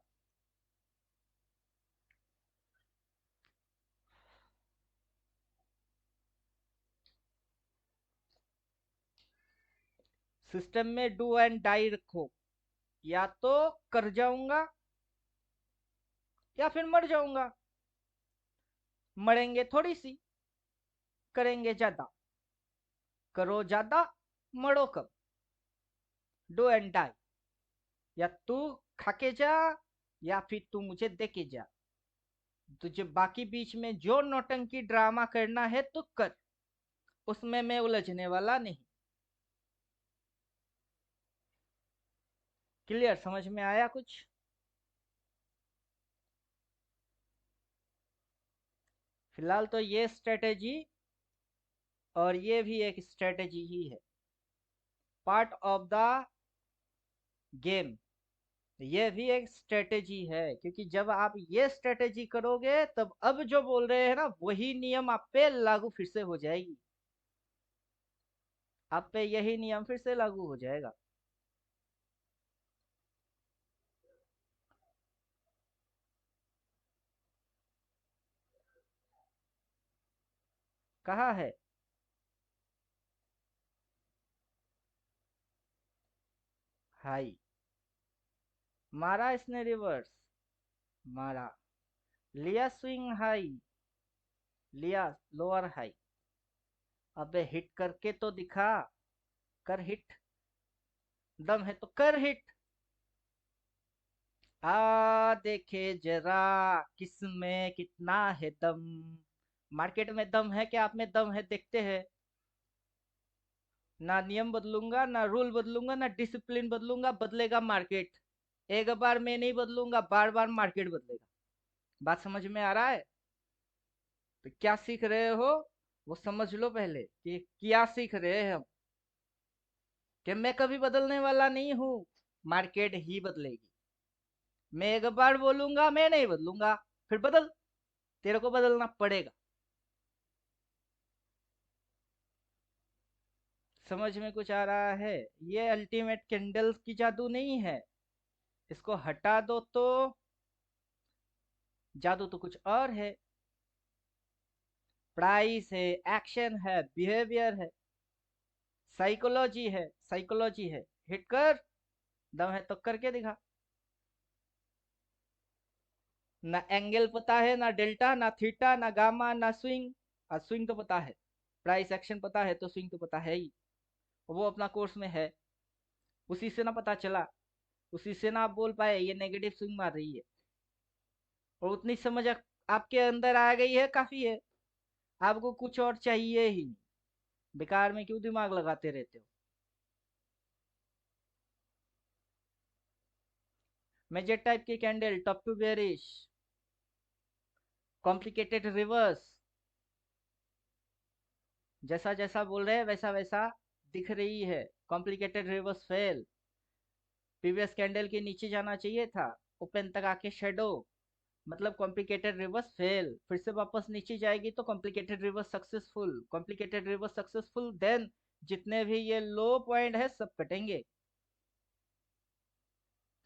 सिस्टम में डू एंड डाई रखो, या तो कर जाऊंगा या फिर मर जाऊंगा। मरेंगे थोड़ी सी, करेंगे ज्यादा, करो ज्यादा, मरो कब। डू एंड डाई, या तू खाके जा या फिर तू मुझे दे के जा, तुझे बाकी बीच में जो नौटंकी ड्रामा करना है तो कर, उसमें मैं उलझने वाला नहीं। क्लियर? समझ में आया कुछ? फिलहाल तो ये स्ट्रेटेजी और ये भी एक स्ट्रेटेजी ही है, पार्ट ऑफ द गेम। ये भी एक स्ट्रेटेजी है, क्योंकि जब आप ये स्ट्रेटेजी करोगे तब अब जो बोल रहे हैं ना वही नियम आप पे लागू फिर से हो जाएगी, आप पे यही नियम फिर से लागू हो जाएगा। कहाँ है? हाई मारा इसने, रिवर्स मारा, लिया स्विंग हाई, लिया लोअर हाई। अबे हिट करके तो दिखा, कर हिट, दम है तो कर हिट। देखे जरा किस में कितना है दम। मार्केट में दम है क्या, आप में दम है, देखते हैं। ना नियम बदलूंगा, ना रूल बदलूंगा, ना डिसिप्लिन बदलूंगा, बदलेगा मार्केट। एक बार मैं नहीं बदलूंगा, बार बार मार्केट बदलेगा। बात समझ में आ रहा है? तो क्या सीख रहे हो वो समझ लो पहले, कि क्या सीख रहे हैं हम। कि मैं कभी बदलने वाला नहीं हूं, मार्केट ही बदलेगी। मैं एक बार बोलूंगा मैं नहीं बदलूंगा, फिर बदल, तेरे को बदलना पड़ेगा। समझ में कुछ आ रहा है? ये अल्टीमेट कैंडल्स की जादू नहीं है। इसको हटा दो तो जादू तो कुछ और है। प्राइस है, एक्शन है, बिहेवियर है, साइकोलॉजी है, साइकोलॉजी है। हिट कर, दम है तो करके दिखा। ना एंगल पता है, ना डेल्टा, ना थीटा, ना गामा, ना स्विंग। स्विंग तो पता है, प्राइस एक्शन पता है, तो स्विंग तो पता है ही। वो अपना कोर्स में है, उसी से ना पता चला, उसी से ना आप बोल पाए ये नेगेटिव स्विंग मार रही है। और उतनी समझ आपके अंदर आ गई है, काफी है। आपको कुछ और चाहिए ही नहीं। बेकार में क्यों दिमाग लगाते रहते हो? मेजर टाइप की candle, top two bearish, complicated reverse. जैसा जैसा बोल रहे हैं वैसा वैसा दिख रही है। Complicated reverse fail, previous candle के नीचे जाना चाहिए था, ओपन तक आके शेडो, मतलब कॉम्प्लिकेटेड रिवर्स फेल। फिर से वापस नीचे जाएगी तो complicated reverse successful, complicated reverse successful, then जितने भी ये लो पॉइंट है सब कटेंगे।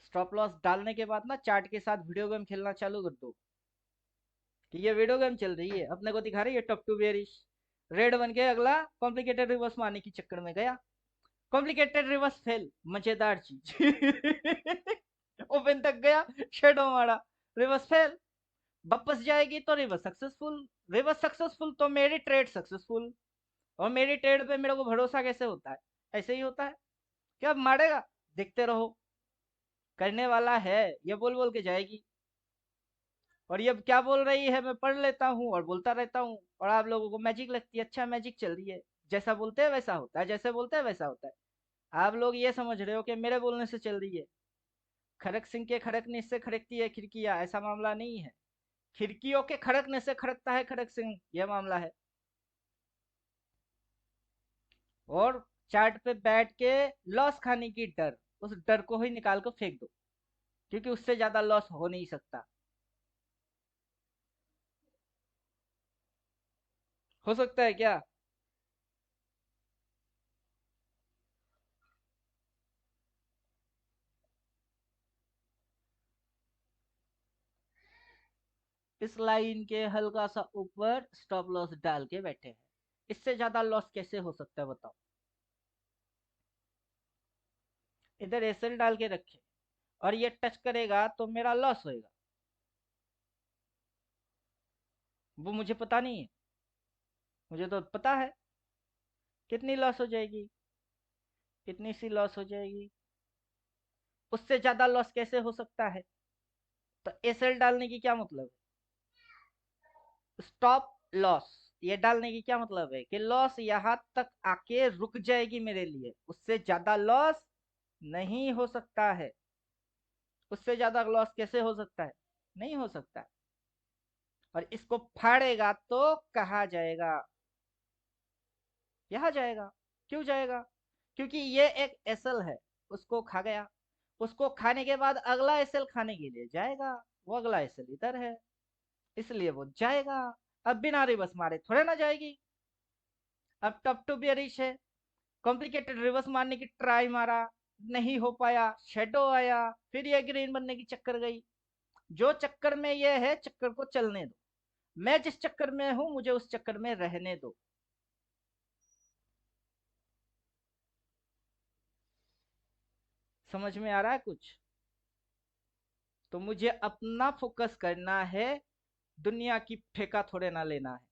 स्टॉप लॉस डालने के बाद ना चार्ट के साथ वीडियो गेम खेलना चालू कर दो, कि ये वीडियो गेम चल रही है, अपने को दिखा रही है टॉप टू बेरिश। रेड बन के अगला कॉम्प्लिकेटेड रिवर्स मारने के चक्कर में गया, कॉम्प्लिकेटेड रिवर्स फेल, मजेदार चीज। ओपन तक गया, शेडो मारा, रिवर्स फेल, वापस जाएगी तो रिवर्स सक्सेसफुल, रिवर्स सक्सेसफुल तो मेरी ट्रेड सक्सेसफुल। और मेरी ट्रेड पे मेरे को भरोसा कैसे होता है? ऐसे ही होता है। क्या मारेगा, देखते रहो, करने वाला है, ये बोल बोल के जाएगी। और ये क्या बोल रही है मैं पढ़ लेता हूँ और बोलता रहता हूँ, और आप लोगों को मैजिक लगती है। अच्छा मैजिक चल रही है, जैसा बोलते हैं वैसा होता है, जैसे बोलते हैं वैसा होता है। आप लोग ये समझ रहे हो कि मेरे बोलने से चल रही है। खड़क सिंह के खड़कने से खड़कती है खिड़कियां, ऐसा मामला नहीं है। खिड़कियों के खड़कने से खड़कता है खड़क सिंह, यह मामला है। और चार्ट पे बैठ के लॉस खाने की डर, उस डर को ही निकाल कर फेंक दो, क्योंकि उससे ज्यादा लॉस हो नहीं सकता। हो सकता है क्या? इस लाइन के हल्का सा ऊपर स्टॉप लॉस डाल के बैठे हैं, इससे ज्यादा लॉस कैसे हो सकता है बताओ? इधर एसएल डाल के रखे, और ये टच करेगा तो मेरा लॉस होएगा। वो मुझे पता नहीं है, मुझे तो पता है कितनी लॉस हो जाएगी, कितनी सी लॉस हो जाएगी। उससे ज्यादा लॉस कैसे हो सकता है? तो एसएल डालने की क्या मतलब है? स्टॉप लॉस ये डालने की क्या मतलब है? कि लॉस यहां तक आके रुक जाएगी मेरे लिए, उससे ज्यादा लॉस नहीं हो सकता है। उससे ज्यादा लॉस कैसे हो सकता है? नहीं हो सकता है। और इसको फाड़ेगा तो कहा जाएगा, यहाँ जाएगा। क्यों जाएगा? क्योंकि ये एक एसएल है, उसको खा गया। उसको खाने के बाद अगला एसएल खाने के लिए जाएगा, वो अगला एसएल इधर है, इसलिए वो जाएगा। अब बिना रिवर्स मारे थोड़े ना जाएगी। अब टफ टू बियरिश है, कॉम्प्लिकेटेड रिवर्स मारने की ट्राई मारा, नहीं हो पाया, शेडो आया, फिर ये ग्रीन बनने की चक्कर गई। जो चक्कर में ये है, चक्कर को चलने दो। मैं जिस चक्कर में हूं मुझे उस चक्कर में रहने दो। समझ में आ रहा है कुछ? तो मुझे अपना फोकस करना है, दुनिया की ठेका थोड़े ना लेना है।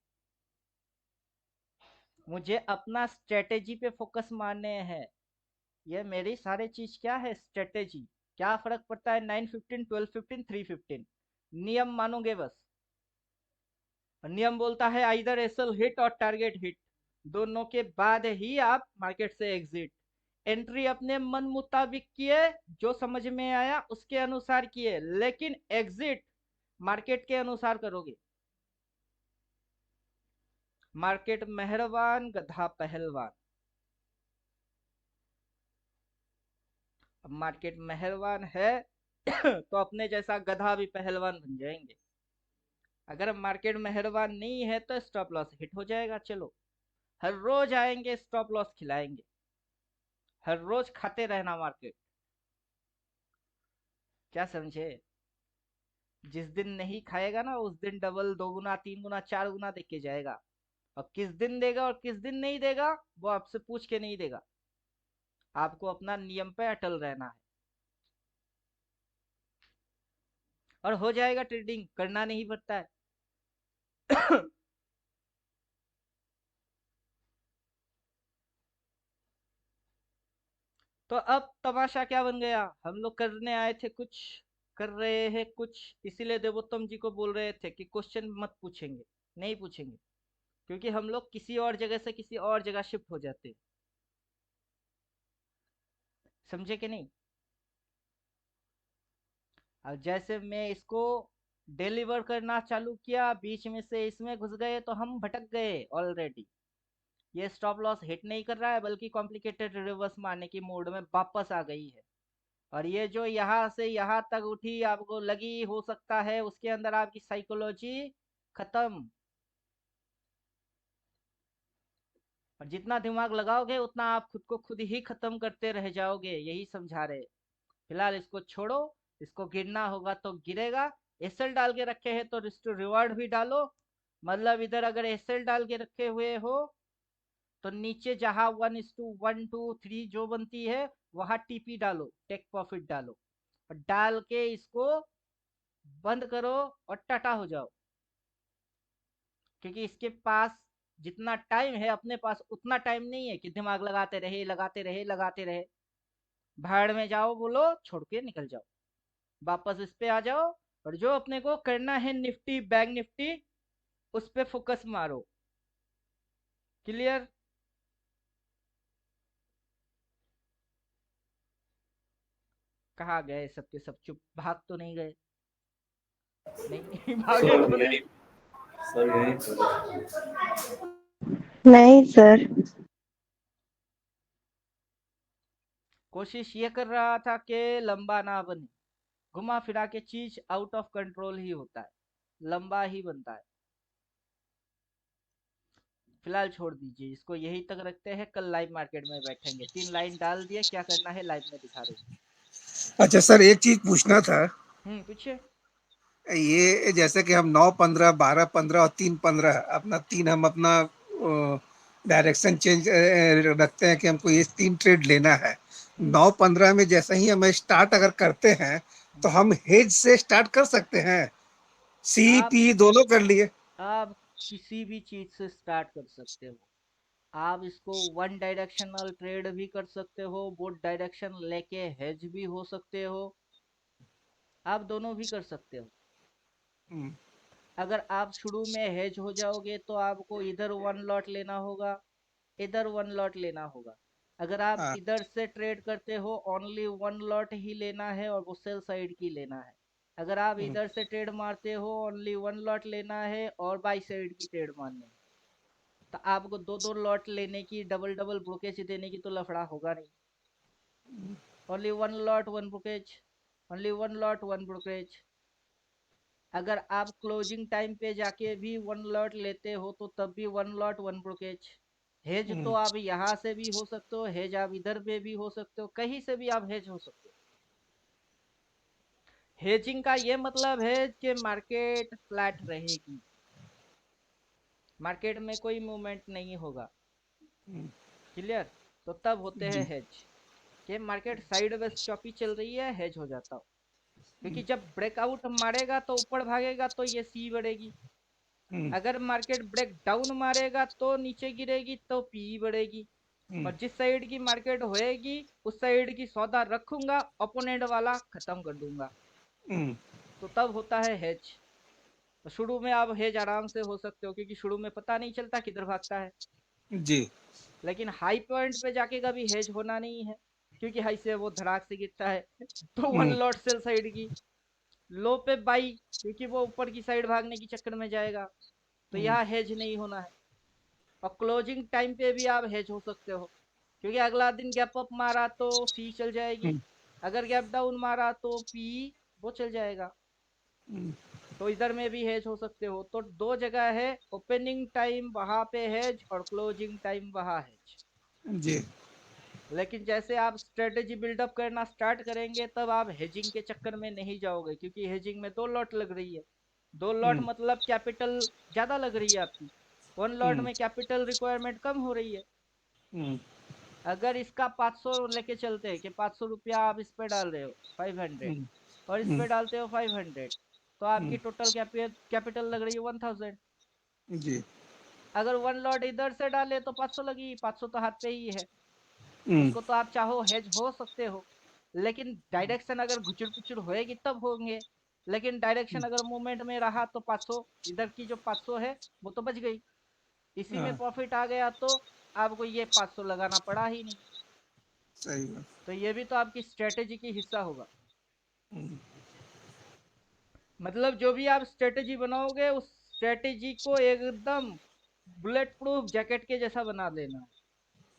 मुझे अपना स्ट्रेटेजी पे फोकस मारने हैं। ये मेरी सारी चीज क्या है? स्ट्रेटेजी। क्या फर्क पड़ता है 9:15, 12:15, 3:15? नियम मानोगे बस। नियम बोलता है आइदर एसएल हिट और टारगेट हिट, दोनों के बाद ही आप मार्केट से एग्जिट। एंट्री अपने मन मुताबिक किए, जो समझ में आया उसके अनुसार किए, लेकिन एग्जिट मार्केट के अनुसार करोगे। मार्केट मेहरबान, गधा पहलवान। अब मार्केट मेहरबान है तो अपने जैसा गधा भी पहलवान बन जाएंगे। अगर मार्केट मेहरबान नहीं है तो स्टॉप लॉस हिट हो जाएगा। चलो, हर रोज आएंगे, स्टॉप लॉस खिलाएंगे, हर रोज खाते रहना मार्केट। क्या समझे? जिस दिन नहीं खाएगा ना, उस दिन डबल, 2 गुना, 3 गुना, 4 गुना देख के जाएगा। और किस दिन देगा और किस दिन नहीं देगा वो आपसे पूछ के नहीं देगा। आपको अपना नियम पे अटल रहना है और हो जाएगा। ट्रेडिंग करना नहीं पड़ता है। तो अब तमाशा क्या बन गया? हम लोग करने आए थे कुछ, कर रहे हैं कुछ। इसीलिए देवोत्तम जी को बोल रहे थे कि क्वेश्चन मत पूछेंगे, नहीं पूछेंगे, क्योंकि हम लोग किसी और जगह से किसी और जगह शिफ्ट हो जाते हैं। समझे कि नहीं? अब जैसे मैं इसको डिलीवर करना चालू किया, बीच में से इसमें घुस गए तो हम भटक गए ऑलरेडी। ये स्टॉप लॉस हिट नहीं कर रहा है, बल्कि कॉम्प्लिकेटेड रिवर्स मारने की मोड में वापस आ गई है। और ये जो यहाँ से यहाँ तक उठी आपको लगी, हो सकता है उसके अंदर आपकी साइकोलॉजी खत्म। और जितना दिमाग लगाओगे उतना आप खुद को खुद ही खत्म करते रह जाओगे, यही समझा रहे। फिलहाल इसको छोड़ो, इसको गिरना होगा तो गिरेगा। एसएल डाल के रखे हैं तो रिस्क टू रिवार्ड भी डालो। मतलब इधर अगर एसएल डाल के रखे हुए हो तो नीचे जहां 1:1, 2, 3 जो बनती है वहां टीपी डालो, टेक प्रॉफिट डालो, और डाल के इसको बंद करो और टाटा हो जाओ। क्योंकि इसके पास जितना टाइम है, अपने पास उतना टाइम नहीं है कि दिमाग लगाते रहे लगाते रहे लगाते रहे। भाड़ में जाओ, बोलो छोड़ के निकल जाओ, वापस इस पे आ जाओ। और जो अपने को करना है निफ्टी बैंक निफ्टी, उस पे फोकस मारो। क्लियर? कहाँ गए सबके सब? चुप, भाग तो नहीं गए? नहीं भागे सर तो नहीं? यही सर यही नहीं सर। कोशिश ये कर रहा था कि लंबा ना बने। घुमा फिरा के चीज आउट ऑफ कंट्रोल ही होता है, लंबा ही बनता है। फिलहाल छोड़ दीजिए इसको, यही तक रखते हैं। कल लाइव मार्केट में बैठेंगे। 3 लाइन डाल दिए, क्या करना है लाइव में दिखा देंगे। अच्छा सर, एक चीज पूछना था। पूछिए। ये जैसे कि हम 9-15, 12-15 और 3-15 अपना तीन हम अपना डायरेक्शन चेंज रखते हैं कि हमको ये 3 ट्रेड लेना है। 9-15 में जैसे ही हम स्टार्ट अगर करते हैं तो हम हेज से स्टार्ट कर सकते हैं। सी आप पी दोनों कर लिए। आप किसी भी चीज से स्टार्ट कर सकते हो। आप इसको वन डायरेक्शनल ट्रेड भी कर सकते हो, बोथ डायरेक्शन लेके हेज भी हो सकते हो। आप दोनों भी कर सकते हो। हम्म, अगर आप शुरू में हेज हो जाओगे तो आपको इधर 1 लॉट लेना होगा, इधर 1 लॉट लेना होगा। अगर आप हाँ, इधर से ट्रेड करते हो, ओनली 1 लॉट ही लेना है और वो सेल साइड की लेना है। अगर आप हम्म, इधर से ट्रेड मारते हो, ओनली 1 लॉट लेना है और बाई साइड की ट्रेड मारनी है। तो आपको 2-2 लॉट लेने की, डबल डबल ब्रोकेज देने की तो लफड़ा होगा नहीं। Only 1 lot 1 brokerage, only 1 lot 1 brokerage. अगर आप क्लोजिंग टाइम पे जाके भी 1 लॉट लेते हो तो तब भी 1 लॉट 1 ब्रोकेज। हेज तो हम्म, आप यहाँ से भी हो सकते हो, हेज आप इधर पे भी हो सकते हो, कहीं से भी आप हेज हो सकते हो। हेजिंग का ये मतलब है कि मार्केट फ्लैट रहेगी, मार्केट में कोई मूवमेंट नहीं होगा। हम्म, क्लियर? तो तब होते हैं जी। हेज। कि मार्केट साइडवेज चौपी चल रही है, हेज हो जाता हो। क्योंकि जब ब्रेकआउट मारेगा तो ऊपर भागेगा तो ये सी बढ़ेगी। हम्म, अगर मार्केट ब्रेक डाउन मारेगा तो नीचे गिरेगी तो पी बढ़ेगी। हम्म, और जिस साइड की मार्केट होएगी उस साइड की सौदा रखूंगा, ओपोनेंट वाला खत्म कर दूंगा। हम्म, तो तब होता है हेज। तो शुरू में आप हेज आराम से हो सकते हो, क्योंकि शुरू में पता नहीं चलता किधर भागता है। जी। लेकिन हाई पॉइंट पे जाके कभी हेज होना नहीं है, क्योंकि हाई से वो धड़ाक से गिरता है। तो वन हम्म, लॉट सेल साइड की, लो पे बाई, क्योंकि वो ऊपर की साइड भागने की चक्कर में जाएगा। तो हम्म, यहाँ हेज नहीं होना है। और क्लोजिंग टाइम पे भी आप हेज हो सकते हो, क्योंकि अगला दिन गैप अप मारा तो सी चल जाएगी, हम्म, अगर गैप डाउन मारा तो पी वो चल जाएगा। हम्म, तो इधर में भी हेज हो सकते हो। तो दो जगह है, ओपनिंग टाइम वहां पे हेज और क्लोजिंग टाइम वहां हेज। जी। लेकिन जैसे आप स्ट्रेटेजी बिल्डअप करना स्टार्ट करेंगे तब आप हेजिंग के चक्कर में नहीं जाओगे, क्योंकि हेजिंग में दो लॉट लग रही है। दो लॉट हम्म, मतलब कैपिटल ज्यादा लग रही है आपकी। वन लॉट हम्म, में कैपिटल रिक्वायरमेंट कम हो रही है। हम्म, अगर इसका 500 लेके चलते हैं कि 500 रुपया आप इस पे डाल रहे हो 500, हम्म, और इस हम्म, पे डालते हो 500, तो आपकी हम्म, टोटल कैपिटल लग रही है 1000। जी। अगर वन लॉट इधर से डाले तो 500 लगी, 500 तो हाथ पे ही है। हम्म, उसको तो आप चाहो हेज हो सकते हो, लेकिन डायरेक्शन अगर घुचुर पुचुर होएगी तब होंगे। लेकिन डायरेक्शन अगर मूवमेंट में रहा तो 500, इधर की जो 500 है वो तो बच गई। इसी में हाँ, प्रॉफिट आ गया तो आपको ये 500 लगाना पड़ा ही नहीं। सही बात। तो ये भी तो आपकी स्ट्रेटेजी की हिस्सा होगा। हम्म, मतलब जो भी आप स्ट्रेटेजी बनाओगे उस स्ट्रेटेजी को एकदम बुलेट प्रूफ जैकेट के जैसा बना देना है,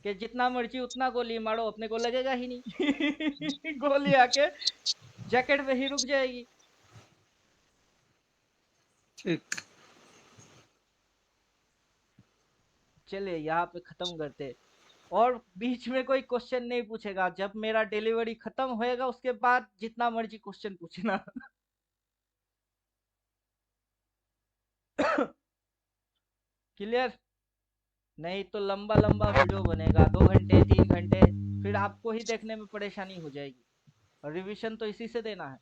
कि जितना मर्जी उतना गोली मारो अपने को लगेगा ही नहीं। गोली आके जैकेट पे ही रुक जाएगी। ठीक। चलिए यहाँ पे खत्म करते। और बीच में कोई क्वेश्चन नहीं पूछेगा, जब मेरा डिलीवरी खत्म होएगा उसके बाद जितना मर्जी क्वेश्चन पूछना। क्लियर? नहीं तो लंबा लंबा वीडियो बनेगा, 2 घंटे 3 घंटे, फिर आपको ही देखने में परेशानी हो जाएगी। और रिवीजन तो इसी से देना है।